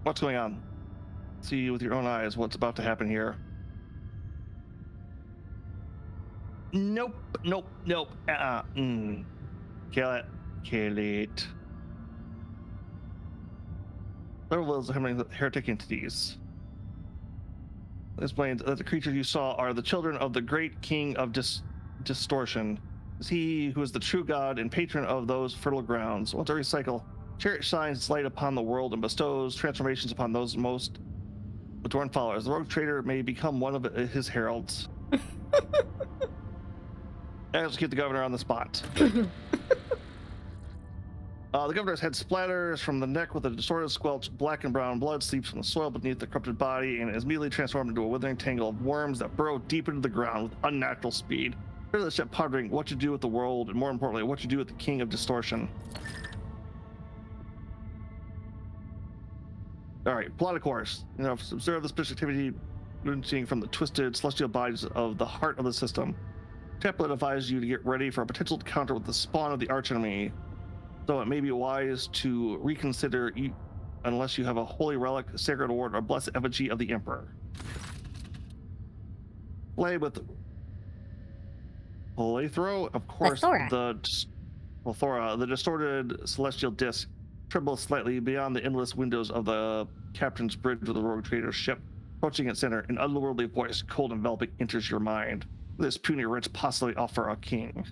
What's going on? See with your own eyes what's about to happen here. Nope. Kill it. Several of those heretic entities. This explains that the creatures you saw are the children of the great king of distortion. Is he who is the true god and patron of those fertile grounds. Once every cycle, chariot shines its light upon the world and bestows transformations upon those most adorned followers. The rogue trader may become one of his heralds. Execute the governor on the spot. The governor's head splatters from the neck with a distorted squelch. Black and brown blood seeps from the soil beneath the corrupted body and is immediately transformed into a withering tangle of worms that burrow deep into the ground with unnatural speed. Here's the ship pondering what to do with the world, and more importantly, what to do with the king of distortion. All right, plot a course. Observe the special activity seeing from the twisted celestial bodies of the heart of the system. Template advises you to get ready for a potential encounter with the spawn of the archenemy, so it may be wise to reconsider unless you have a holy relic, sacred ward, or blessed effigy of the Emperor. Play with Plethro, of course, Plethora. the distorted celestial disc trembles slightly beyond the endless windows of the captain's bridge of the rogue trader's ship. Approaching its center, an otherworldly voice, cold and enveloping, enters your mind. This puny rich possibly offer a king.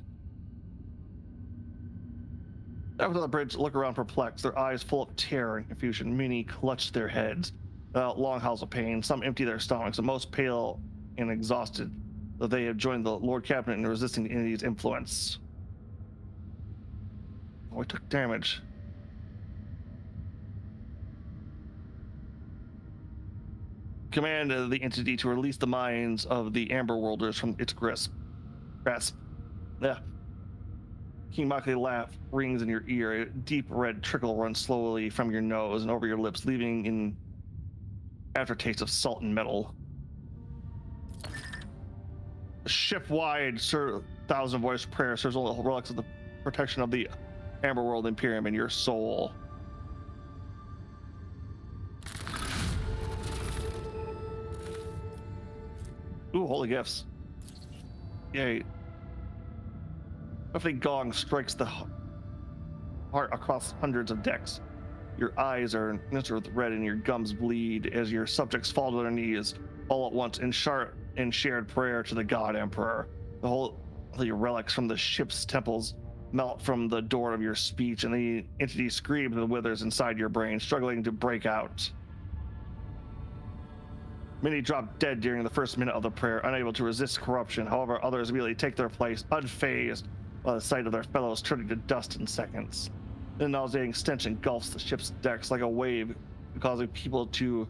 After the bridge, look around perplexed, their eyes full of terror and confusion. Many clutch their heads, long howls of pain. Some empty their stomachs, and most pale and exhausted, though they have joined the Lord Cabinet in resisting the entity's influence. Oh, I took damage. Command the entity to release the minds of the Amber Worlders from its grasp. Yeah. King Maka's laugh rings in your ear. A deep red trickle runs slowly from your nose and over your lips, leaving an aftertaste of salt and metal. Ship-wide, Sir Thousand Voice Prayer serves all the relics of the protection of the Amber World Imperium in your soul. Ooh, holy gifts. Yay. Every gong strikes the heart across hundreds of decks. Your eyes are misted with red and your gums bleed as your subjects fall to their knees all at once in shared prayer to the God Emperor. The holy relics from the ship's temples melt from the door of your speech, and the entity screams and withers inside your brain, struggling to break out. Many drop dead during the first minute of the prayer, unable to resist corruption. However, others immediately take their place, unfazed by the sight of their fellows turning to dust in seconds. The nauseating stench engulfs the ship's decks like a wave, causing people to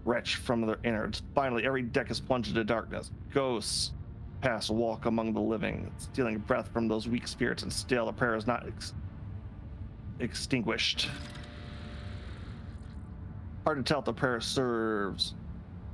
retch from their innards. Finally, every deck is plunged into darkness. Ghosts pass walk among the living, stealing breath from those weak spirits, and still the prayer is not extinguished. Hard to tell if the prayer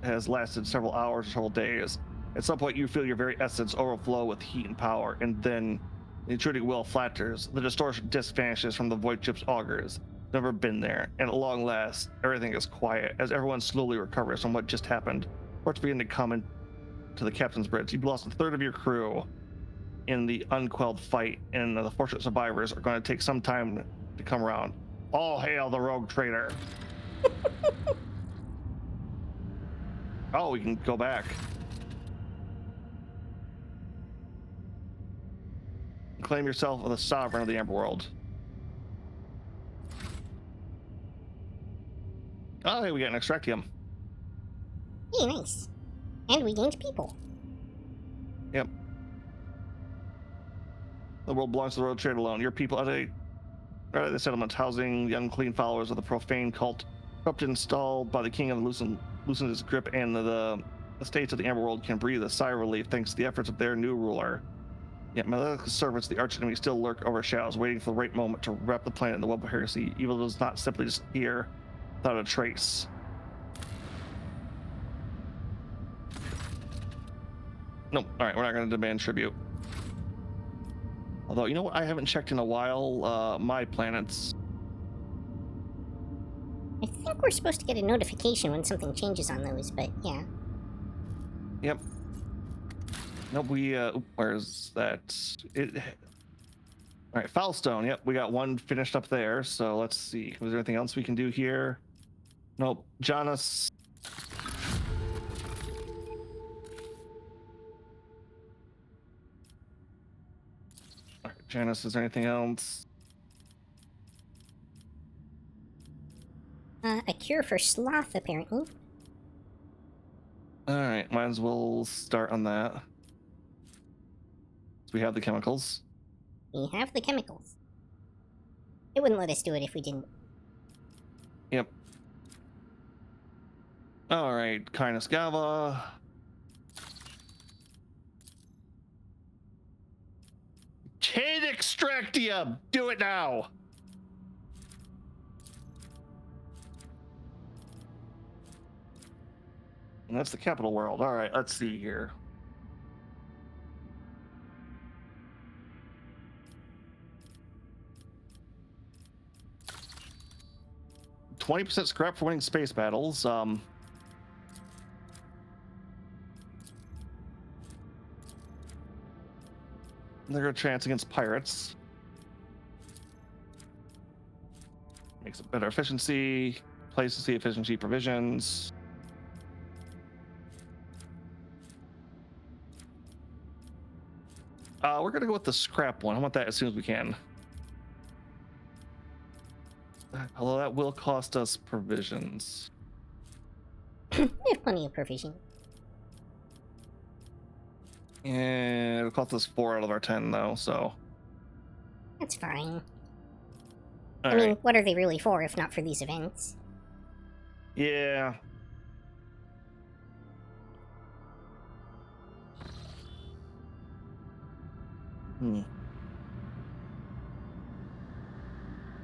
has lasted several hours or several days. At some point, you feel your very essence overflow with heat and power, and then the intruding will flatters. The distortion disc vanishes from the void ship's augers. Never been there, and at long last, everything is quiet as everyone slowly recovers from what just happened. Reports begin to come into the captain's bridge. You've lost a third of your crew in the unquelled fight, and the fortunate survivors are going to take some time to come around. All hail the rogue trader. Oh, we can go back. Claim yourself the sovereign of the Amber World. Oh, hey, we got an extractium. Hey, nice. And we gained people. Yep. The world belongs to the road trade alone. Your people are the settlements housing the unclean followers of the profane cult, corrupted installed by the king of the loosened his grip, and the states of the Amber World can breathe a sigh of relief thanks to the efforts of their new ruler. Yet Malek's servants, the archenemy, still lurk over shadows, waiting for the right moment to wrap the planet in the web of heresy. Evil does not simply disappear without a trace. Nope. All right, we're not going to demand tribute. Although, you know what? I haven't checked in a while. My planets. I think we're supposed to get a notification when something changes on those, but yeah. Yep. Nope, where's that? All right, Foulstone. Yep, we got one finished up there. So let's see. Was there anything else we can do here? Nope. Janus. All right, Janus, is there anything else? A cure for sloth, apparently. All right, might as well start on that. We have the chemicals. We have the chemicals. It wouldn't let us do it if we didn't. Yep. All right, Kindness Gava. Chain Extractium! Do it now! And that's the capital world. All right, let's see here. 20% scrap for winning space battles. They're a chance against pirates. Makes it better efficiency. Place to see efficiency provisions. We're gonna go with the scrap one. I want that as soon as we can. Although that will cost us provisions. We have plenty of provision. And it'll cost us 4 out of our 10 though, so. That's fine. All I mean, right. what are they really for if not for these events? Yeah.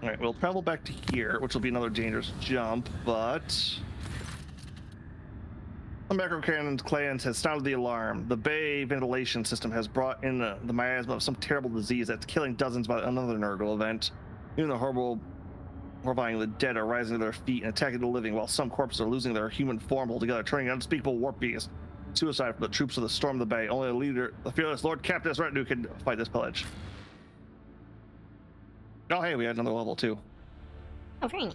Alright, we'll travel back to here, which will be another dangerous jump, but the Macro Cannon's clans has sounded the alarm. The bay ventilation system has brought in the miasma of some terrible disease that's killing dozens by another Nurgle event. Even the horrifying the dead are rising to their feet and attacking the living, while some corpses are losing their human form altogether, turning an unspeakable warp beast. Suicide for the troops of the Storm of the Bay. Only the leader, the fearless Lord Captain's retinue, can fight this pillage. Oh, hey, we had another level too. Oh, very nice.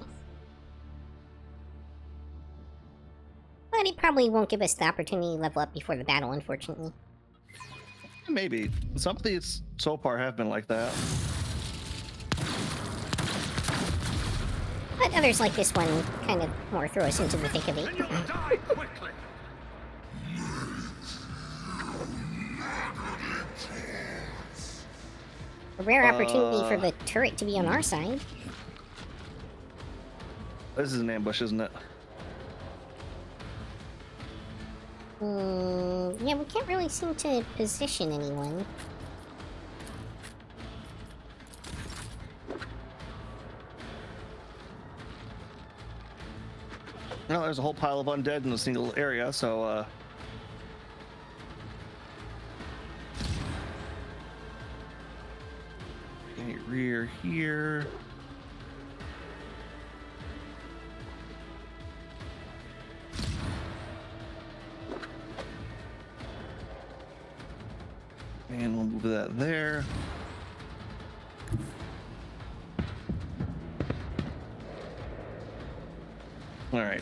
But it probably won't give us the opportunity to level up before the battle, unfortunately. Maybe. Some of these so far have been like that. But others like this one kind of more throw us into the thick of it. Then you'll die quickly. A rare opportunity for the turret to be on our side. This is an ambush, isn't it? Yeah, we can't really seem to position anyone. No, there's a whole pile of undead in a single area, so okay, rear here. And we'll move that there. All right.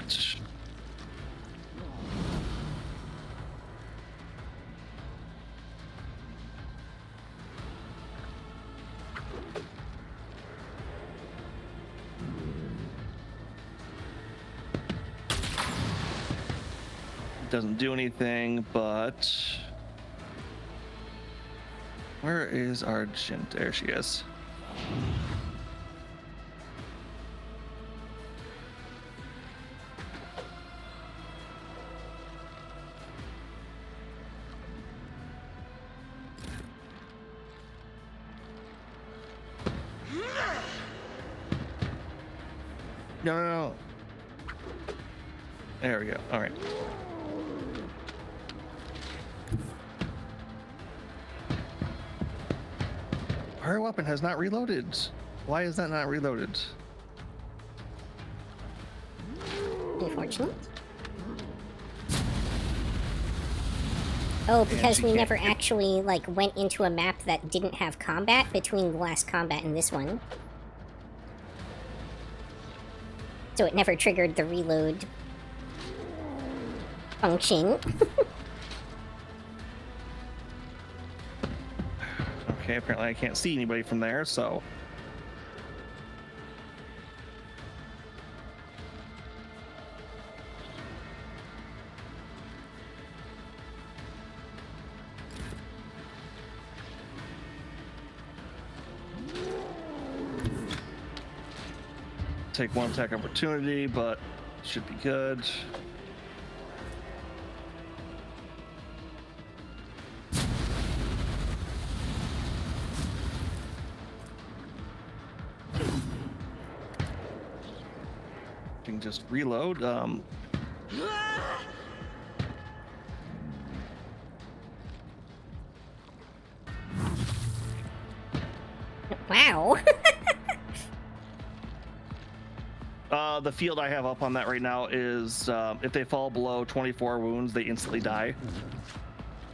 Doesn't do anything, but where is Argent? There she is. No. There we go. All right. Her weapon has not reloaded. Why is that not reloaded? Unfortunate. Oh, because we never actually, like, went into a map that didn't have combat between the last combat and this one. So it never triggered the reload function. Okay, apparently I can't see anybody from there, so. Take one attack opportunity, but should be good. Can just reload. Wow. The field I have up on that right now is if they fall below 24 wounds, they instantly die.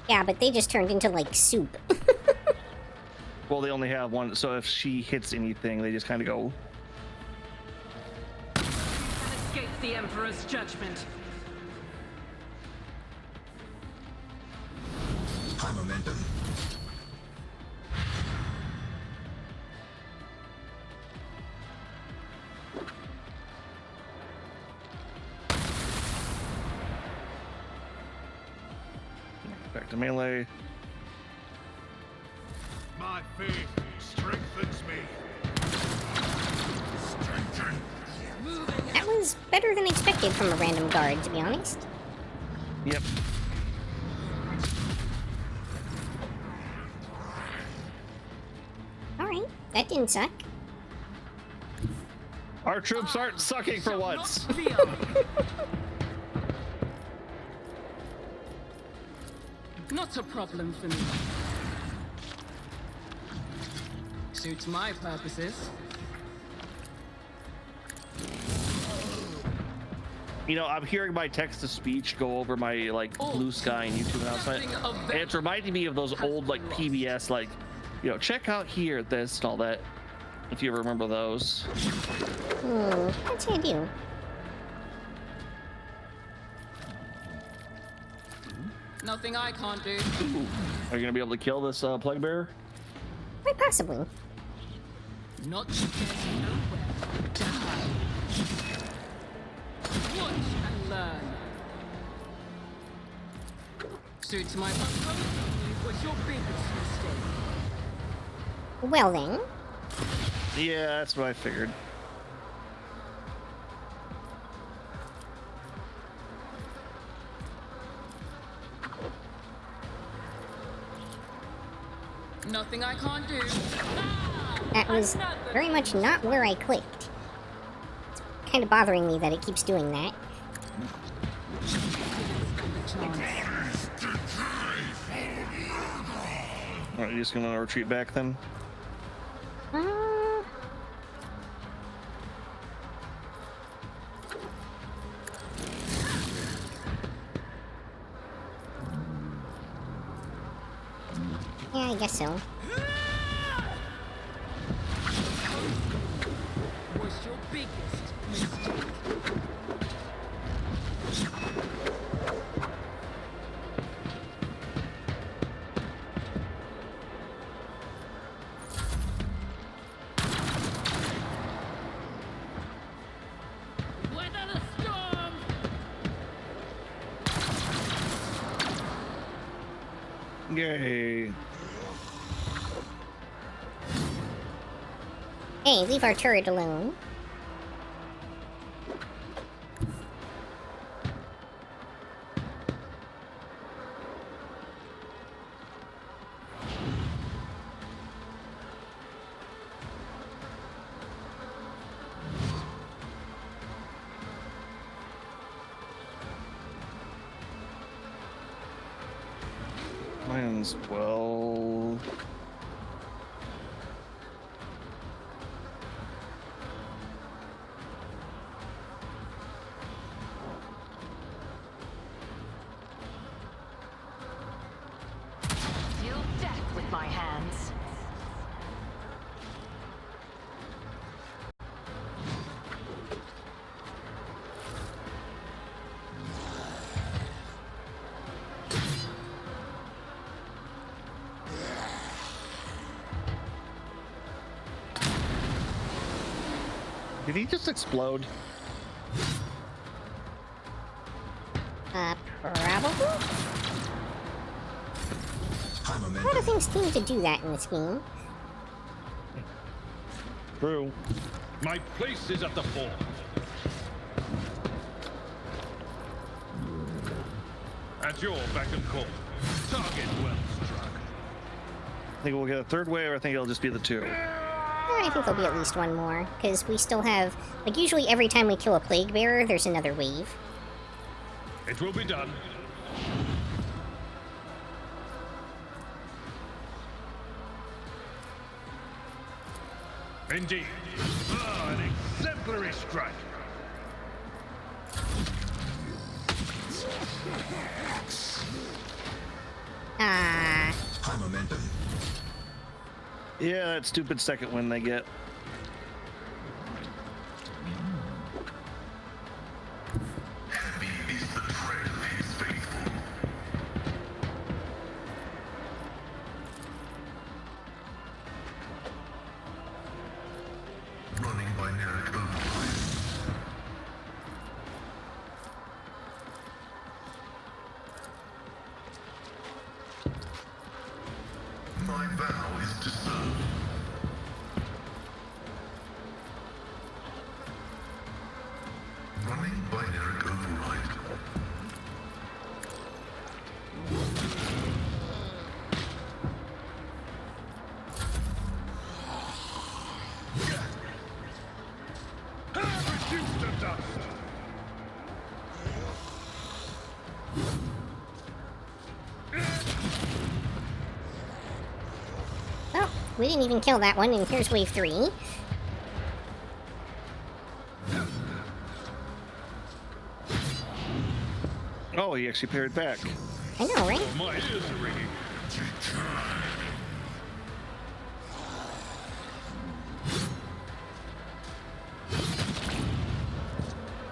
Yeah, but they just turned into like soup. Well, they only have one, so if she hits anything, they just kind of go. And escape the Emperor's judgment. High momentum. Back to melee. My faith strengthens me. That was better than expected from a random guard, to be honest. Yep. Alright, that didn't suck. Our troops aren't sucking for once. Not a problem for me. Suits my purposes. You know, I'm hearing my text-to-speech go over my like Bluesky and YouTube announcement, and it's reminding me of those old like PBS like, you know, check out here this and all that. If you remember those. That's I do. Nothing I can't do. Ooh. Are you gonna be able to kill this plague bearer? Quite possibly. Not to get nowhere. Die. Watch and learn. Suits my purpose. What's your biggest mistake? Well then. Yeah, that's what I figured. Nothing I can't do. That was very much not where I clicked. It's kind of bothering me that it keeps doing that. Alright, you just gonna retreat back then? Yeah, I guess so. What's your biggest mistake? Weather the storm! Yay. Hey, leave our turret alone. Mine's well. Deal death with my hands. Did he just explode? Probably? High A lot momentum. of things seem to do that in this game. True. My place is at the fort. At your beck and call. Target well struck. I think we'll get a third wave, or I think it'll just be the two. I think there'll be at least one more, because we still have... Like, usually every time we kill a plague bearer, there's another wave. It will be done. Indeed. Ah, an exemplary strike. Ah. High momentum. Yeah, that stupid second win they get. Heavy is the tread of his faithful. Running binaric override. My vow is to serve. Running binaric override. Reduce to dust. Well, we didn't even kill that one, and here's wave 3. Oh, he actually parried back. I know, right? Oh, my ears are ringing.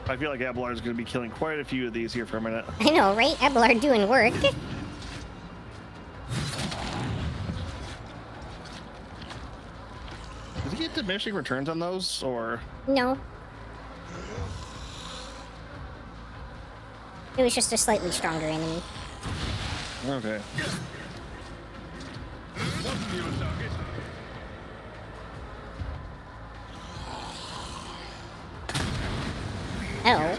I feel like Abelard is going to be killing quite a few of these here for a minute. I know, right? Abelard doing work. Does he get diminishing returns on those, or? No. It was just a slightly stronger enemy. Okay. Wasn't your target? Oh.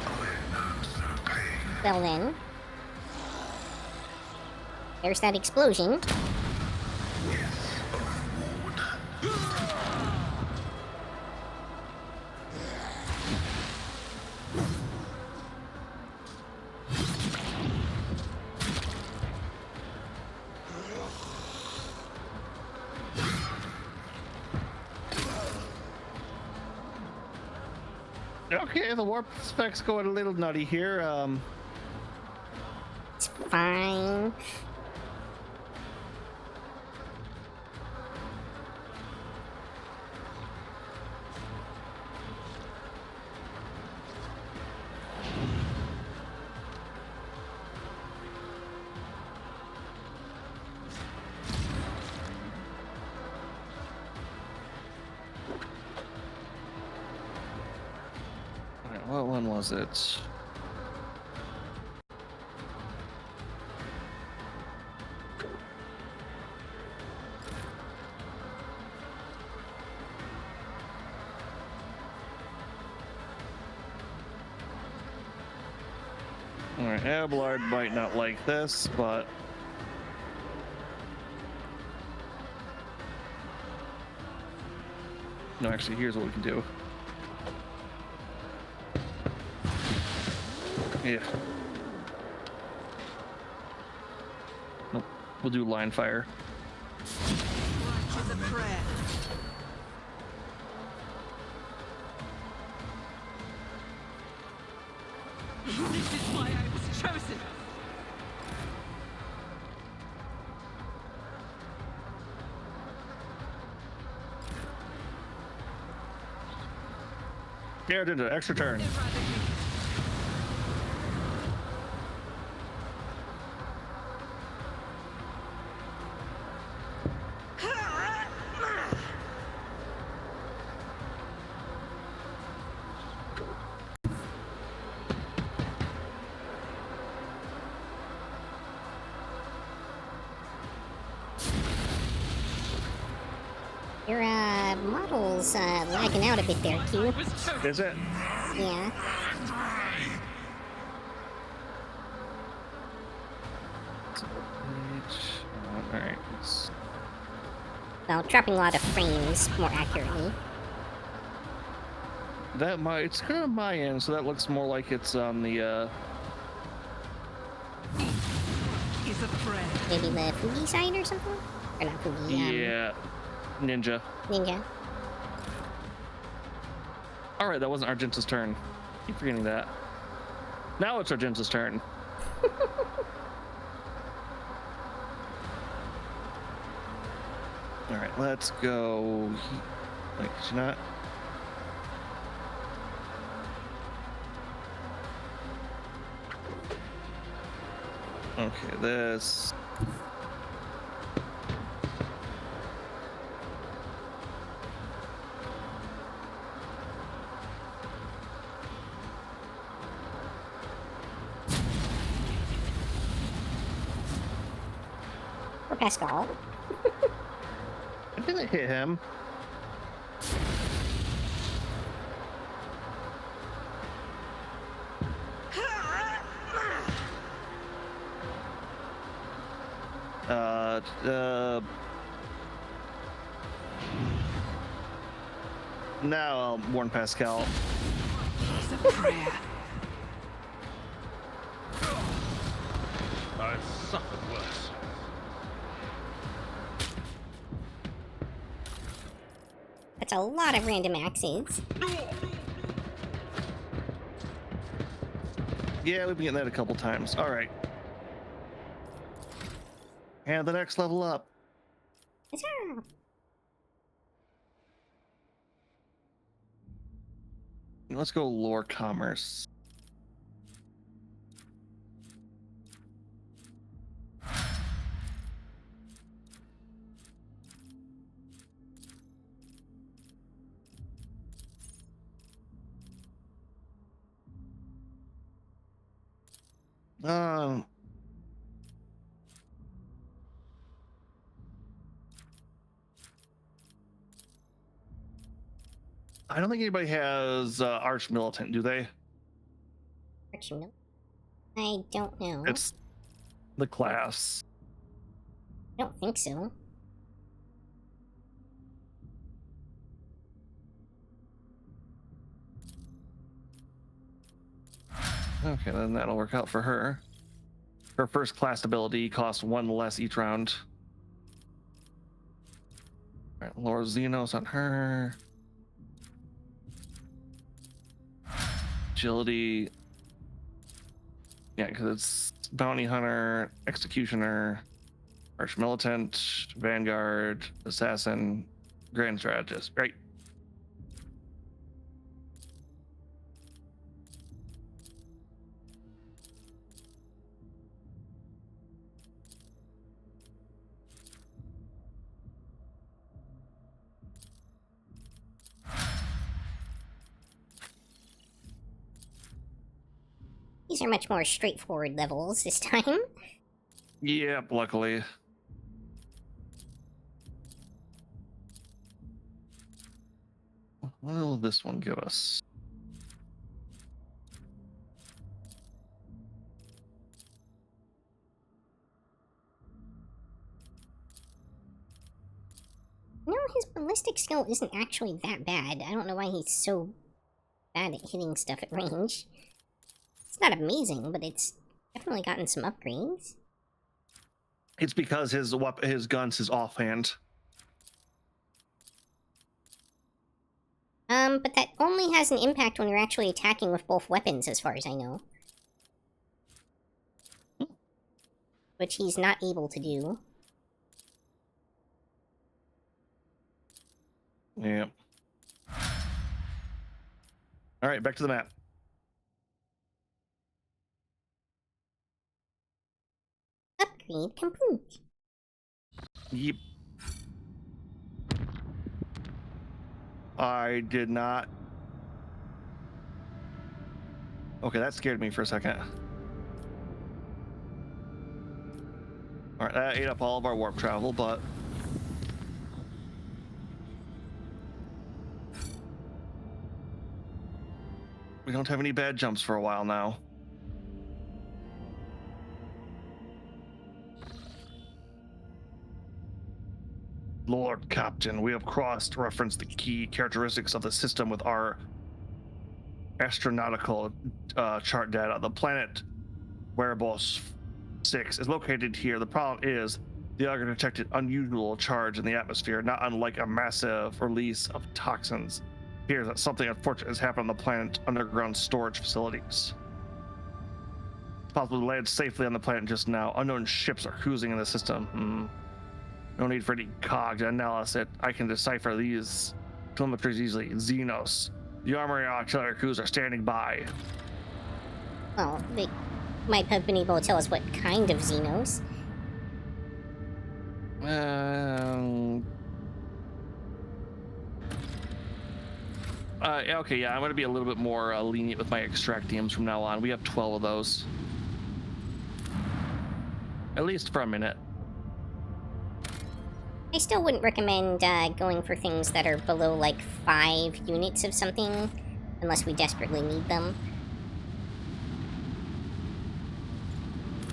Well then. There's that explosion. Okay, the warp spec's going a little nutty here. It's fine. Alright, what one was it? Alright, Abelard might not like this, but... No, actually, here's what we can do. Yeah. Nope. We'll do line fire. Watch as a prayer. This is why I was chosen. Yeah, did an extra turn. Your model's lagging out a bit there, Q. Is it? Yeah. Alright. Well, dropping a lot of frames, more accurately. That might, it's kind of my end, so that looks more like it's on the, Is a prayer. Maybe the Fugi side or something? Or not Fugi, yeah, Ninja. Ninja. Alright, that wasn't Argenta's turn. Keep forgetting that. Now it's Argenta's turn. All right, let's go. Wait, did you not? Okay, this. Or Pascal. I didn't hit him. Now I'll warn Pascal. It's a prayer. I've suffered worse. That's a lot of random axes. Yeah, we've been getting that a couple times. All right. And the next level up. Huzzah! Let's go lore commerce. I don't think anybody has Arch Militant, do they? Archimil? I don't know. It's the class. I don't think so. Okay, then that'll work out for her. Her first class ability costs 1 less each round. All right, Lord Xenos on her. Agility. Yeah, because it's Bounty Hunter, Executioner, Arch Militant, Vanguard, Assassin, Grand Strategist. Great. These are much more straightforward levels this time. Yep, luckily. What will this one give us? No, his ballistic skill isn't actually that bad. I don't know why he's so bad at hitting stuff at range. It's not amazing, but it's definitely gotten some upgrades. It's because his gun's his offhand. But that only has an impact when you're actually attacking with both weapons, as far as I know. Which he's not able to do. Yep. All right, back to the map. Upgrade complete. Yep. I did not. Okay, that scared me for a second. All right, that ate up all of our warp travel, but we don't have any bad jumps for a while now. Lord Captain, we have cross-referenced the key characteristics of the system with our astronautical chart data. The planet Werebos 6 is located here. The problem is the Augur detected unusual charge in the atmosphere, not unlike a massive release of toxins. It appears that something unfortunate has happened on the planet's underground storage facilities. possible to land safely on the planet just now. Unknown ships are cruising in the system. No need for any cog to analyze it. I can decipher these telemetries easily. Xenos. The armory and artillery crews are standing by. Well, they might have been able to tell us what kind of Xenos. Okay, yeah, I'm going to be a little bit more lenient with my extractiums from now on. We have 12 of those. At least for a minute. I still wouldn't recommend going for things that are below, like, 5 units of something, unless we desperately need them.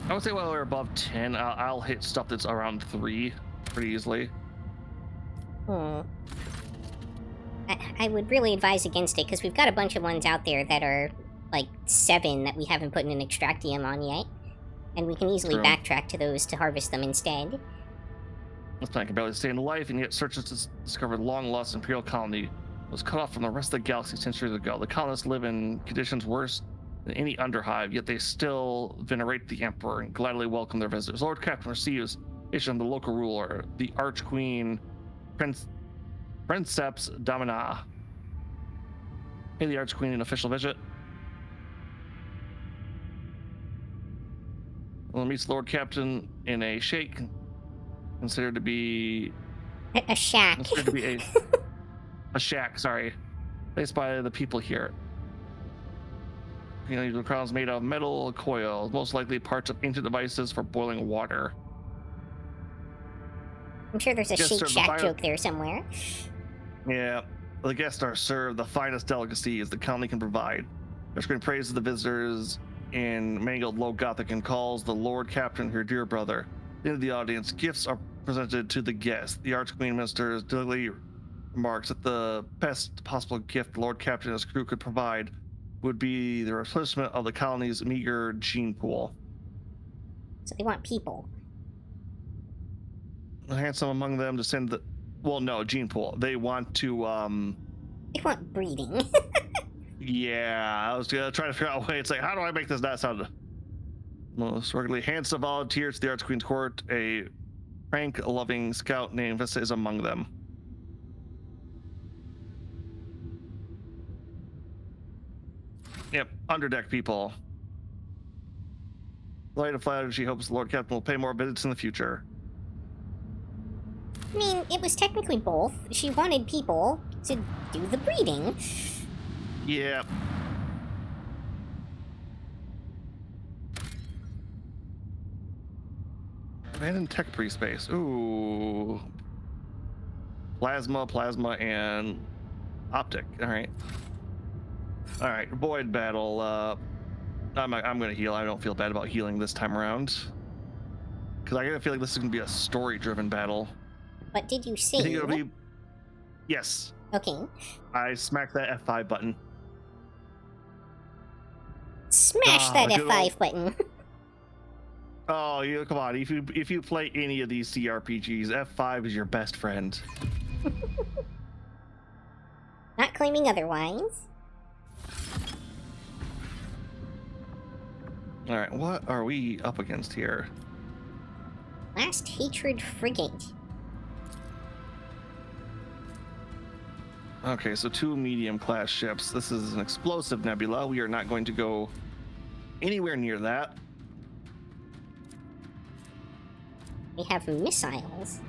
I would say while we're above 10, I'll hit stuff that's around 3 pretty easily. I would really advise against it, because we've got a bunch of ones out there that are, like, 7 that we haven't put an extractium on yet. And we can easily backtrack to those to harvest them instead. This planet can barely stay in life, and yet searchers discovered long-lost Imperial colony was cut off from the rest of the galaxy centuries ago. The colonists live in conditions worse than any underhive, yet they still venerate the Emperor and gladly welcome their visitors. Lord Captain receives from the local ruler, the Archqueen Princeps Domina. Pay the Archqueen an official visit. Well, meets Lord Captain in a shake, considered to be a shack. Considered to be a shack. Sorry, placed by the people here. You know, the crown's made of metal coils, most likely parts of ancient devices for boiling water. I'm sure there's a Shake Shack joke there somewhere. Yeah, the guests are served the finest delicacies the colony can provide. Their screen praises the visitors in mangled low Gothic and calls the Lord Captain her dear brother. At the end of the audience, gifts are presented to the guests. The Archqueen Minister diligently remarks that the best possible gift Lord Captain and his crew could provide would be the replenishment of the colony's meager gene pool. So they want people. The handsome among them to send the... Well, no, gene pool. They want to, They want breeding. Yeah, I was trying to figure out a way. It's like, how do I make this not sound... Most ruggedly handsome volunteers to the Archqueen's court. A prank-loving scout named Vesta is among them. Yep, underdeck people. Light of flattery, she hopes the Lord Captain will pay more visits in the future. I mean, it was technically both. She wanted people to do the breeding. Yeah. Abandoned tech pre-space. Ooh. Plasma, and optic. All right. All right. Void battle. I'm gonna heal. I don't feel bad about healing this time around, because I feel like this is gonna be a story-driven battle. What did you say? I think it'll be... Yes. Okay. I smacked that F5 button. Smash that F5 button. Oh, you come on! If you play any of these CRPGs, F5 is your best friend. Not claiming otherwise. All right, what are we up against here? Last Hatred Frigate. Okay, so 2 medium-class ships. This is an explosive nebula. We are not going to go anywhere near that. We have missiles.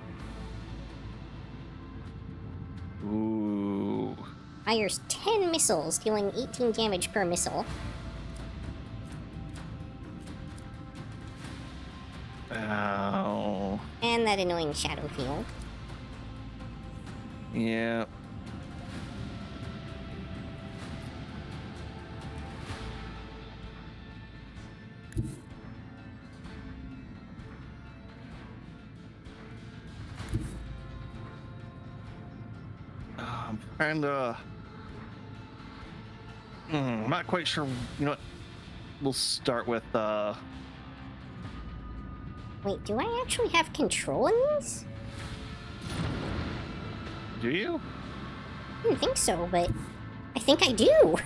Ooh. Fires 10 missiles, dealing 18 damage per missile. Ow. And that annoying shadow field. Yeah. I'm kind of... I'm not quite sure. You know what? We'll start with... Wait, do I actually have control in these? Do you? I didn't think so, but I think I do.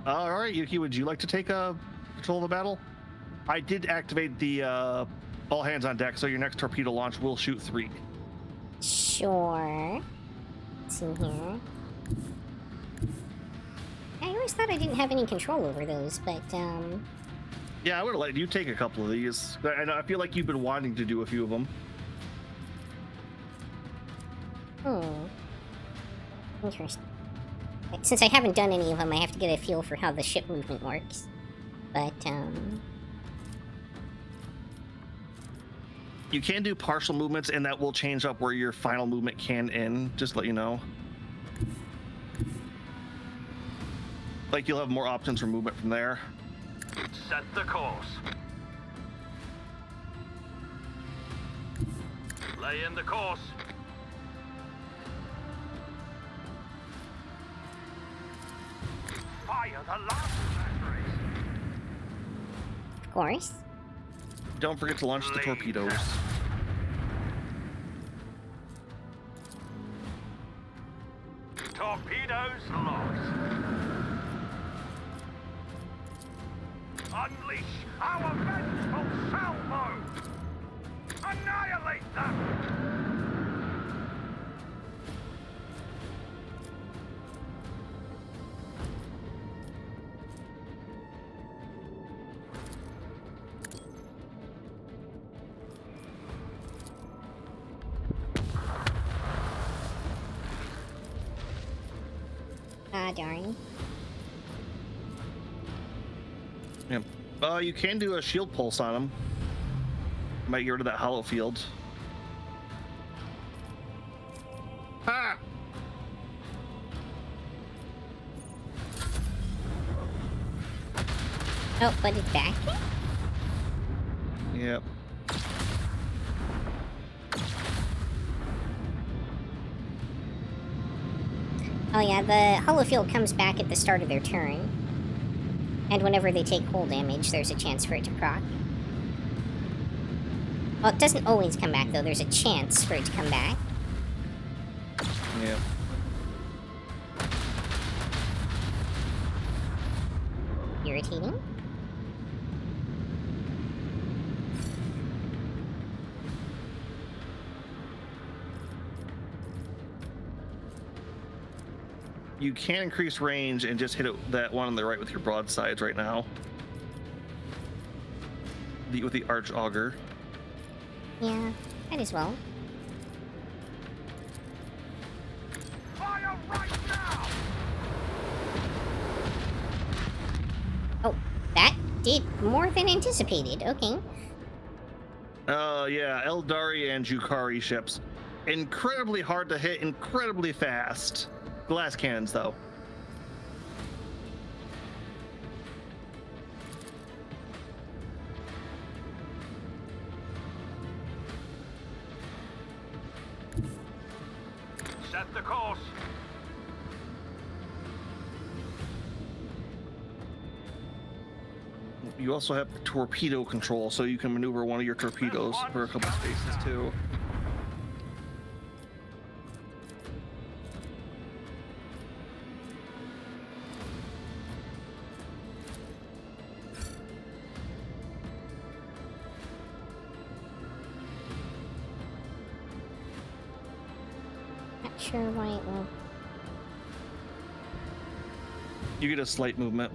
All right, Yuki, would you like to take control of the battle? I did activate the all hands on deck, so your next torpedo launch will shoot 3. Sure. Let's see here. I always thought I didn't have any control over those, but, Yeah, I would have let you take a couple of these. I feel like you've been wanting to do a few of them. Interesting. Since I haven't done any of them, I have to get a feel for how the ship movement works. But, You can do partial movements, and that will change up where your final movement can end, just to let you know. Like, you'll have more options for movement from there. Set the course. Lay in the course. Fire the last batteries. of course. Don't forget to launch the torpedoes. Torpedoes lost. Unleash our vengeful salvo! Annihilate them! Ah, darn. Yep. You can do a shield pulse on them. Might get rid of that hollow field. Ah! Oh, but it's back? Yep. Oh yeah, the hollow field comes back at the start of their turn. And whenever they take hull damage, there's a chance for it to proc. Well, it doesn't always come back, though. There's a chance for it to come back. Yep. Irritating. You can increase range and just hit that one on the right with your broadsides right now. With the arch auger. Yeah, might as well. Fire right now! Oh, that did more than anticipated. Okay. Yeah, Eldari and Jukari ships. Incredibly hard to hit, incredibly fast. Glass cannons, though. Set the course. You also have torpedo control, so you can maneuver one of your torpedoes for a couple spaces, too. Not sure why it will. You get a slight movement,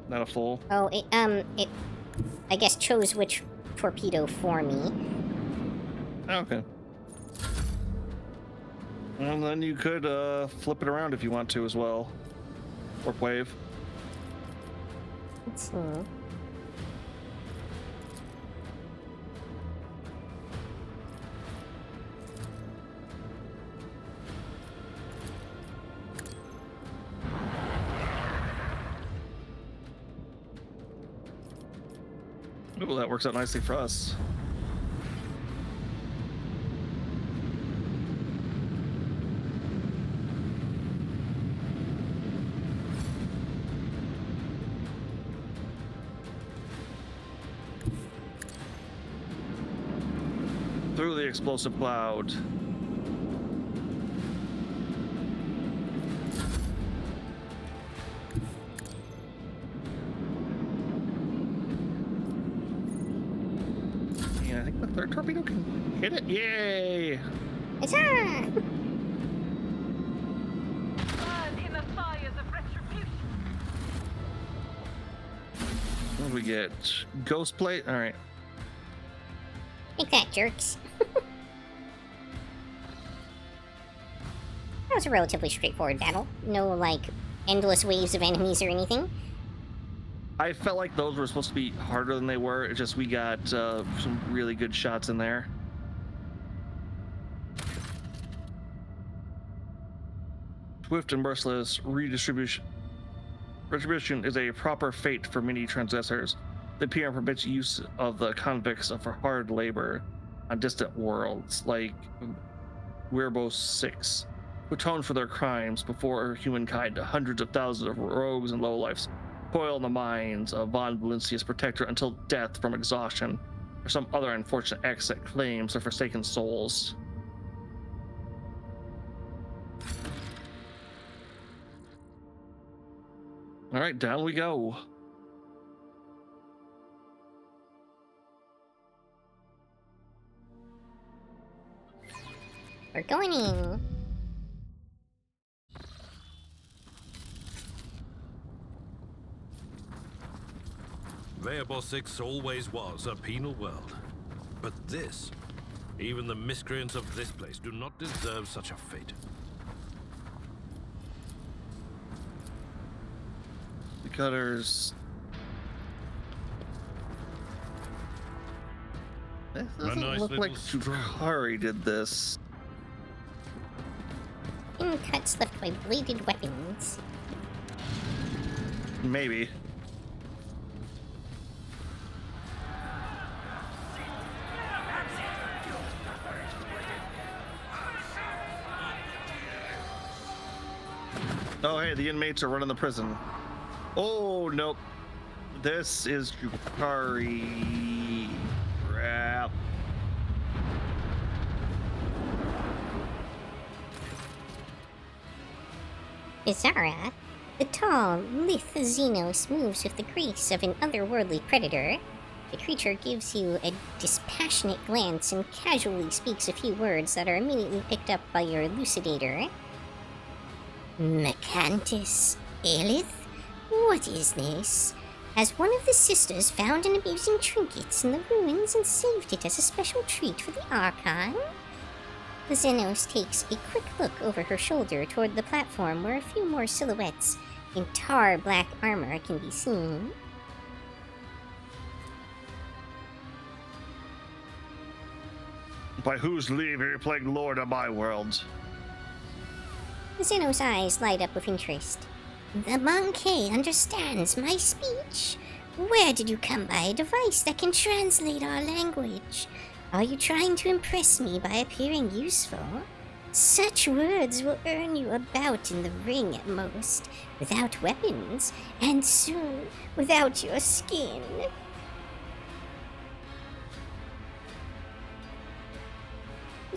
not a full. Oh, it, I guess chose which torpedo for me. Okay. And then you could flip it around if you want to as well. Warp wave. Let's see. Ooh, that works out nicely for us. Through the explosive cloud. torpedo can hit it? Yay! Huzzah! Burn in the fires of retribution. What do we get? Ghost plate? Alright. Take that, jerks. That was a relatively straightforward battle. No, like, endless waves of enemies or anything. I felt like those were supposed to be harder than they were. It's just we got some really good shots in there. Swift and merciless retribution is a proper fate for many transgressors. The PM permits use of the convicts for hard labor on distant worlds like Werbos 6, who atone for their crimes before humankind to hundreds of thousands of rogues and lowlifes toil in the mines of Von Valencia's protector until death from exhaustion or some other unfortunate acts that claims their forsaken souls. All right, down we go. We're going in. Werbos 6 always was a penal world. But this, even the miscreants of this place do not deserve such a fate. The cutters. This doesn't nice look like little stroll. Yukikaze did this. In cuts left by bladed weapons. Maybe. Oh, hey, the inmates are running the prison. Oh, nope. This is Yukikaze. Crap. Izara, the tall, lithe Xenos moves with the grace of an otherworldly predator. The creature gives you a dispassionate glance and casually speaks a few words that are immediately picked up by your elucidator. Macantus, Elith? What is this? Has one of the sisters found an amusing trinket in the ruins and saved it as a special treat for the Archon? The Xenos takes a quick look over her shoulder toward the platform where a few more silhouettes in tar black armor can be seen. By whose leave are you playing lord of my world? The Xenos' eyes light up with interest. The monkey understands my speech. Where did you come by a device that can translate our language? Are you trying to impress me by appearing useful? Such words will earn you a bout in the ring at most, without weapons, and soon without your skin.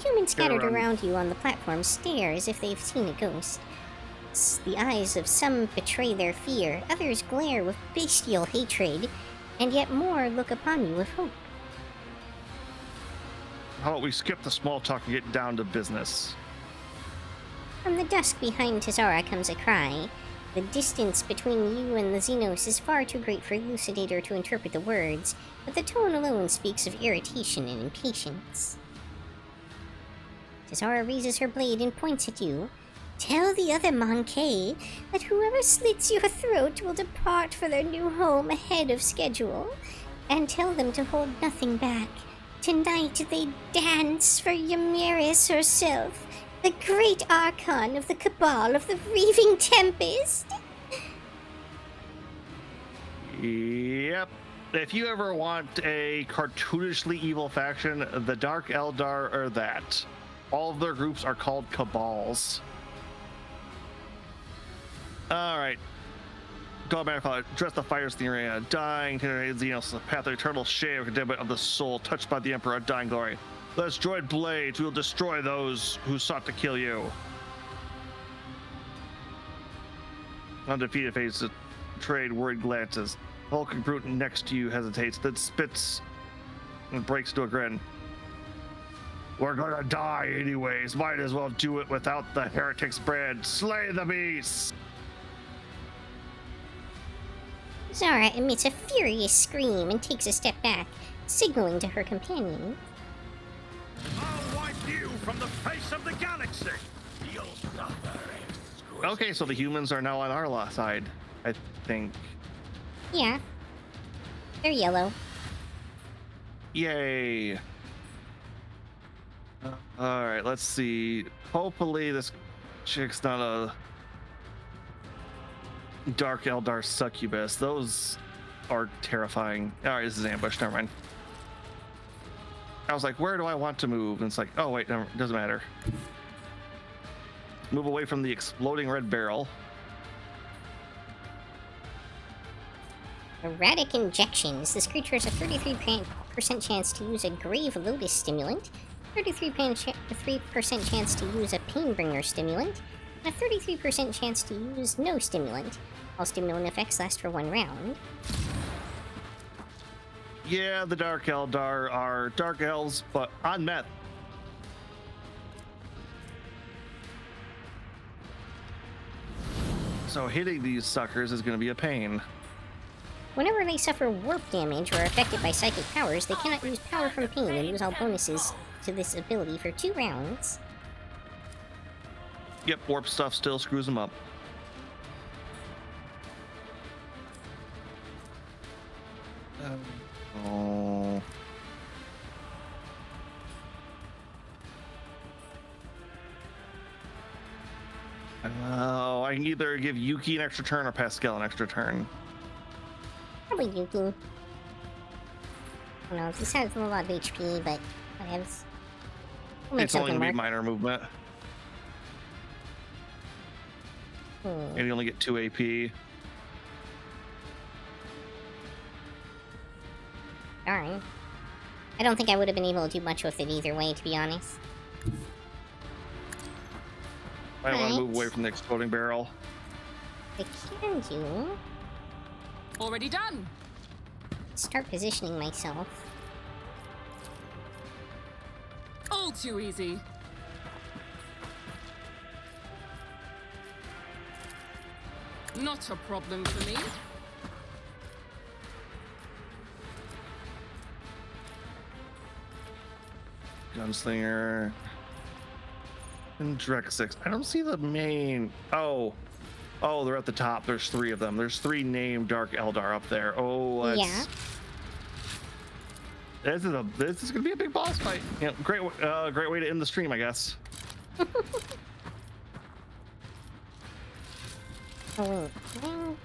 Humans scattered around you on the platform stare as if they've seen a ghost. The eyes of some betray their fear, others glare with bestial hatred, and yet more look upon you with hope. How about we skip the small talk and get down to business? From the dusk behind Tazara comes a cry. The distance between you and the Xenos is far too great for Elucidator to interpret the words, but the tone alone speaks of irritation and impatience. Tazara raises her blade and points at you. Tell the other Monkey that whoever slits your throat will depart for their new home ahead of schedule, and tell them to hold nothing back. Tonight they dance for Yamiris herself, the great Archon of the Cabal of the Reaving Tempest. Yep. If you ever want a cartoonishly evil faction, the Dark Eldar are that. All of their groups are called Cabals. Alright. God Manifold, address the fires in the arena. Dying, generated Xenos, the path of eternal shame, condemnment of the soul, touched by the Emperor of dying glory. Let us droid blades, we will destroy those who sought to kill you. Undefeated faces trade worried glances. Hulking brute next to you hesitates, then spits and breaks into a grin. We're gonna die anyways. Might as well do it without the heretic's bread. Slay the beast! Zara emits a furious scream and takes a step back, signaling to her companion. I'll wipe you from the face of the galaxy. You'll suffer. Okay, so the humans are now on our side, I think. Yeah. They're yellow. Yay. Alright, let's see. Hopefully this chick's not a Dark Eldar succubus. Those are terrifying. Alright, this is ambush. Never mind. I was like, where do I want to move? And it's like, oh wait, never, doesn't matter. Move away from the exploding red barrel. Erratic injections. This creature has a 33% chance to use a Grave Lotus stimulant, 33% chance to use a Painbringer stimulant, and a 33% chance to use no stimulant. All stimulant effects last for 1 round. Yeah, the Dark Eldar are Dark Elves, but on meth. So hitting these suckers is going to be a pain. Whenever they suffer warp damage or are affected by psychic powers, they cannot use power from pain and lose all bonuses to this ability for 2 rounds. Yep, warp stuff still screws them up. Oh. Oh, I can either give Yuki an extra turn or Pascal an extra turn. Probably Yuki. I don't know, this has a lot of HP, but whatevs. We'll make It's only something gonna be work. minor movement. And you only get 2 AP. Darn. I don't think I would have been able to do much with it either way, to be honest. I want to Right. move away from the exploding barrel. I can do... Already done. start positioning myself. All too easy. Not a problem for me. Gunslinger. And Drek 6. I don't see the main... Oh, they're at the top. There's 3 of them. There's 3 named Dark Eldar up there. Oh, let's... Yeah. This is gonna be a big boss fight. Yeah, great way to end the stream, I guess. Oh wait, well,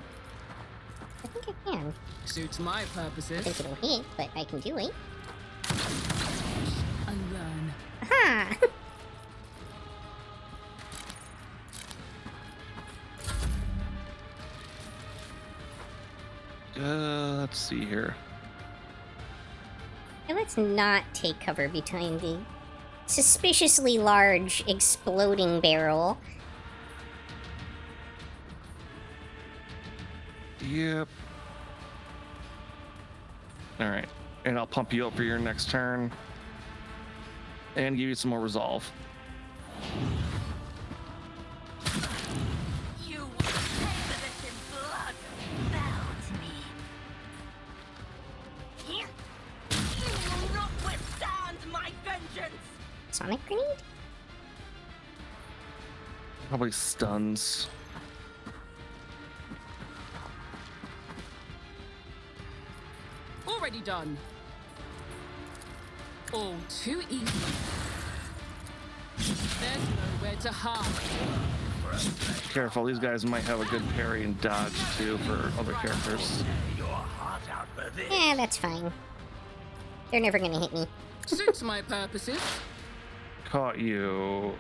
I think I can. Suits my I purposes. think it'll hit, but I can do it. And learn. Aha! Let's see here. Okay, let's not take cover behind the suspiciously large exploding barrel. Yep. All right, and I'll pump you up for your next turn, and give you some more resolve. You will pay for this in blood. Bow to me. You will not withstand my vengeance. Sonic grenade? Probably stuns. Already done. All too easy. There's nowhere to hide. Careful, these guys might have a good parry and dodge too for other characters. Yeah, that's fine. They're never gonna hit me. Suits my purposes. Caught you.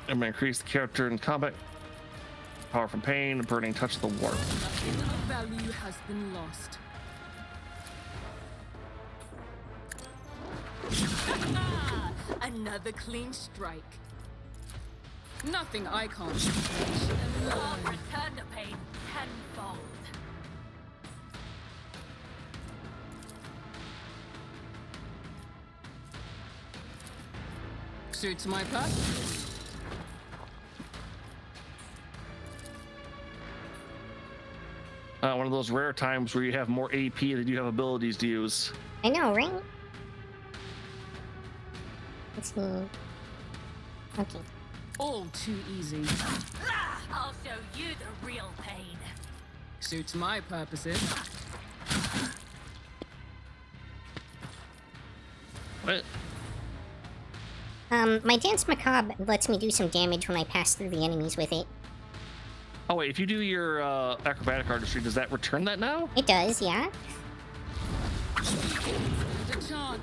I'm gonna increase the character in combat. Power from pain, burning touch of the warp. Nothing of value has been lost. Another clean strike. Nothing I can't change. I'll return the pain tenfold. Suits my purpose. One of those rare times where you have more AP than you have abilities to use. I know, right? Let's see. Okay. All too easy. I'll show you the real pain. Suits my purposes. What? My Dance Macabre lets me do some damage when I pass through the enemies with it. Oh wait, if you do your acrobatic artistry, does that return that now? It does, yeah. The chance.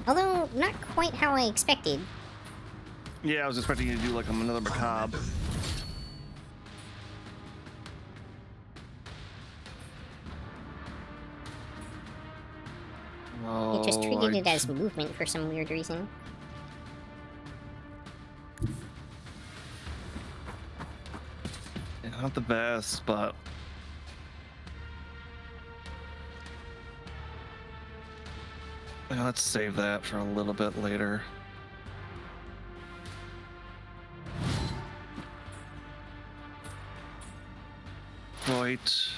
Although, not quite how I expected. Yeah, I was expecting you to do like another macabre. It just treated it as movement for some weird reason. Yeah, not the best, but yeah, let's save that for a little bit later. Right.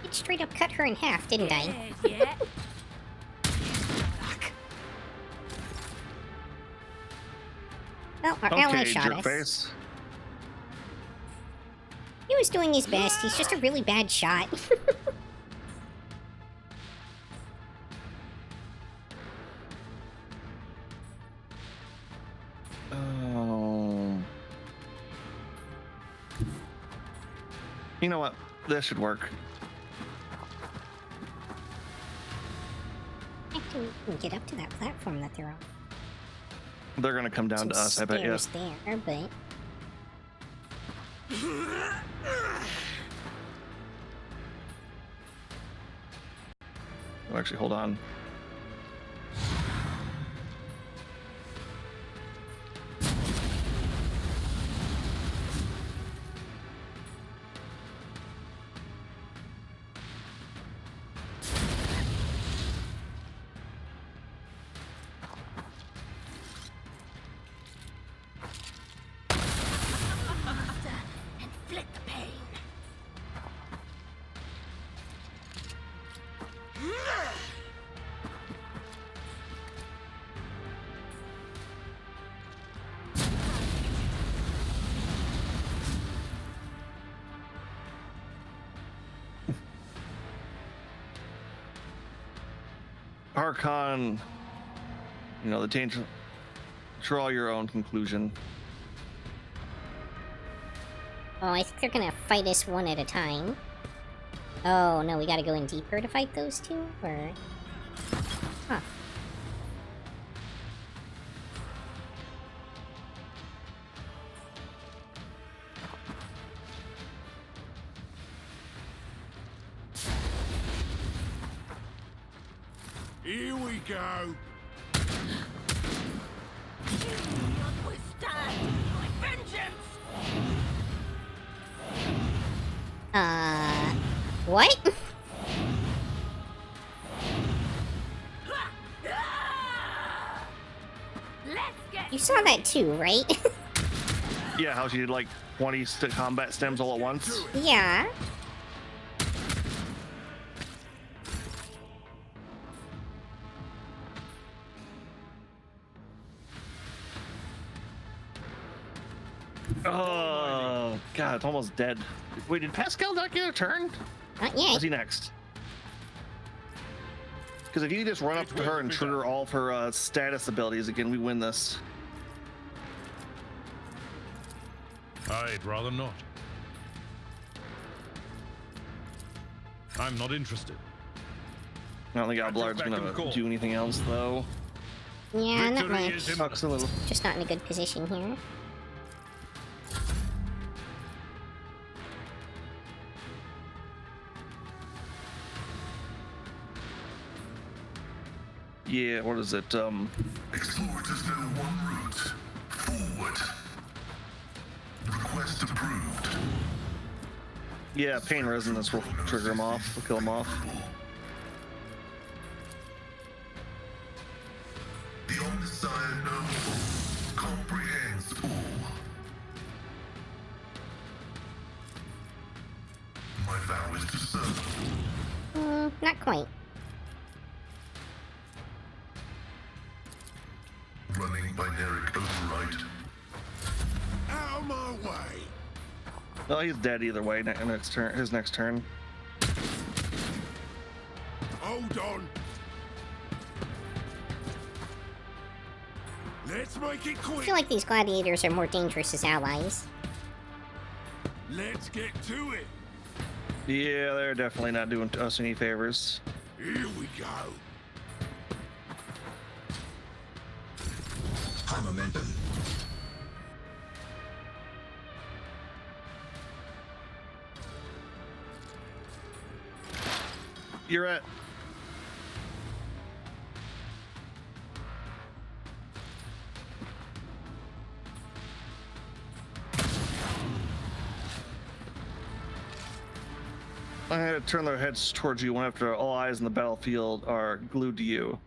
It straight up cut her in half, didn't I? Yeah. Well, our ally Okay, shot us. jerkface. He was doing his best. He's just a really bad shot. Oh. You know what? This should work. I can get up to that platform that they're on. They're gonna come down to us, I bet you. Stairs there, but Oh, actually, hold on. Inflict the pain. Archon, you know, the danger. Draw your own conclusion. oh, I think they're gonna fight us one at a time. Oh no, we gotta go in deeper to fight those two, or huh? Here we go. Withstand my vengeance. What? Let's get You saw that too, right? Yeah, how she did like 20 combat stems all at once. Yeah. Oh, God, it's almost dead. Wait, did Pascal not get a turn? Not yet. What's he next? Because if you just run up to her and trigger all of her status abilities again, we win this. I'd rather not. I'm not interested. I don't think Ablard's back to the gonna call. do anything else, though. Yeah, not Victory much. is Sucks a little. Just not in a good position here. Yeah, what is it? Explorers know one route. Forward. Request approved. Yeah, pain resonance will trigger him off. We'll kill him off. The Omnissiah knows, comprehends all. My vow is to serve. Not quite. Running binaric override. Out of my way! Well, he's dead either way. Next turn, his next turn. Hold on! Let's make it I quick! feel like these gladiators are more dangerous as allies. Let's get to it! Yeah, they're definitely not doing us any favors. Here we go! High momentum. You're at. I had to turn their heads towards you one after all eyes in the battlefield are glued to you.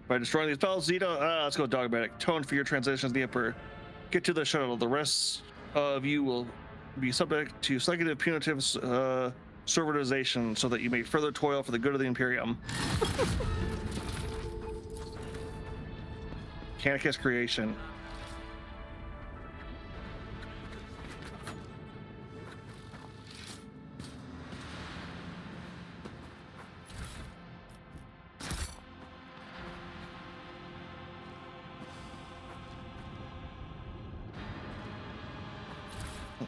By destroying these battles, Zeta, let's go dogmatic. Tone for your transitions, the Emperor. Get to the shuttle. The rest of you will be subject to consecutive punitive servitization so that you may further toil for the good of the Imperium. Canicus creation.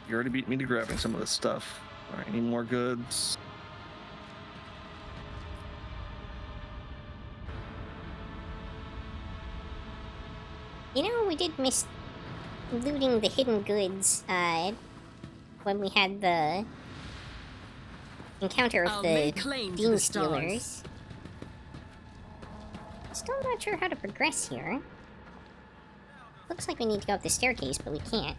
You already beat me to grabbing some of this stuff. All right, any more goods? You know, we did miss looting the hidden goods when we had the encounter with I'll the lay claim to Dean the stars. Stealers. Still not sure how to progress here. Looks like we need to go up the staircase, but we can't.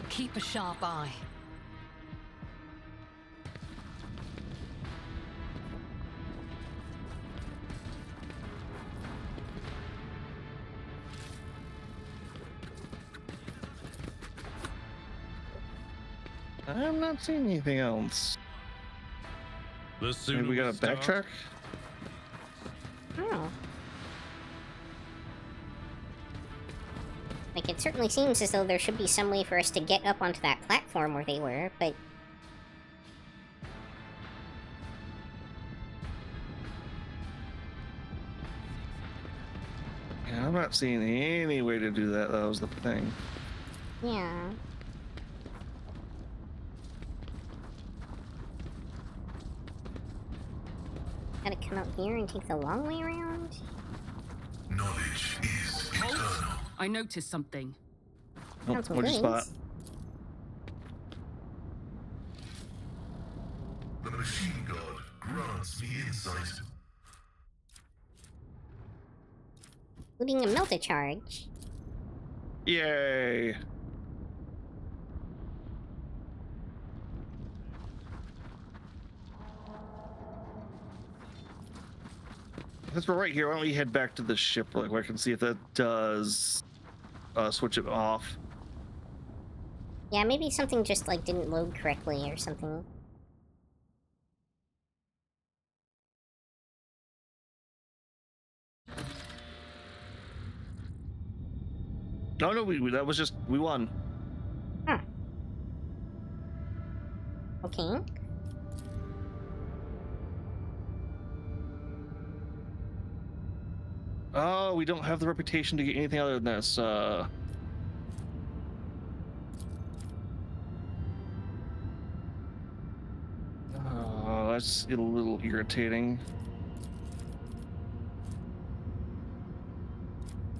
Keep a sharp eye. I'm not seeing anything else. The sooner Maybe we gotta start, backtrack? Oh. Like, it certainly seems as though there should be some way for us to get up onto that platform where they were, but... Yeah, I'm not seeing any way to do that. That was the thing. yeah. Gotta come out here and take the long way around? Knowledge is eternal. I noticed something. Oh, Found some what'd you spot? goods. The machine god grants me insight. Including a melt-a-charge. Yay! Since we're right here, why don't we head back to the ship really quick and see if that does switch it off. Yeah, maybe something just, like, didn't load correctly or something. No, that was just, we won. Huh. Okay. Oh, we don't have the reputation to get anything other than this. it's a little irritating.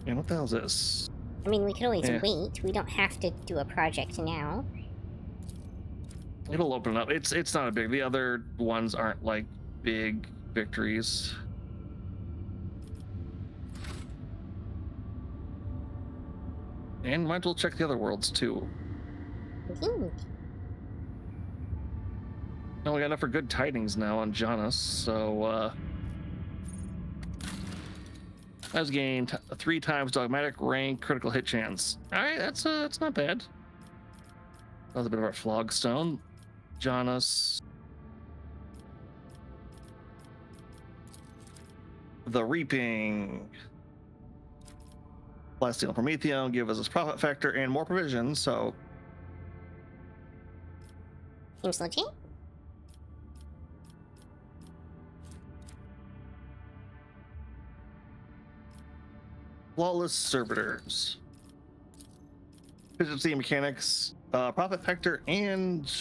And what the hell is this? I mean, we could always Yeah. wait. We don't have to do a project now. It'll open up. It's not a big. The other ones aren't like big victories. And might as well check the other worlds too. Indeed. No, we got enough for good tidings now on Janus, so has gained 3 times dogmatic rank critical hit chance. All right, that's not bad. That was a bit of our flogstone. Janus. The Reaping. Plasteel Prometheum give us a profit factor and more provisions, so Seems legit. Flawless Servitors. Efficiency and mechanics, profit factor, and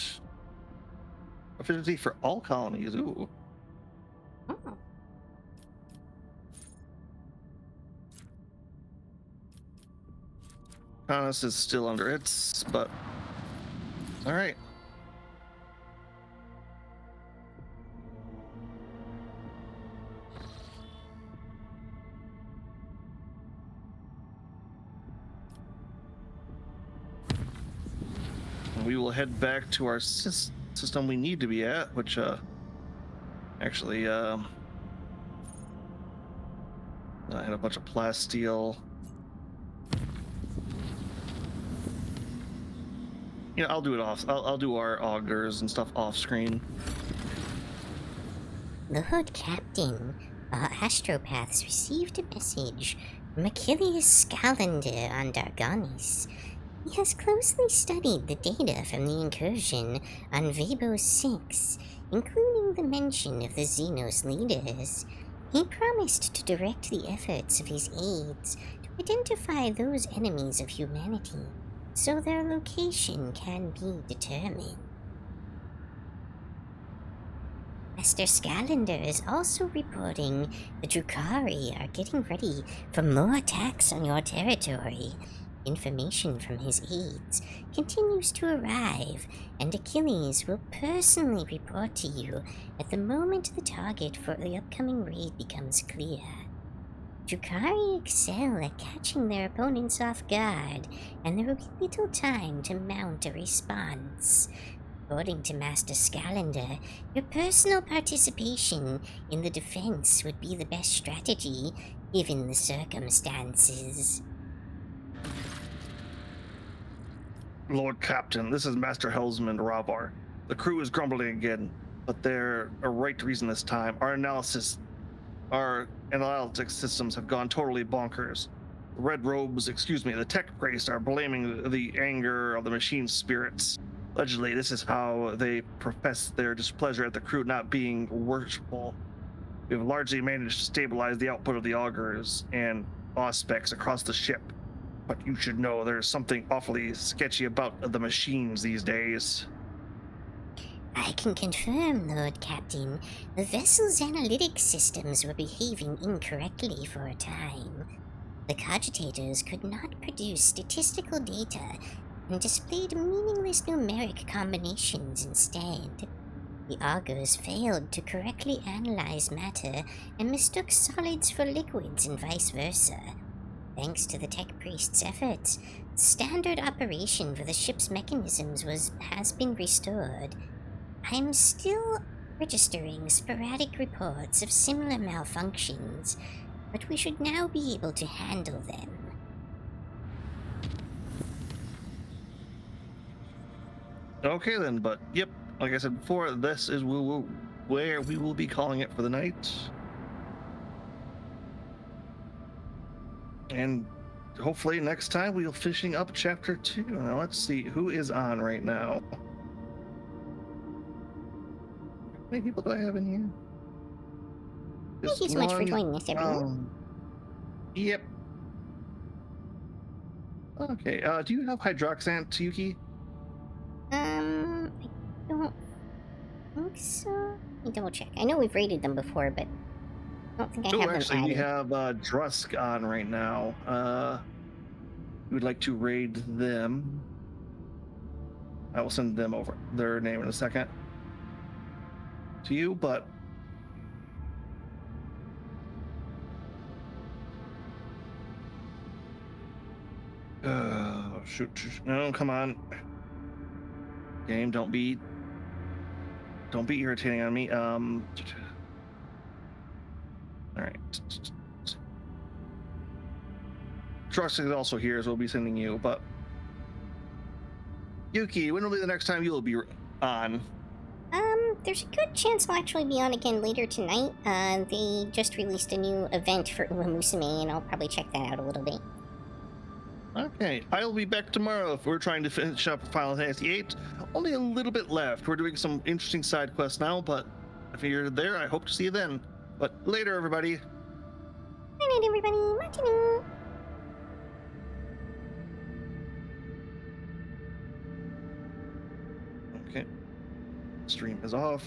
efficiency for all colonies. Ooh. Oh. Janus is still under its, but all right. We will head back to our system we need to be at, which actually I had a bunch of plasteel. You know, I'll do it off. I'll do our augers and stuff off screen. Lord Captain, our astropaths received a message from Achilles Scalander on Dargonis. He has closely studied the data from the incursion on Vebo 6, including the mention of the Xenos leaders. He promised to direct the efforts of his aides to identify those enemies of humanity, so their location can be determined. Master Scalander is also reporting the Drukhari are getting ready for more attacks on your territory. Information from his aides continues to arrive, and Achilles will personally report to you at the moment the target for the upcoming raid becomes clear. Drukhari excel at catching their opponents off guard, and there will be little time to mount a response. According to Master Scalander, your personal participation in the defense would be the best strategy, given the circumstances. Lord Captain, this is Master Helmsman Ravar. The crew is grumbling again, but they're a right reason this time. Our analytics systems have gone totally bonkers. The tech priest are blaming the anger of the machine spirits. Allegedly, this is how they profess their displeasure at the crew not being worshipful. We've largely managed to stabilize the output of the augers and auspex across the ship. But you should know there's something awfully sketchy about the machines these days. I can confirm, Lord Captain, the vessel's analytic systems were behaving incorrectly for a time. The cogitators could not produce statistical data and displayed meaningless numeric combinations instead. The augurs failed to correctly analyze matter and mistook solids for liquids and vice versa. Thanks to the tech priest's efforts, standard operation for the ship's mechanisms has been restored. I'm still registering sporadic reports of similar malfunctions, but we should now be able to handle them. Okay then, but yep, like I said before, this is where we will be calling it for the night. And hopefully next time we'll fishing up chapter 2. Now let's see who is on right now. How many people do I have in here? Thank you so much for joining us, everyone. Yep. Okay, do you have hydroxant, Yuki? I don't think so. me double check. I know we've raided them before, but I don't think I Oh, have actually, them we added. have Drusk on right now. We would like to raid them. I will send them over their name in a second to you, but shoot, no, come on, game, don't be irritating on me. All right, Drusk is also here, so we'll be sending you. But Yuki, when will be the next time you'll be on? There's a good chance I'll actually be on again later tonight. They just released a new event for Uma Musume, and I'll probably check that out a little bit. Okay, I'll be back tomorrow if we're trying to finish up Final Fantasy VIII. Only a little bit left. We're doing some interesting side quests now, but if you're there, I hope to see you then. But later, everybody. Good night, everybody. Matinu. Okay, stream is off.